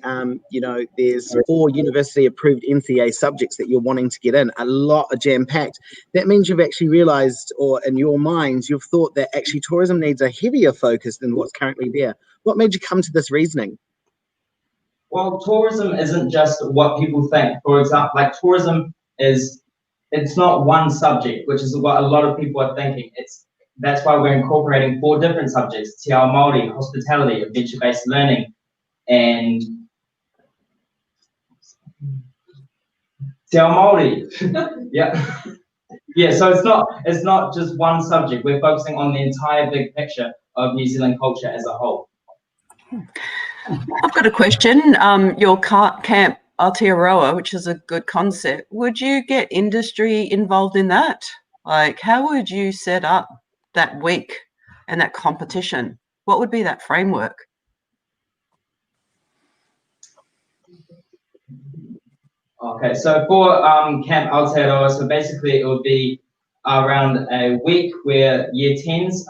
there's 4 university-approved NCA subjects that you're wanting to get in. A lot are jam-packed. That means you've actually realised, or in your minds, you've thought that actually tourism needs a heavier focus than what's currently there. What made you come to this reasoning? Well, tourism isn't just what people think. For example, tourism it's not one subject, which is what a lot of people are thinking. That's why we're incorporating 4 different subjects: Te Ao Māori, hospitality, adventure-based learning, and Te Ao Māori. Yeah. So it's not just one subject. We're focusing on the entire big picture of New Zealand culture as a whole. I've got a question. Your camp Aotearoa, which is a good concept, would you get industry involved in that? How would you set up that week and that competition? What would be that framework? Okay, so for Camp Aotearoa, so basically it would be around a week where year 10s,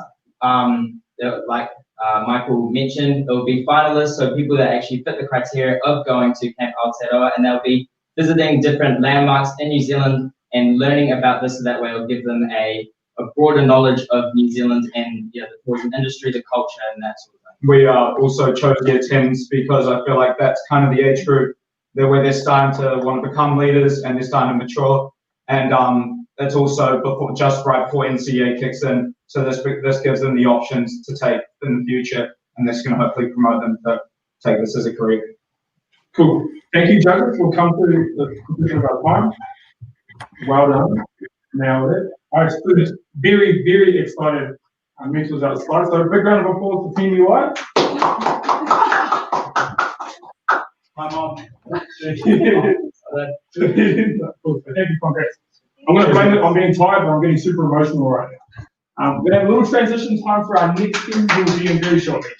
Michael mentioned, it will be finalists, so people that actually fit the criteria of going to Camp Aotearoa, and they'll be visiting different landmarks in New Zealand and learning about this, so that way it'll give them a broader knowledge of New Zealand and the tourism industry, the culture, and that sort of thing. we also chose year 10s because I feel like that's kind of the age group where they're starting to want to become leaders and they're starting to mature. And it's also just right before NCEA kicks in. So this gives them the options to take in the future, and this can hopefully promote them to take this as a career. Cool. Thank you, judges. We'll come to the conclusion of our time. Well done. Nailed it. All right, students, very, very excited. Our mentors are excited. So a big round of applause for Team EY. My mom. Thank you. Thank you, congrats. I'm going to blame it on being tired, but I'm getting super emotional right now. We're going to have a little transition time for our next thing. We'll be in very shortly.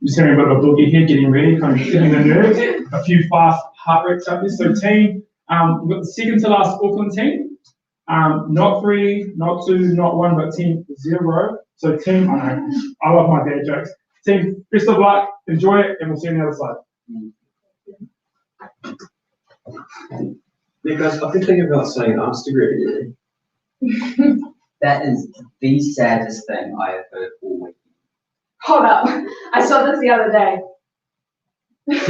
Just having a bit of a boogie here, getting ready, kind of getting the nerves, a few fast heart rates up there. So team, we've got the second to last Auckland team. Not 3, not 2, not 1, but team 0. So team, I know, I love my dad jokes. Team, best of luck, enjoy it, and we'll see you on the other side. Yeah, guys, I've been thinking about saying an arts degree. That is the saddest thing I have heard all week. Hold up. I saw this the other day. There's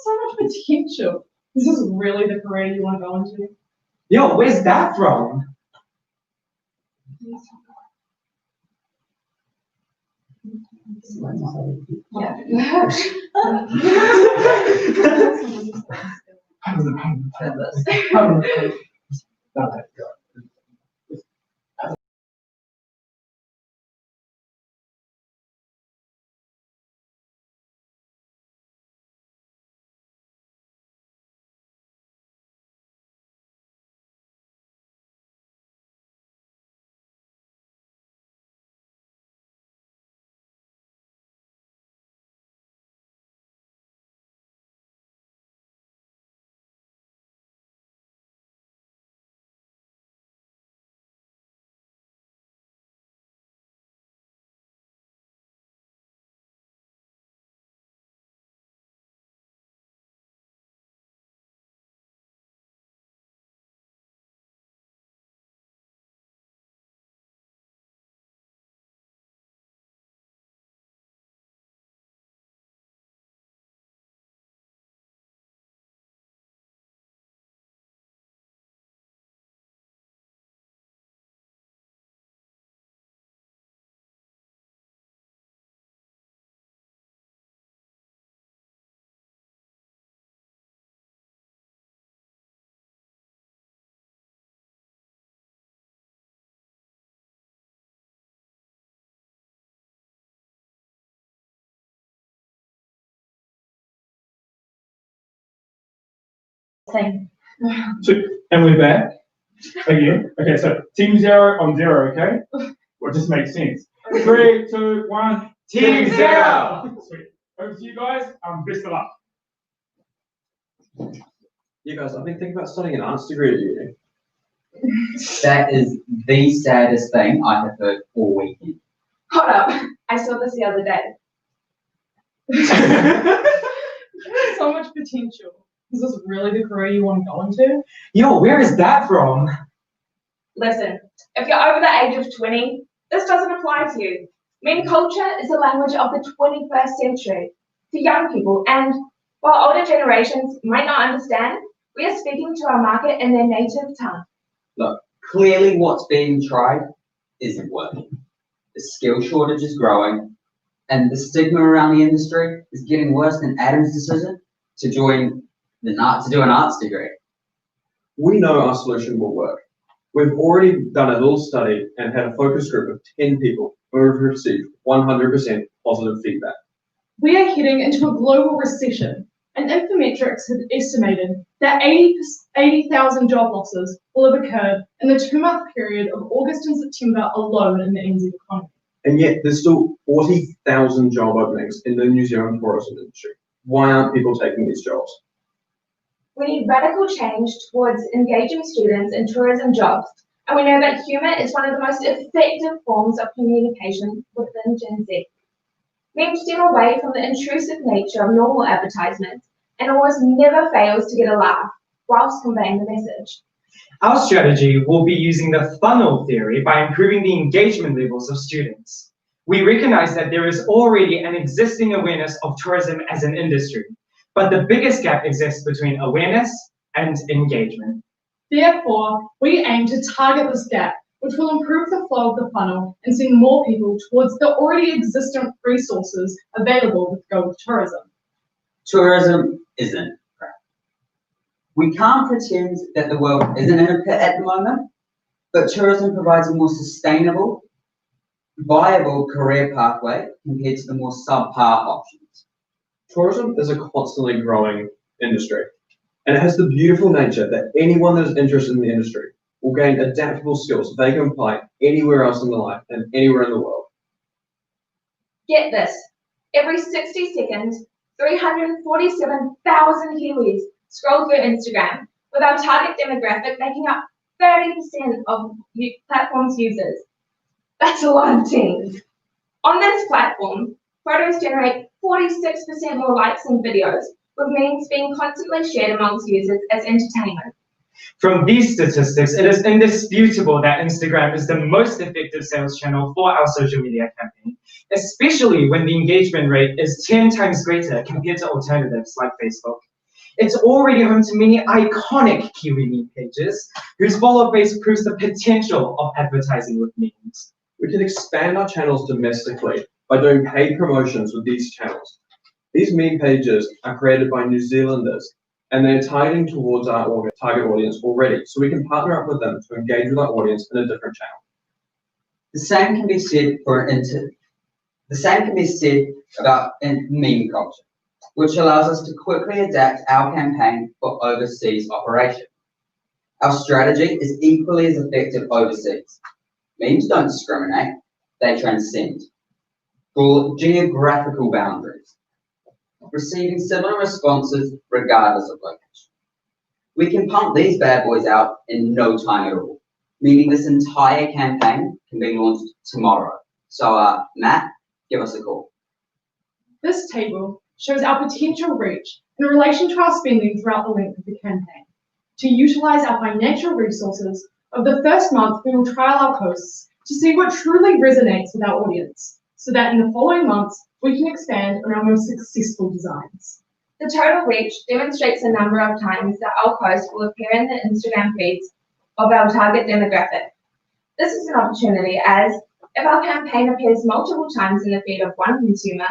so much potential. Is this really the career you want to go into? Yo, where's that from? Yeah. thing. So, and we're back again. Okay, so team 0 on 0, okay? Well, it just makes sense. 3, 2, 1. Team 0! Sweet. Over to you guys. Best of luck. Yeah, guys, I've been thinking about studying an arts degree at uni. That is the saddest thing I have heard all weekend. Hold up, I saw this the other day. So much potential. Is this really the career you want to go into? Yo, where is that from? Listen, if you're over the age of 20, this doesn't apply to you. Meme culture is the language of the 21st century for young people, and while older generations might not understand, we are speaking to our market in their native tongue. Look, clearly what's being tried isn't working. The skill shortage is growing, and the stigma around the industry is getting worse than Adam's decision to do an arts degree. We know our solution will work. We've already done a little study and had a focus group of 10 people who have received 100% positive feedback. We are heading into a global recession, and Infometrics has estimated that 80,000 job losses will have occurred in the 2-month period of August and September alone in the NZ economy. And yet there's still 40,000 job openings in the New Zealand tourism industry. Why aren't people taking these jobs? We need radical change towards engaging students in tourism jobs, and we know that humour is one of the most effective forms of communication within Gen Z. Memes steer away from the intrusive nature of normal advertisements and almost never fails to get a laugh whilst conveying the message. Our strategy will be using the funnel theory by improving the engagement levels of students. We recognize that there is already an existing awareness of tourism as an industry, but the biggest gap exists between awareness and engagement. Therefore, we aim to target this gap, which will improve the flow of the funnel and send more people towards the already existent resources available with Go With Tourism. Tourism isn't crap. We can't pretend that the world isn't in a pit at the moment, but tourism provides a more sustainable, viable career pathway compared to the more subpar options. Tourism is a constantly growing industry, and it has the beautiful nature that anyone that is interested in the industry will gain adaptable skills they can apply anywhere else in their life and anywhere in the world. Get this, every 60 seconds, 347,000 Kiwis scroll through Instagram, with our target demographic making up 30% of platform's users. That's a lot of teens. On this platform, photos generate 46% more likes than videos, with memes being constantly shared amongst users as entertainment. From these statistics, it is indisputable that Instagram is the most effective sales channel for our social media campaign, especially when the engagement rate is 10 times greater compared to alternatives like Facebook. It's already home to many iconic Kiwi meme pages, whose follow base proves the potential of advertising with memes. We can expand our channels domestically by doing paid promotions with these channels. These meme pages are created by New Zealanders, and they're targeting towards our target audience already, so we can partner up with them to engage with our audience in a different channel. The same can be said about meme culture, which allows us to quickly adapt our campaign for overseas operation. Our strategy is equally as effective overseas. Memes don't discriminate, they transcend for geographical boundaries, receiving similar responses regardless of location. We can pump these bad boys out in no time at all, meaning this entire campaign can be launched tomorrow. So, Matt, give us a call. This table shows our potential reach in relation to our spending throughout the length of the campaign. To utilise our financial resources, over the first month we will trial our posts to see what truly resonates with our audience, so that in the following months we can expand on our most successful designs. The total reach demonstrates the number of times that our post will appear in the Instagram feeds of our target demographic. This is an opportunity as, if our campaign appears multiple times in the feed of one consumer,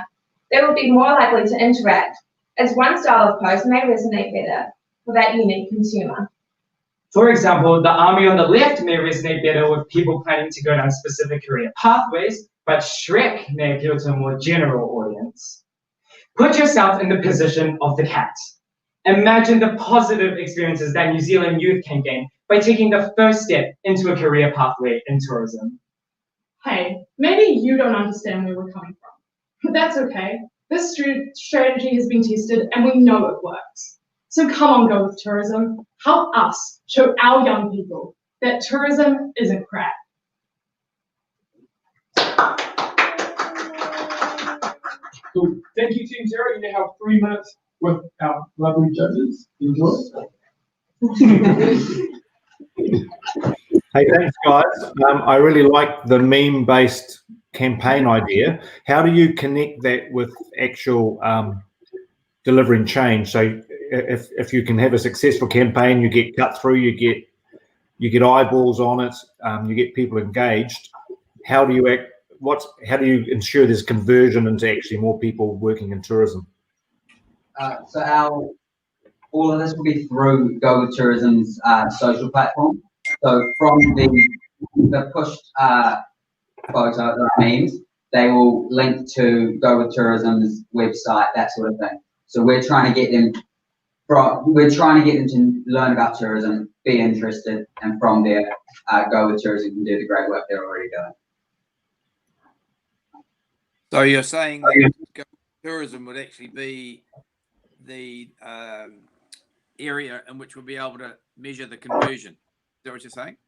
they will be more likely to interact, as one style of post may resonate better for that unique consumer. For example, the army on the left may resonate better with people planning to go down specific career pathways, but Shrek may appeal to a more general audience. Put yourself in the position of the cat. Imagine the positive experiences that New Zealand youth can gain by taking the first step into a career pathway in tourism. Hey, maybe you don't understand where we're coming from. But that's okay. This strategy has been tested and we know it works. So come on, Go With Tourism. Help us show our young people that tourism isn't crap. Cool. Thank you, Team Zero. You now have 3 minutes with our lovely judges. Enjoy. Hey, thanks, guys. I really like the meme-based campaign idea. How do you connect that with actual delivering change? So, if you can have a successful campaign, you get cut through, you get eyeballs on it, you get people engaged. How do you how do you ensure there's conversion into actually more people working in tourism? All of this will be through Go With Tourism's social platform. So from the pushed photo memes, they will link to Go With Tourism's website, that sort of thing. So we're trying to get them to learn about tourism, be interested, and from there, Go With Tourism can do the great work they're already doing. So you're saying that tourism would actually be the area in which we'll be able to measure the conversion. Is that what you're saying?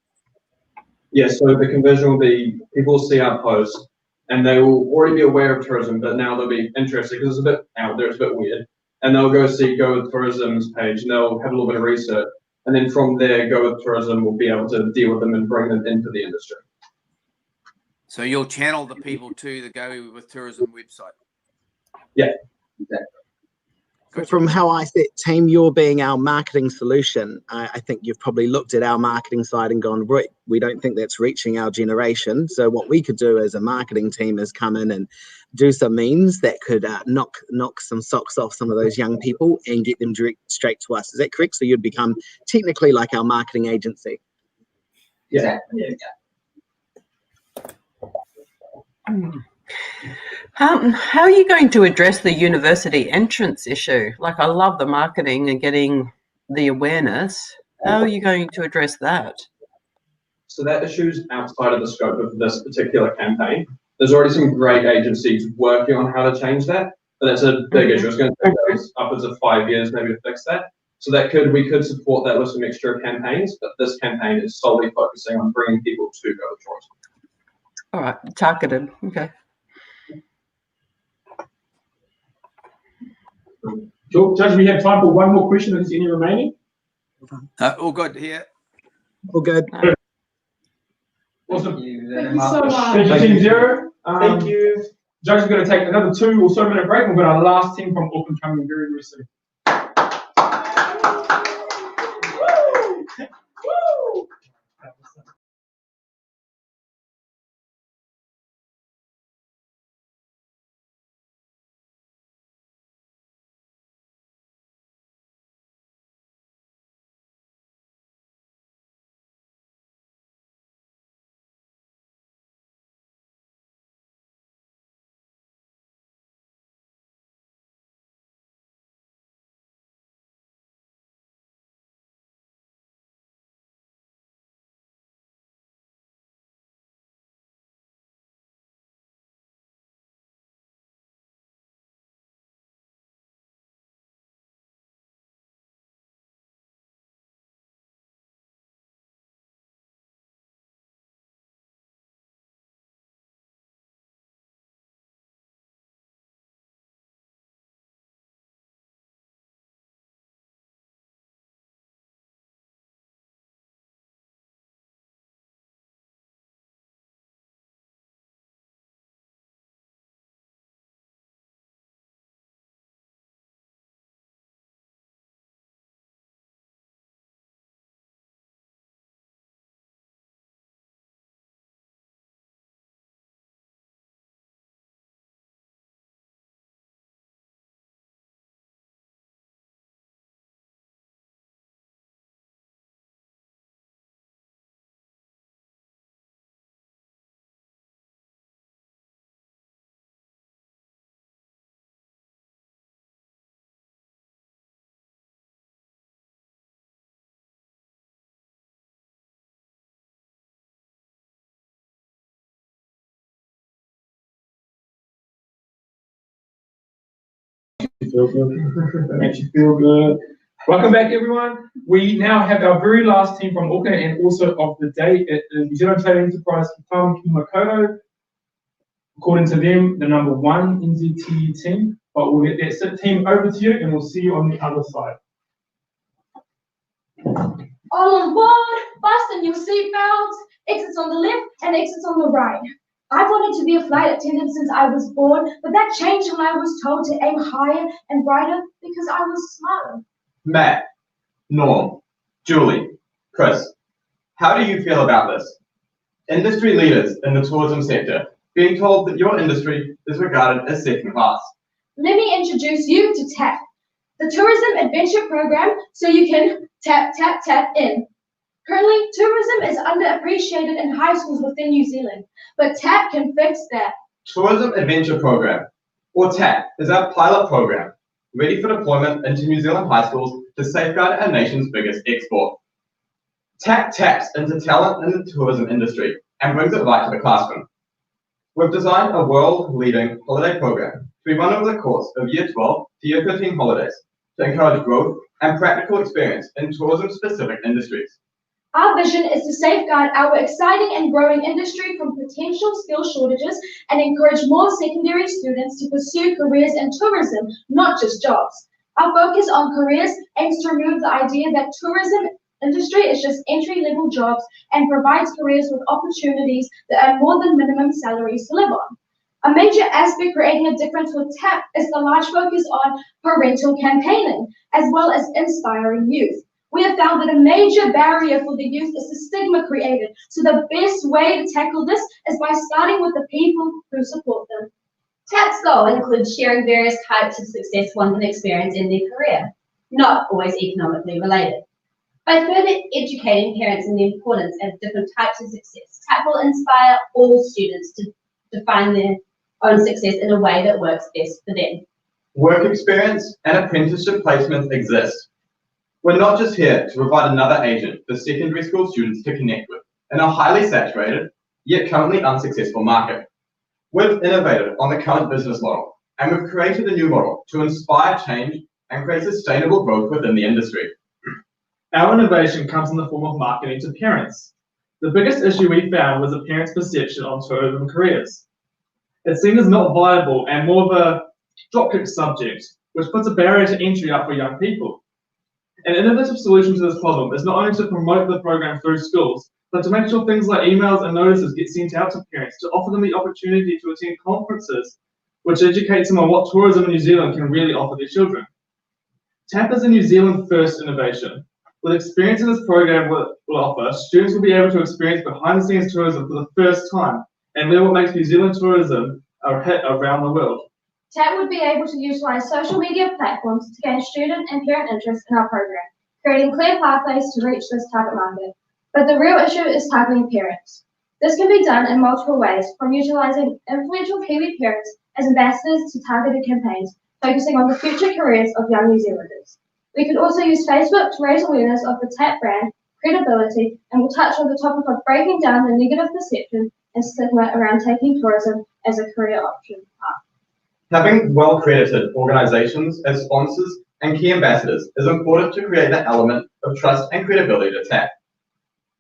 Yeah, so the conversion will be, people will see our post and they will already be aware of tourism, but now they'll be interested because it's a bit out there, it's a bit weird. And they'll go see Go With Tourism's page and they'll have a little bit of research. And then from there, Go With Tourism will be able to deal with them and bring them into the industry. So you'll channel the people to the Go With Tourism website. Yeah, exactly. From how I see it, team, you're being our marketing solution. I think you've probably looked at our marketing side and gone, right, we don't think that's reaching our generation. So what we could do as a marketing team is come in and do some memes that could knock some socks off some of those young people and get them straight to us. Is that correct? So you'd become technically like our marketing agency. Yeah. How are you going to address the university entrance issue? Like, I love the marketing and getting the awareness. How are you going to address that? So that issue's outside of the scope of this particular campaign. There's already some great agencies working on how to change that, but that's a big issue. It's going to take us upwards of 5 years maybe to fix that. So we could support that with some extra campaigns, but this campaign is solely focusing on bringing people to Go With Tourism. All right, targeted. Okay. Cool. Judge, we have time for one more question. Is there any remaining? All good here. All good. Awesome. Thank you so much. Thank you, Team Zero. Thank you. Judge is going to take another 2 or so minute break. We've got our last team from Auckland coming very, very soon. Feel good. That makes you feel good. Welcome back, everyone. We now have our very last team from Auckland and also of the day. It is New Zealand Trade Enterprise Farm Makoto. According to them, the number 1 NZTE team. But we'll get that team over to you and we'll see you on the other side. All on board, fasten your seatbelts, exits on the left and exits on the right. I wanted to be a flight attendant since I was born, but that changed when I was told to aim higher and brighter because I was smarter. Matt, Norm, Julie, Chris, how do you feel about this? Industry leaders in the tourism sector being told that your industry is regarded as second class. Let me introduce you to TAP, the Tourism Adventure Program, so you can tap, tap, tap in. Currently, tourism is underappreciated in high schools within New Zealand, but TAP can fix that. Tourism Adventure Program, or TAP, is our pilot program, ready for deployment into New Zealand high schools to safeguard our nation's biggest export. TAP taps into talent in the tourism industry and brings it right to the classroom. We've designed a world-leading holiday program to be run over the course of Year 12 to Year 13 holidays to encourage growth and practical experience in tourism-specific industries. Our vision is to safeguard our exciting and growing industry from potential skill shortages and encourage more secondary students to pursue careers in tourism, not just jobs. Our focus on careers aims to remove the idea that tourism industry is just entry-level jobs and provides careers with opportunities that earn more than minimum salaries to live on. A major aspect creating a difference with TAP is the large focus on parental campaigning, as well as inspiring youth. We have found that a major barrier for the youth is the stigma created, so the best way to tackle this is by starting with the people who support them. TAP's goal includes sharing various types of success one can experience in their career, not always economically related. By further educating parents in the importance of different types of success, TAP will inspire all students to define their own success in a way that works best for them. Work experience and apprenticeship placements exist. We're not just here to provide another agent for secondary school students to connect with in a highly saturated, yet currently unsuccessful market. We've innovated on the current business model, and we've created a new model to inspire change and create sustainable growth within the industry. Our innovation comes in the form of marketing to parents. The biggest issue we found was a parent's perception on tourism careers. It's seen as not viable and more of a dropkick subject, which puts a barrier to entry up for young people. An innovative solution to this problem is not only to promote the program through schools, but to make sure things like emails and notices get sent out to parents to offer them the opportunity to attend conferences, which educates them on what tourism in New Zealand can really offer their children. TAP is a New Zealand first innovation. With experience in this program will offer, students will be able to experience behind-the-scenes tourism for the first time and learn what makes New Zealand tourism a hit around the world. TAP would be able to utilize social media platforms to gain student and parent interest in our program, creating clear pathways to reach this target market. But the real issue is targeting parents. This can be done in multiple ways, from utilizing influential Kiwi parents as ambassadors to targeted campaigns, focusing on the future careers of young New Zealanders. We could also use Facebook to raise awareness of the TAP brand, credibility, and we'll touch on the topic of breaking down the negative perception and stigma around taking tourism as a career option path. Having well-credited organizations as sponsors and key ambassadors is important to create that element of trust and credibility to TAP.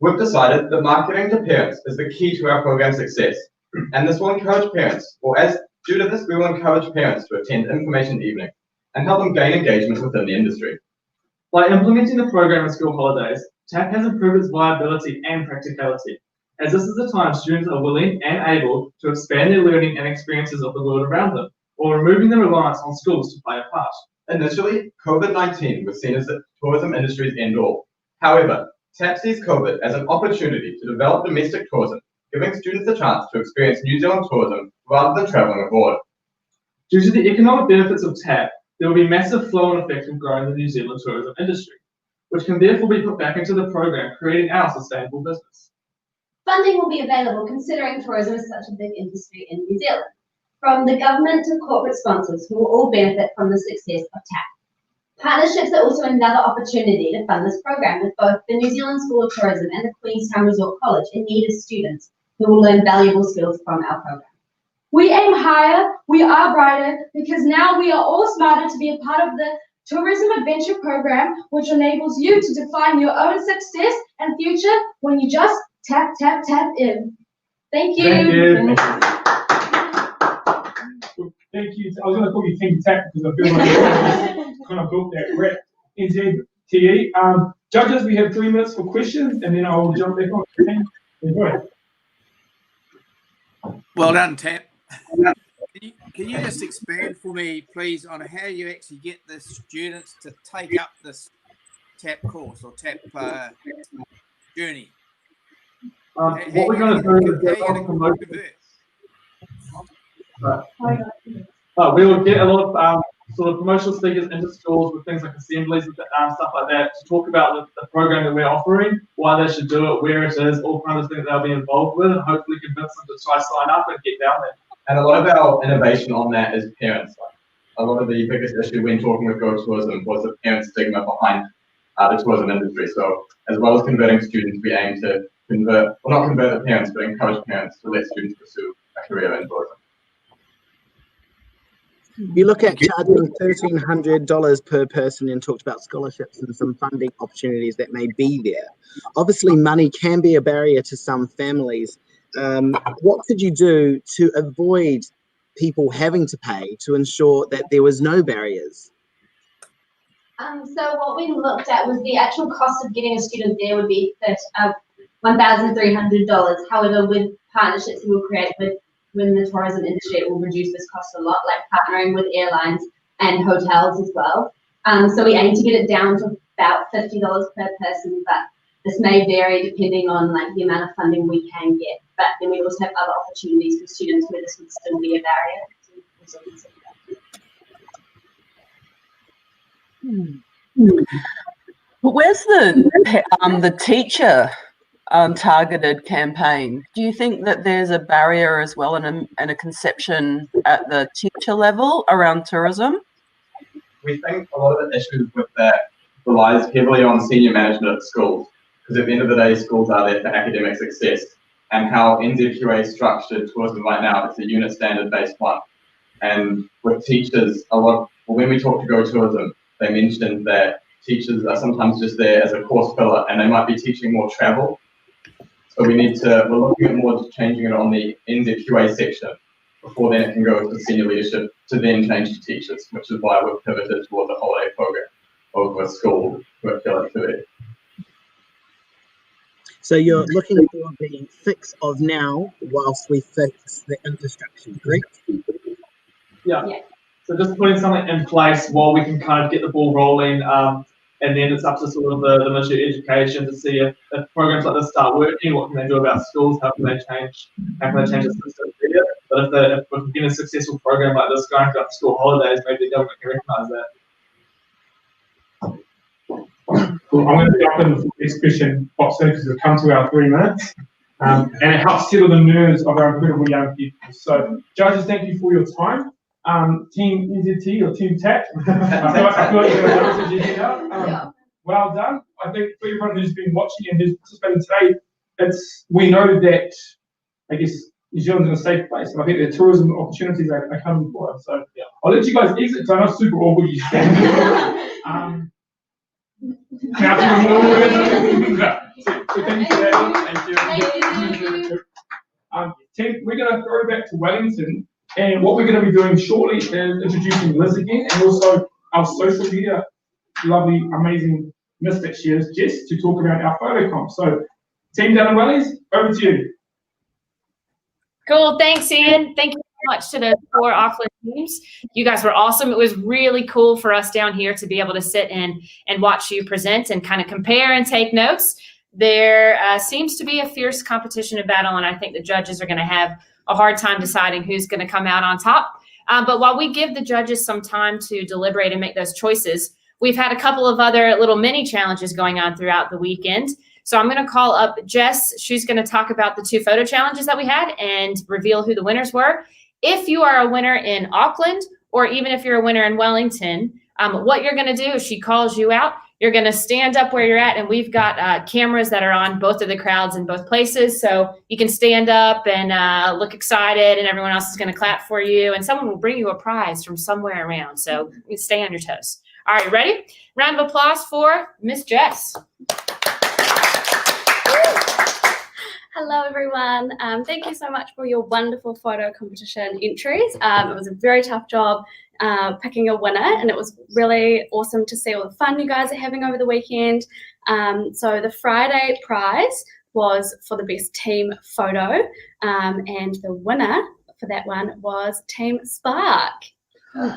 We've decided that marketing to parents is the key to our program's success, and this will encourage parents, due to this, we will encourage parents to attend information evening and help them gain engagement within the industry. By implementing the program in school holidays, TAP has improved its viability and practicality, as this is the time students are willing and able to expand their learning and experiences of the world around them, or removing the reliance on schools to play a part. Initially, COVID-19 was seen as the tourism industry's end-all. However, TAP sees COVID as an opportunity to develop domestic tourism, giving students a chance to experience New Zealand tourism rather than travelling abroad. Due to the economic benefits of TAP, there will be massive flow-on effect of growing the New Zealand tourism industry, which can therefore be put back into the program, creating our sustainable business. Funding will be available considering tourism is such a big industry in New Zealand, from the government to corporate sponsors who will all benefit from the success of TAP. Partnerships are also another opportunity to fund this program, with both the New Zealand School of Tourism and the Queenstown Resort College in need of students who will learn valuable skills from our program. We aim higher, we are brighter, because now we are all smarter to be a part of the Tourism Adventure Program, which enables you to define your own success and future when you just tap, tap, tap in. Thank you. Thank you. Thank you. I was going to call you Team Tap because I feel like you kind of built that rep. NZTE. Judges, we have 3 minutes for questions, and then I will jump back on. Enjoy. Well done, Tap. Can you just expand for me, please, on how you actually get the students to take up this TAP course or TAP journey? What we're going to do is get on promotion. We will get a lot of sort of promotional speakers into schools with things like assemblies and stuff like that to talk about the program that we're offering, why they should do it, where it is, all kinds of things that they'll be involved with, and hopefully convince them to try sign up and get down there. And a lot of our innovation on that is parents. Like, a lot of the biggest issue when talking with Go Tourism was the parent stigma behind the tourism industry. So as well as converting students, we aim to convert, well, not convert the parents, but encourage parents to let students pursue a career in tourism. You look at charging $1,300 per person and talked about scholarships and some funding opportunities that may be there. Obviously, money can be a barrier to some families. What could you do to avoid people having to pay to ensure that there was no barriers? So what we looked at was the actual cost of getting a student there would be $1,300. However, with partnerships we will create within the tourism industry, it will reduce this cost a lot, like partnering with airlines and hotels as well. So we aim to get it down to about $50 per person, but this may vary depending on like the amount of funding we can get. But then we also have other opportunities for students where this would still be a barrier. Where's the teacher targeted campaign? Do you think that there's a barrier as well and a conception at the teacher level around tourism? We think a lot of the issue with that relies heavily on senior management at schools, because at the end of the day, schools are there for academic success. And how NZQA is structured tourism right now, it's a unit standard based one. And with teachers, when we talk to Go Tourism, they mentioned that teachers are sometimes just there as a course filler and they might be teaching more travel. So we're looking at more just changing it on the NZQA section before then it can go to senior leadership to then change to teachers, which is why we've pivoted towards a holiday program over school curricular activity. So you're looking for the fix of now whilst we fix the infrastructure, correct? Yeah. So just putting something in place while we can kind of get the ball rolling, and then it's up to sort of the Ministry of Education to see if programs like this start working, what can they do about schools, how can they change the system there. But if we get a successful program like this going throughout the school holidays, maybe the government can recognise that. Cool. I'm going to jump in for the next question, because we've come to our 3 minutes, and it helps settle the nerves of our incredible young people. So, judges, thank you for your time. Team NZT or Team TAP, I feel like you're going to now. Well done. I think for everyone who's been watching and who's participating today, we know that, I guess, New Zealand's in a safe place, and I think the tourism opportunities are coming for us. So, I'll let you guys exit, because I know it's super awkward you stand. So thank you for that. Thank you. We're going to throw back to Wellington, and what we're going to be doing shortly is introducing Liz again, and also our social media lovely, amazing miss that she is, Jess, to talk about our photo comp. So, team down in Wellies, over to you. Cool, thanks, Ian. Thank you so much to the 4 Auckland teams. You guys were awesome. It was really cool for us down here to be able to sit and watch you present and kind of compare and take notes. There seems to be a fierce competition and battle, and I think the judges are going to have a hard time deciding who's going to come out on top. But while we give the judges some time to deliberate and make those choices, we've had a couple of other little mini challenges going on throughout the weekend. So I'm going to call up Jess. She's going to talk about the 2 photo challenges that we had and reveal who the winners were. If you are a winner in Auckland, or even if you're a winner in Wellington, what you're going to do is she calls you out. You're going to stand up where you're at, and we've got cameras that are on both of the crowds in both places. So you can stand up and look excited, and everyone else is going to clap for you, and someone will bring you a prize from somewhere around. So you stay on your toes. All right, ready? Round of applause for Miss Jess. Hello everyone. Thank you so much for your wonderful photo competition entries. It was a very tough job picking a winner, and it was really awesome to see all the fun you guys are having over the weekend. So the Friday prize was for the best team photo, and the winner for that one was Team Spark. All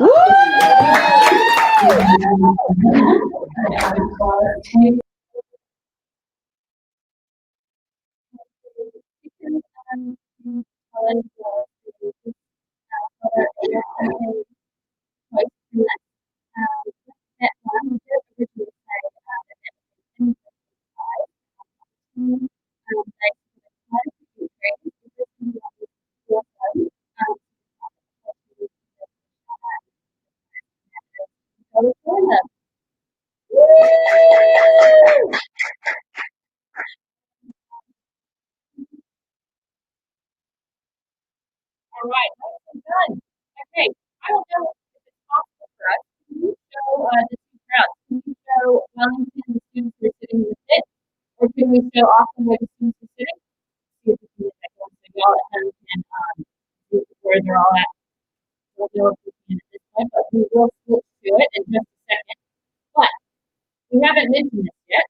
right, done. Okay, I don't know if it's possible for us. Can you show the two crowds? Can you show Wellington, the students who are sitting in the pit, or can we show Austin where the students are sitting? See if we can get that going so y'all at home can see where they're all at. We'll know if we can at this point, but we will switch to it in just a second. But we haven't mentioned this yet.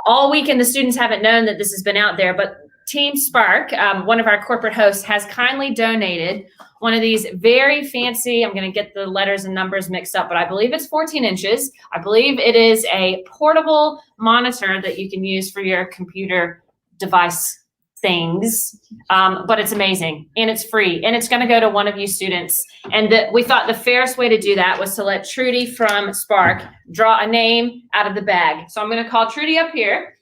All weekend, the students haven't known that this has been out there, but Team Spark, one of our corporate hosts, has kindly donated one of these very fancy, I'm going to get the letters and numbers mixed up, but I believe it's 14 inches. I believe it is a portable monitor that you can use for your computer device things, but it's amazing, and it's free, and it's going to go to one of you students. And we thought the fairest way to do that was to let Trudy from Spark draw a name out of the bag. So I'm going to call Trudy up here.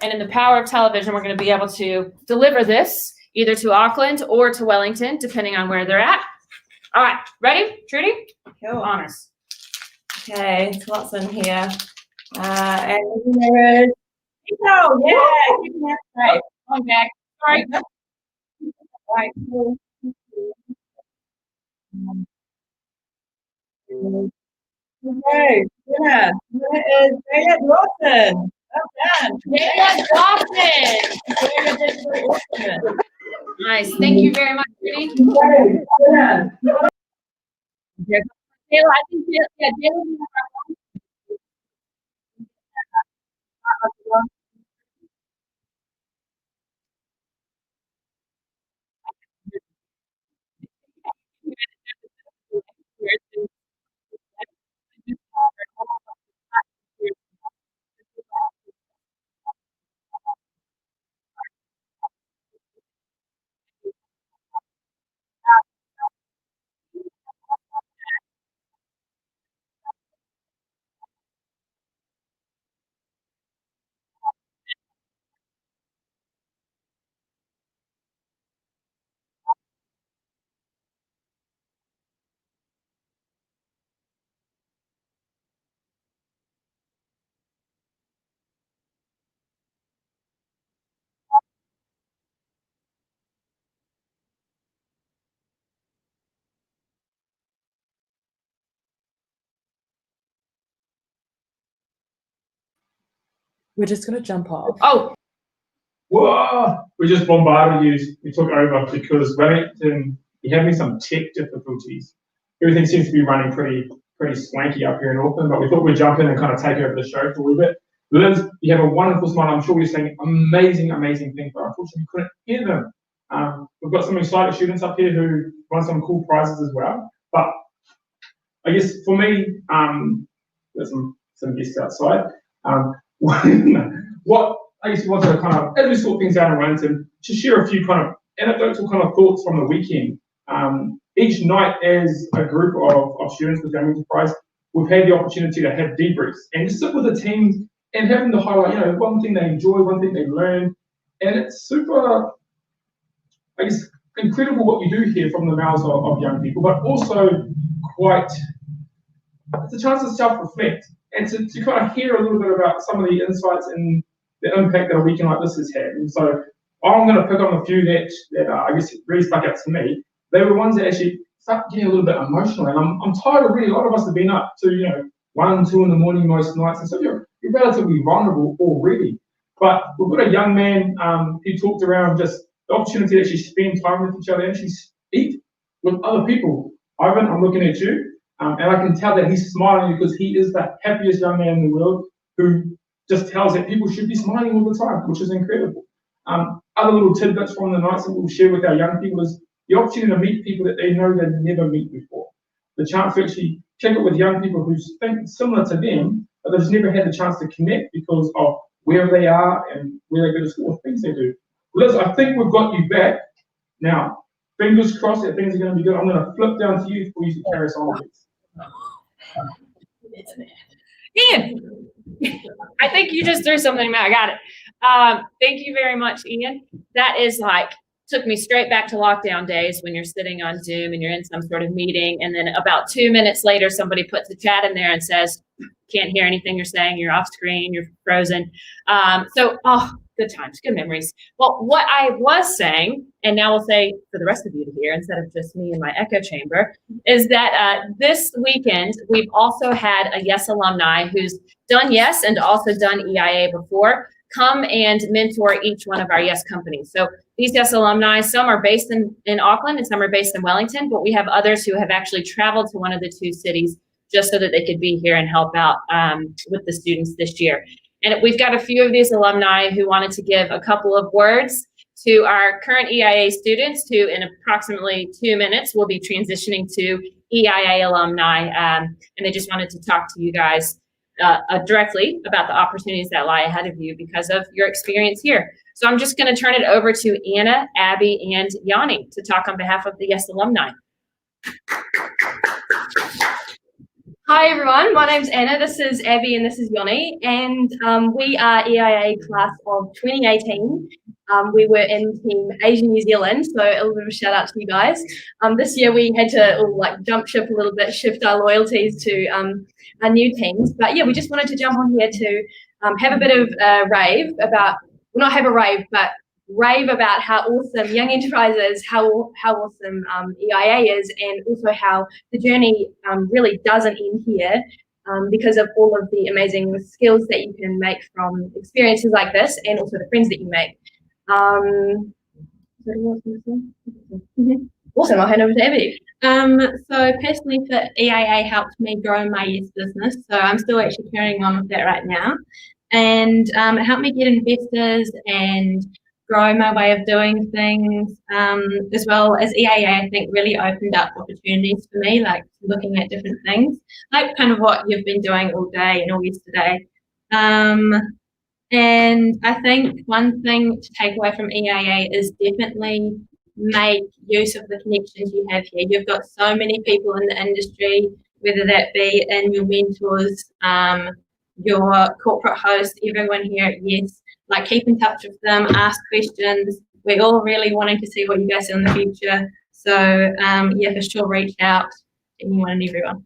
And in the power of television, we're going to be able to deliver this either to Auckland or to Wellington, depending on where they're at. All right, ready, Trudy? Cool. Honors. Okay, so what's in here? And there is, oh, yeah, keeping that right. Going back. Sorry. All right, cool. Okay, yeah, that is Jaya Dawson. Well done. Jaya Dawson. Nice. Thank you very much, Judy. Yeah. Taylor, I think, yeah, Taylor. We're just going to jump off. Oh. Whoa! We just bombarded you. We took over because Wellington, you're having some tech difficulties. Everything seems to be running pretty swanky up here in Auckland, but we thought we'd jump in and kind of take over the show for a little bit. Liz, you have a wonderful smile. I'm sure you're saying amazing, amazing things, but unfortunately we couldn't hear them. We've got some excited students up here who won some cool prizes as well. But I guess for me, there's some guests outside. What I used to want to kind of, as we sort things out in Wellington, to share a few kind of anecdotal kind of thoughts from the weekend. Each night as a group of students with Young Enterprise, we've had the opportunity to have debriefs and just sit with the teams and have them to highlight, one thing they enjoy, one thing they learn. And it's super, I guess, incredible what you do hear from the mouths of young people, but also quite, it's a chance to self-reflect. and to kind of hear a little bit about some of the insights and the impact that a weekend like this has had. And so I'm going to pick on a few that I guess really stuck out to me. They were ones that actually start getting a little bit emotional, and I'm tired of really, a lot of us have been up to 1, 2 in the morning most nights, and so you're relatively vulnerable already. But we've got a young man who talked around just the opportunity to actually spend time with each other and actually eat with other people. Ivan, I'm looking at you, and I can tell that he's smiling because he is the happiest young man in the world who just tells that people should be smiling all the time, which is incredible. Other little tidbits from the nights that we'll share with our young people is the opportunity to meet people that they know they've never met before. The chance to actually check it with young people who think similar to them, but they've just never had the chance to connect because of where they are and where they go to school, things they do. Liz, I think we've got you back. Now, fingers crossed that things are going to be good. I'm going to flip down to you for you to carry us on, please. Ian, I think you just threw something out. I got it. Thank you very much, Ian. That is took me straight back to lockdown days when you're sitting on Zoom and you're in some sort of meeting, and then about 2 minutes later, somebody puts a chat in there and says, can't hear anything you're saying, you're off screen, you're frozen. Good times, good memories. Well, what I was saying, and now I'll say for the rest of you to hear instead of just me in my echo chamber, is that this weekend we've also had a YES alumni who's done YES and also done EIA before come and mentor each one of our YES companies. So these YES alumni, some are based in Auckland and some are based in Wellington, but we have others who have actually traveled to one of the 2 cities just so that they could be here and help out with the students this year. And we've got a few of these alumni who wanted to give a couple of words to our current EIA students who in approximately 2 minutes will be transitioning to EIA alumni. And they just wanted to talk to you guys directly about the opportunities that lie ahead of you because of your experience here. So I'm just going to turn it over to Anna, Abby, and Yanni to talk on behalf of the YES alumni. Hi everyone, my name's Anna, this is Abby and this is Yanni, and we are EIA class of 2018. We were in Team Asia New Zealand, so a little bit of a shout out to you guys. This year we had to jump ship a little bit, shift our loyalties to our new teams. But yeah, we just wanted to jump on here to have a bit of a rave about, well, not have a rave, but rave about how awesome Young Enterprise is, how awesome EIA is, and also how the journey really doesn't end here because of all of the amazing skills that you can make from experiences like this and also the friends that you make. Awesome, I'll hand over to Abby. So personally for EIA helped me grow my YES business, so I'm still actually carrying on with that right now. And it helped me get investors and grow my way of doing things, as well as EIA, I think really opened up opportunities for me, like looking at different things, like kind of what you've been doing all day and all yesterday. And I think one thing to take away from EIA is definitely make use of the connections you have here. You've got so many people in the industry, whether that be in your mentors, your corporate hosts, everyone here at YES. Like, keep in touch with them, ask questions. We're all really wanting to see what you guys do in the future. So yeah, for sure, reach out to anyone and everyone.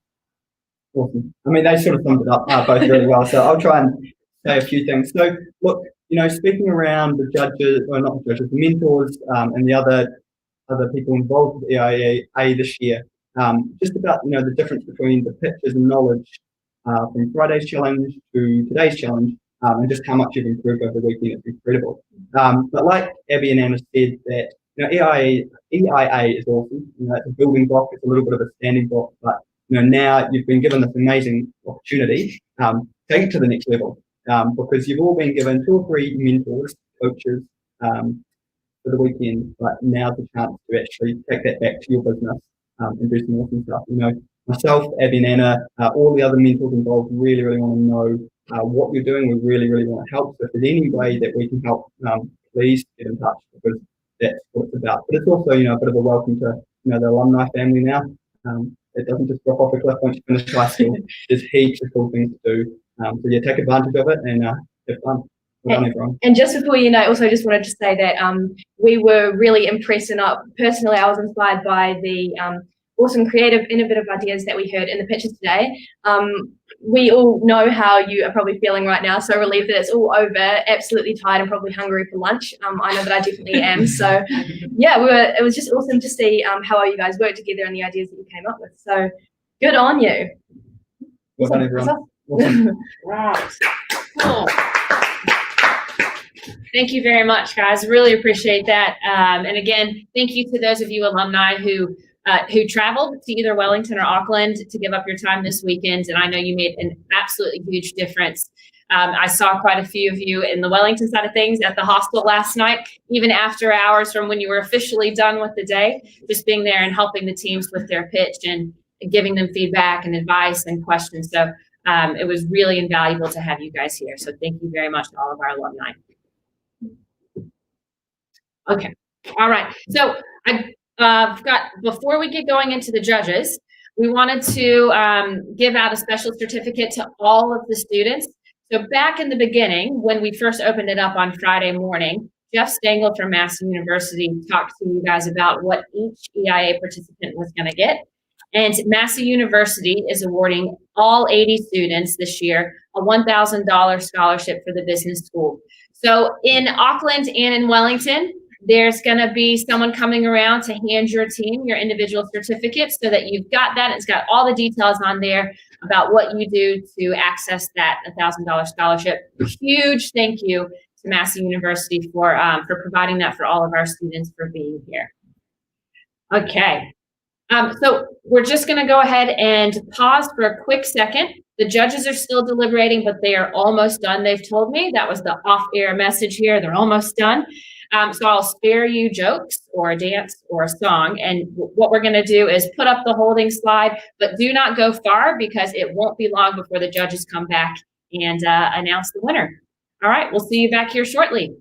Awesome. I mean, they sort of summed it up both really well. So I'll try and say a few things. So look, speaking around the judges, or not the judges, the mentors, and the other people involved with EIA this year, just about the difference between the pitches and knowledge from Friday's challenge to today's challenge. And just how much you've improved over the weekend, it's incredible. But like Abby and Anna said, that EIA is awesome. It's a building block. It's a little bit of a standing block. But now you've been given this amazing opportunity. Take it to the next level because you've all been given 2 or 3 mentors, coaches for the weekend. But now's the chance to actually take that back to your business and do some awesome stuff. Myself, Abby and Anna, all the other mentors involved really, really want to know what you're doing. We really, really want to help. So if there's any way that we can help, please get in touch because that's what it's about. But it's also, a bit of a welcome to, the alumni family now. It doesn't just drop off a cliff once you finish high school. There's heaps of cool things to do. So yeah, take advantage of it and have fun. Well done, everyone. And just before also just wanted to say that we were really impressed, and personally I was inspired by the awesome creative innovative ideas that we heard in the pitches today. we all know how you are probably feeling right now. So relieved that it's all over, absolutely tired and probably hungry for lunch. I know that I definitely am. So yeah, it was just awesome to see how well you guys worked together and the ideas that you came up with. So good on you. Well done, everyone. Right. Cool. Thank you very much, guys. Really appreciate that. And again, thank you to those of you alumni who traveled to either Wellington or Auckland to give up your time this weekend. And I know you made an absolutely huge difference. I saw quite a few of you in the Wellington side of things at the hostel last night, even after hours from when you were officially done with the day, just being there and helping the teams with their pitch and giving them feedback and advice and questions. So it was really invaluable to have you guys here. So thank you very much to all of our alumni. Okay. All right. So I've got, before we get going into the judges, we wanted to give out a special certificate to all of the students. So back in the beginning, when we first opened it up on Friday morning, Jeff Stengel from Massey University talked to you guys about what each EIA participant was going to get. And Massey University is awarding all 80 students this year a $1,000 scholarship for the business school. So in Auckland and in Wellington, there's going to be someone coming around to hand your team your individual certificates so that you've got that. It's got all the details on there about what you do to access that $1,000 scholarship. Huge thank you to Massey University for providing that for all of our students for being here. Okay. So we're just going to go ahead and pause for a quick second. The judges are still deliberating, but they are almost done. They've told me that was the off-air message here. They're almost done. So I'll spare you jokes or a dance or a song. And what we're going to do is put up the holding slide, but do not go far because it won't be long before the judges come back and announce the winner. All right, we'll see you back here shortly.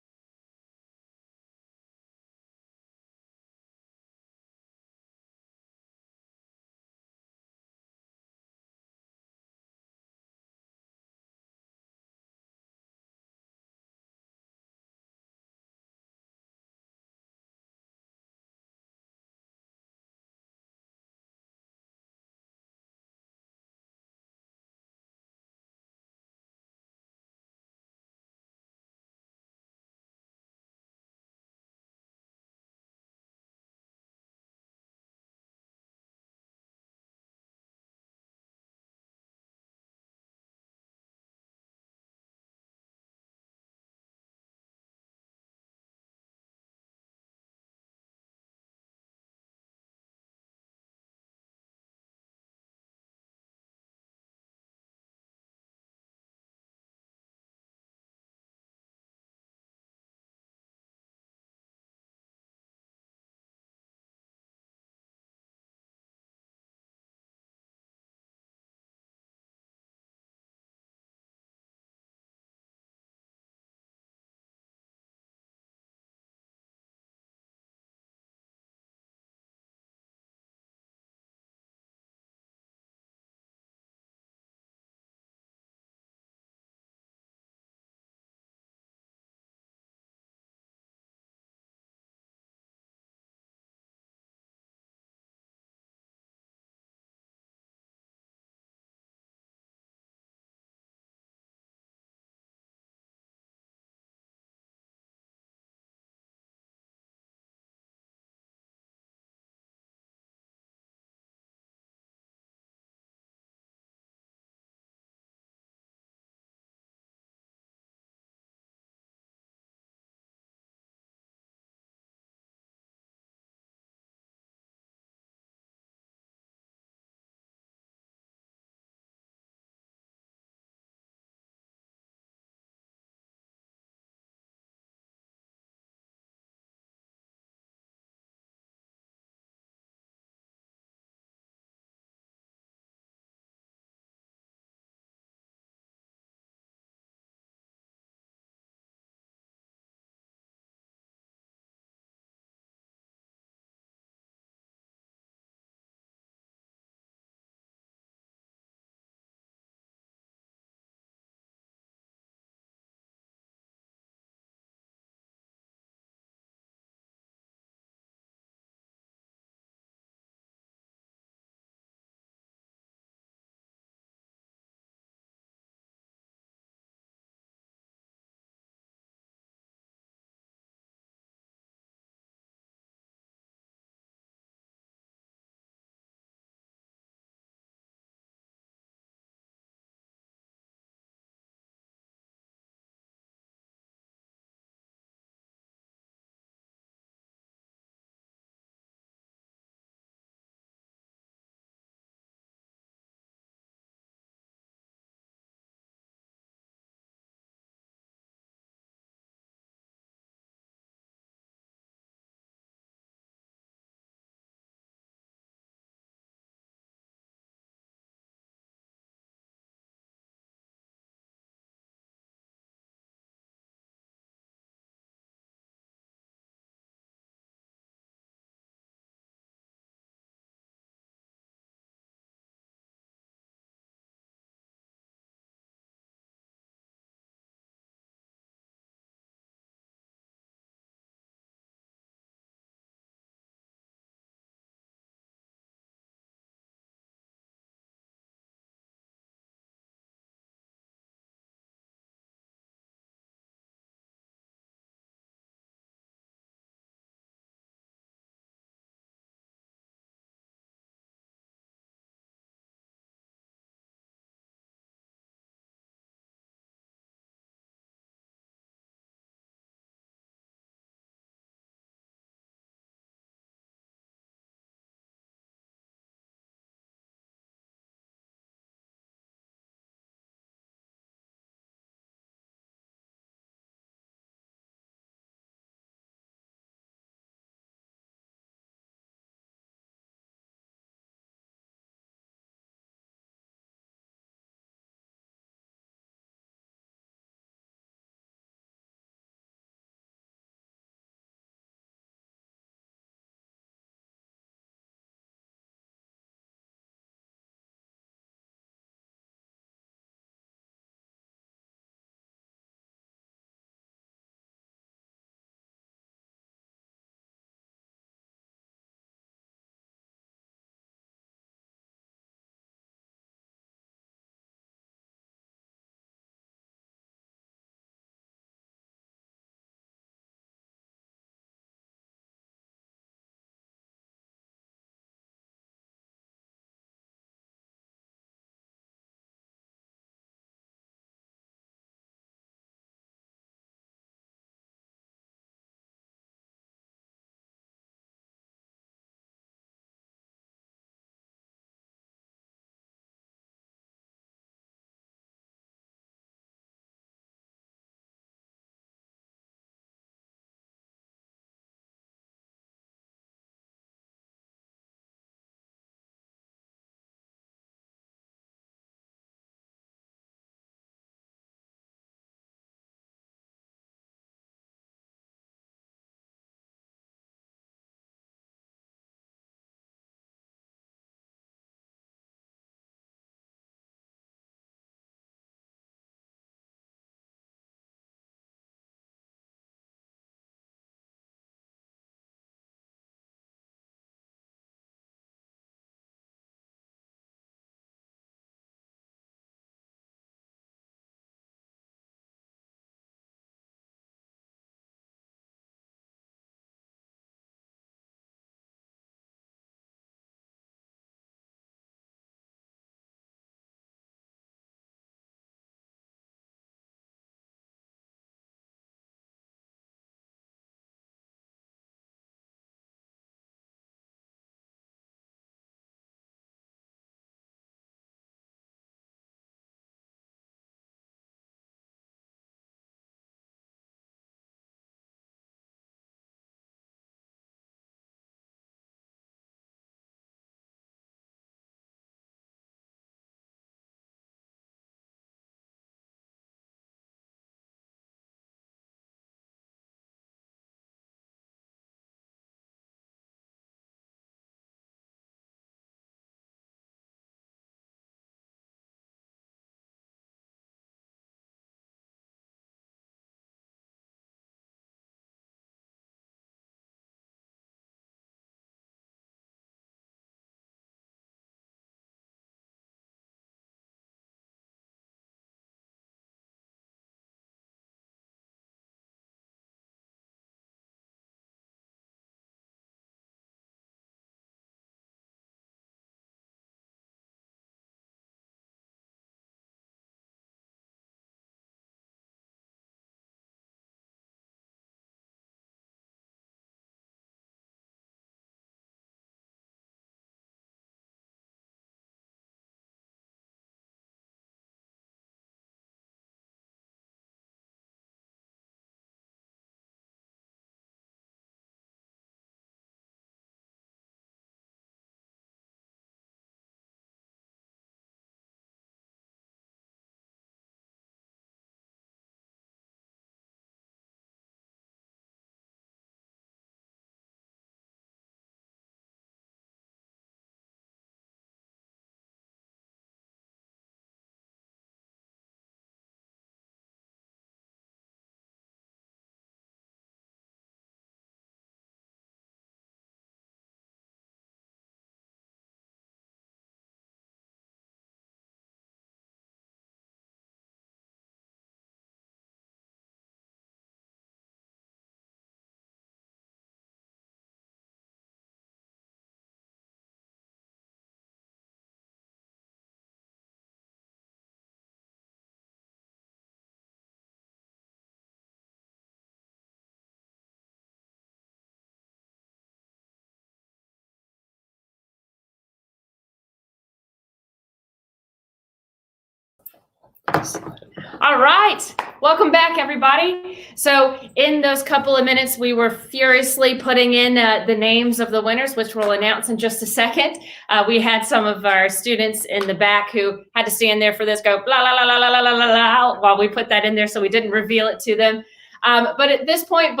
All right, welcome back, everybody. So in those couple of minutes, we were furiously putting in the names of the winners, which we'll announce in just a second. We had some of our students in the back who had to stand there for this, go blah, blah, blah, blah, blah, blah, blah, blah, while we put that in there, so we didn't reveal it to them. But at this point,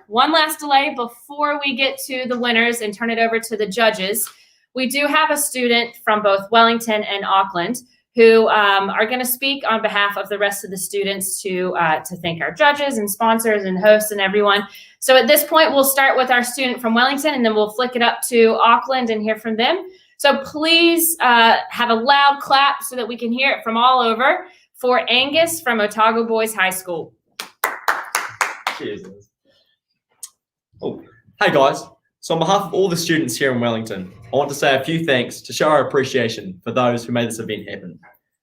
one last delay, before we get to the winners and turn it over to the judges, we do have a student from both Wellington and Auckland who are going to speak on behalf of the rest of the students to thank our judges and sponsors and hosts and everyone. So at this point, we'll start with our student from Wellington, and then we'll flick it up to Auckland and hear from them. So please have a loud clap so that we can hear it from all over for Angus from Otago Boys High School. Cheers. Oh, hey guys. So on behalf of all the students here in Wellington, I want to say a few thanks to show our appreciation for those who made this event happen.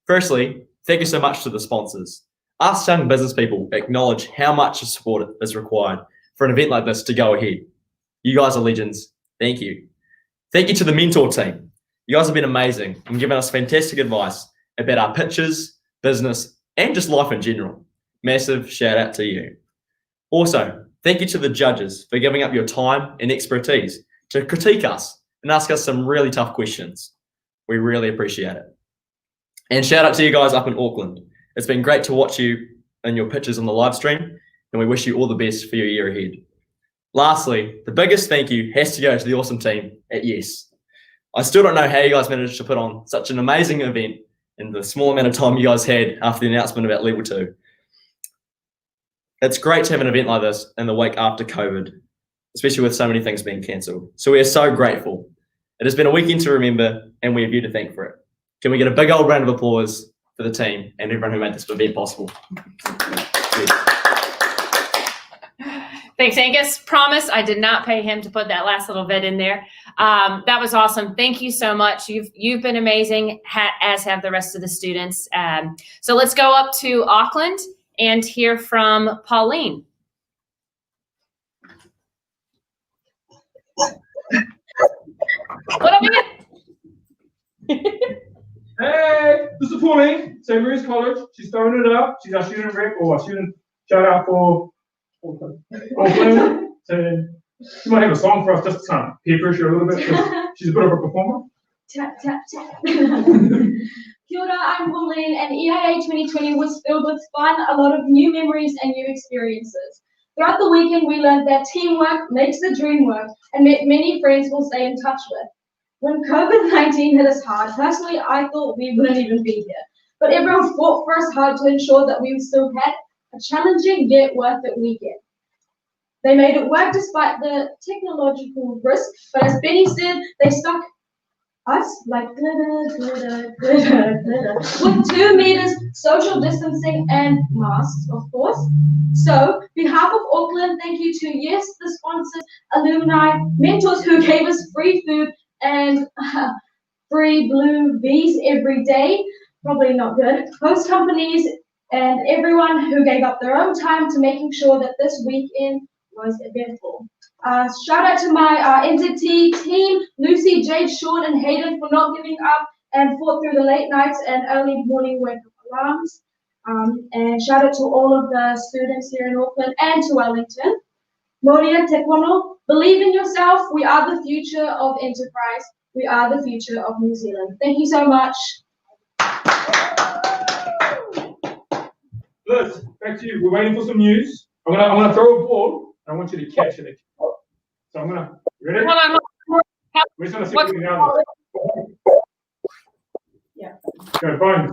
Firstly, thank you so much to the sponsors. Us young business people acknowledge how much support is required for an event like this to go ahead. You guys are legends. Thank you. Thank you to the mentor team. You guys have been amazing and given us fantastic advice about our pitches, business, and just life in general. Massive shout out to you. Also, thank you to the judges for giving up your time and expertise to critique us and ask us some really tough questions. We really appreciate it. And shout out to you guys up in Auckland. It's been great to watch you and your pitches on the live stream, and we wish you all the best for your year ahead. Lastly, the biggest thank you has to go to the awesome team at Yes. I still don't know how you guys managed to put on such an amazing event in the small amount of time you guys had after the announcement about Level 2. It's great to have an event like this in the wake after COVID, especially with so many things being cancelled. So we are so grateful. It has been a weekend to remember, and we have you to thank for it. Can we get a big old round of applause for the team and everyone who made this event possible? Thanks, Angus. Promise, I did not pay him to put that last little bit in there. That was awesome. Thank you so much. You've been amazing, as have the rest of the students. So let's go up to Auckland and hear from Pauline. What up, man? Hey, this is Pauline, St. Mary's College. She's throwing it up. She's our student rep or a student shout out for Auckland. So she might have a song for us just to kind of peer pressure a little bit. She's a bit of a performer. Tap, tap, tap. Kia ora, I'm Pauline, and EIA 2020 was filled with fun, a lot of new memories and new experiences. Throughout the weekend, we learned that teamwork makes the dream work and met many friends we'll stay in touch with. When COVID-19 hit us hard, personally, I thought we wouldn't even be here. But everyone fought for us hard to ensure that we still had a challenging yet worth it weekend. They made it work despite the technological risk, but as Benny said, they stuck us like glitter, glitter, glitter, glitter, with 2 meters social distancing and masks, of course. So, behalf of Auckland, thank you to Yes, the sponsors, alumni, mentors who gave us free food and free blue V's every day. Probably not good. Host companies and everyone who gave up their own time to making sure that this weekend was eventful. Shout out to my NZT team, Lucy, Jade, Sean, and Hayden for not giving up and fought through the late nights and early morning wake-up alarms. And shout out to all of the students here in Auckland and to Wellington. Moria Te Pono, believe in yourself. We are the future of enterprise. We are the future of New Zealand. Thank you so much. Liz, back to you. We're waiting for some news. I'm gonna throw a ball. I want you to catch it. So I'm gonna. You ready? Hold on. We're just gonna see what we got. Yeah. Go, fine.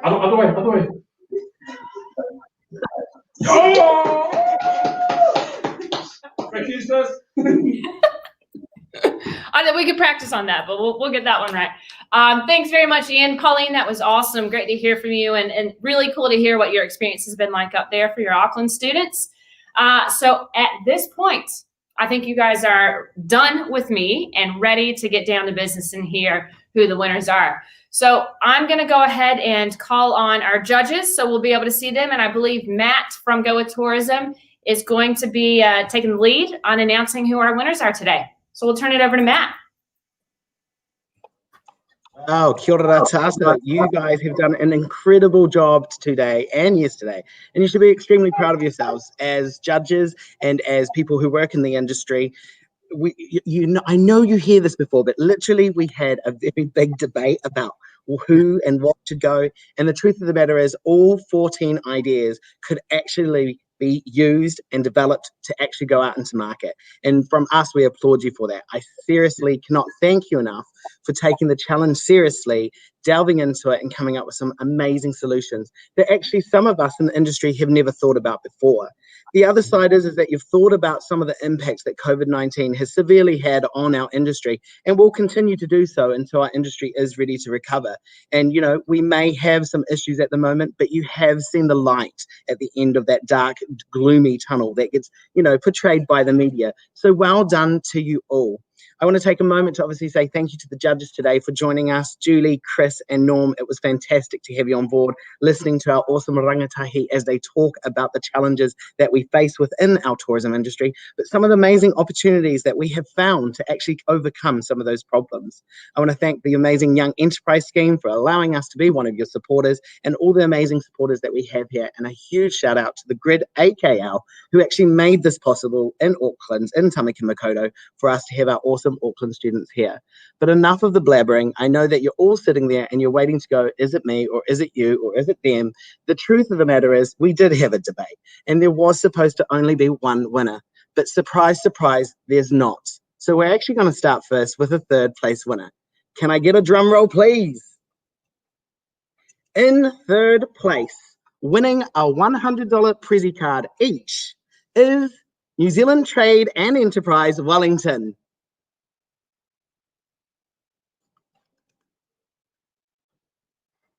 Other way. Oh! Back to you, sis. I think we could practice on that, but we'll get that one right. Thanks very much, Ian. Pauline, that was awesome. Great to hear from you, and really cool to hear what your experience has been like up there for your Auckland students. So at this point, I think you guys are done with me and ready to get down to business and hear who the winners are. So I'm going to go ahead and call on our judges so we'll be able to see them. And I believe Matt from Go With Tourism is going to be taking the lead on announcing who our winners are today. So we'll turn it over to Matt. Oh, kia ora tata. You guys have done an incredible job today and yesterday, and you should be extremely proud of yourselves as judges and as people who work in the industry. I know you hear this before, but literally we had a very big debate about who and what should go. And the truth of the matter is all 14 ideas could actually be used and developed to actually go out into market. And from us, we applaud you for that. I seriously cannot thank you enough for taking the challenge seriously, delving into it and coming up with some amazing solutions that actually some of us in the industry have never thought about before. The other side is that you've thought about some of the impacts that COVID-19 has severely had on our industry and will continue to do so until our industry is ready to recover. And, you know, we may have some issues at the moment, but you have seen the light at the end of that dark, gloomy tunnel that gets, you know, portrayed by the media. So well done to you all. I want to take a moment to obviously say thank you to the judges today for joining us. Julie, Chris, and Norm, it was fantastic to have you on board, listening to our awesome rangatahi as they talk about the challenges that we face within our tourism industry, but some of the amazing opportunities that we have found to actually overcome some of those problems. I want to thank the amazing Young Enterprise Scheme for allowing us to be one of your supporters and all the amazing supporters that we have here. And a huge shout out to the Grid AKL, who actually made this possible in Auckland, in Tamaki Makaurau, for us to have our awesome Auckland students here. But enough of the blabbering. I know that you're all sitting there and you're waiting to go, is it me or is it you or is it them? The truth of the matter is we did have a debate and there was supposed to only be one winner, but surprise, surprise, there's not. So we're actually going to start first with a third place winner. Can I get a drum roll, please? In third place, winning a $100 Prezi card each, is New Zealand Trade and Enterprise Wellington.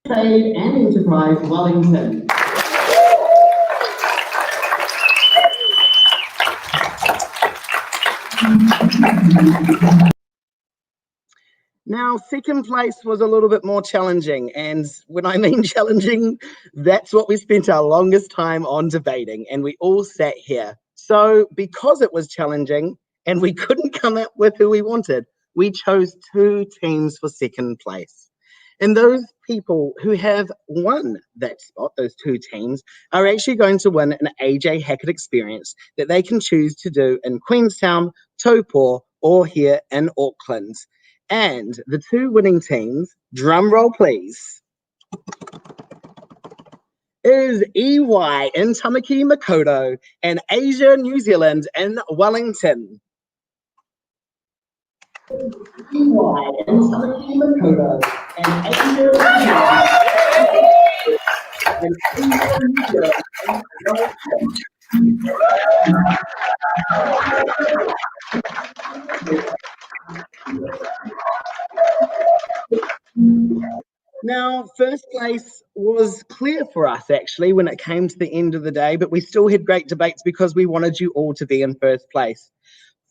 Trade and Enterprise Wellington. Now, second place was a little bit more challenging, and when I mean challenging, that's what we spent our longest time on debating, and we all sat here. So because it was challenging and we couldn't come up with who we wanted, we chose two teams for second place. And those people who have won that spot, those two teams, are actually going to win an AJ Hackett experience that they can choose to do in Queenstown, Taupo, or here in Auckland. And the two winning teams, drum roll please, is EY in Tamaki Makaurau and Asia New Zealand in Wellington. EY in Tamaki Makaurau and Asia New Zealand in Now, first place was clear for us actually when it came to the end of the day, but we still had great debates because we wanted you all to be in first place.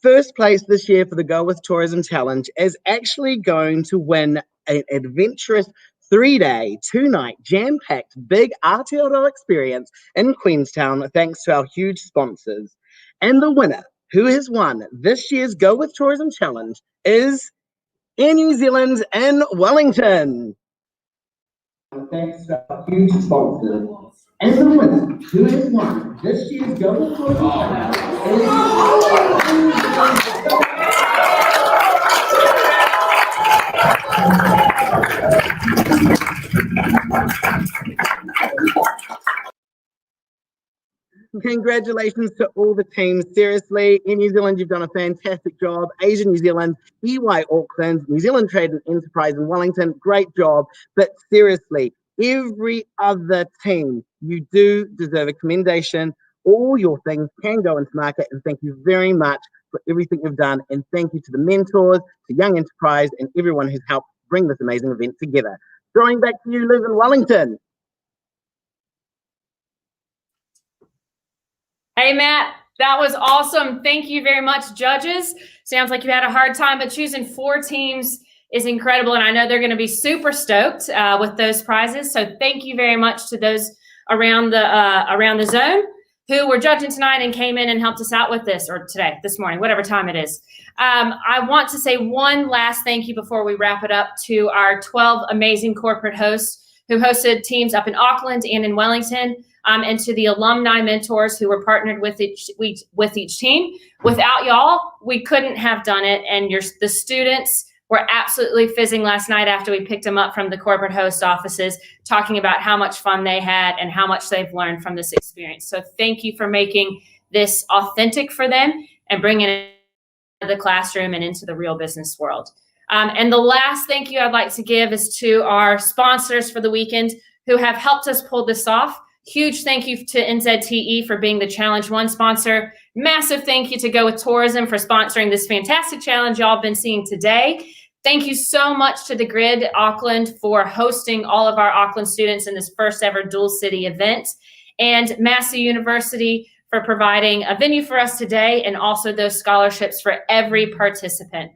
First place this year for the Go With Tourism Challenge is actually going to win an adventurous 3-day, 2-night, jam-packed big Aotearoa experience in Queenstown thanks to our huge sponsors. And the winner who has won this year's Go With Tourism Challenge is Air New Zealand in Wellington. Thanks to our huge sponsors. And the winner who has won this year's Go With Tourism Challenge Congratulations to all the teams. Seriously, in New Zealand, you've done a fantastic job. Asia New Zealand, EY Auckland, New Zealand Trade and Enterprise in Wellington, great job. But seriously, every other team, you do deserve a commendation. All your things can go into market, and thank you very much for everything you've done. And thank you to the mentors, to Young Enterprise, and everyone who's helped bring this amazing event together. Throwing back to you, Liz in Wellington. Hey, Matt, that was awesome. Thank you very much, judges. Sounds like you had a hard time, but choosing 4 teams is incredible. And I know they're going to be super stoked with those prizes. So thank you very much to those around the zone who were judging tonight and came in and helped us out with this, or today, this morning, whatever time it is. I want to say one last thank you before we wrap it up to our 12 amazing corporate hosts who hosted teams up in Auckland and in Wellington, and to the alumni mentors who were partnered with each team. Without y'all, we couldn't have done it, and the students were absolutely fizzing last night after we picked them up from the corporate host offices, talking about how much fun they had and how much they've learned from this experience. So thank you for making this authentic for them and bringing it into the classroom and into the real business world. And the last thank you I'd like to give is to our sponsors for the weekend who have helped us pull this off. Huge thank you to NZTE for being the Challenge 1 sponsor. Massive thank you to Go With Tourism for sponsoring this fantastic challenge y'all have been seeing today. Thank you so much to the Grid Auckland for hosting all of our Auckland students in this first ever dual city event, and Massey University for providing a venue for us today and also those scholarships for every participant.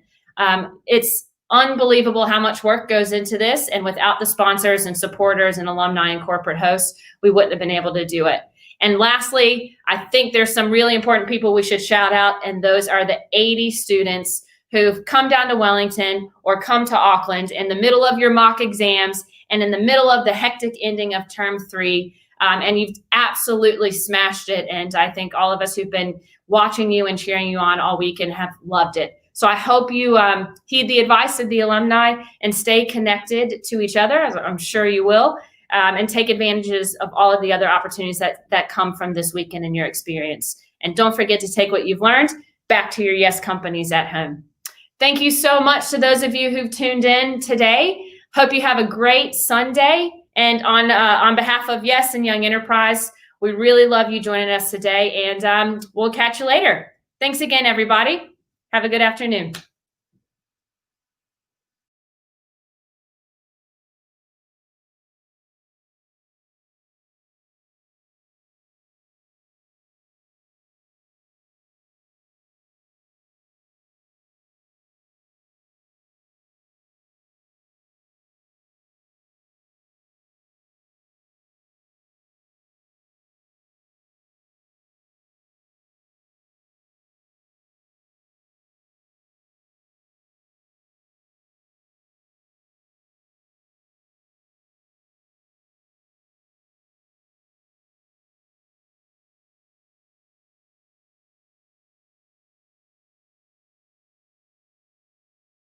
It's unbelievable how much work goes into this, and without the sponsors and supporters and alumni and corporate hosts, we wouldn't have been able to do it. And lastly, I think there's some really important people we should shout out, and those are the 80 students who've come down to Wellington or come to Auckland in the middle of your mock exams and in the middle of the hectic ending of term 3. And you've absolutely smashed it. And I think all of us who've been watching you and cheering you on all weekend have loved it. So I hope you heed the advice of the alumni and stay connected to each other, as I'm sure you will, and take advantages of all of the other opportunities that come from this weekend in your experience. And don't forget to take what you've learned back to your Yes companies at home. Thank you so much to those of you who've tuned in today. Hope you have a great Sunday. And on behalf of Yes and Young Enterprise, we really love you joining us today, and we'll catch you later. Thanks again, everybody. Have a good afternoon.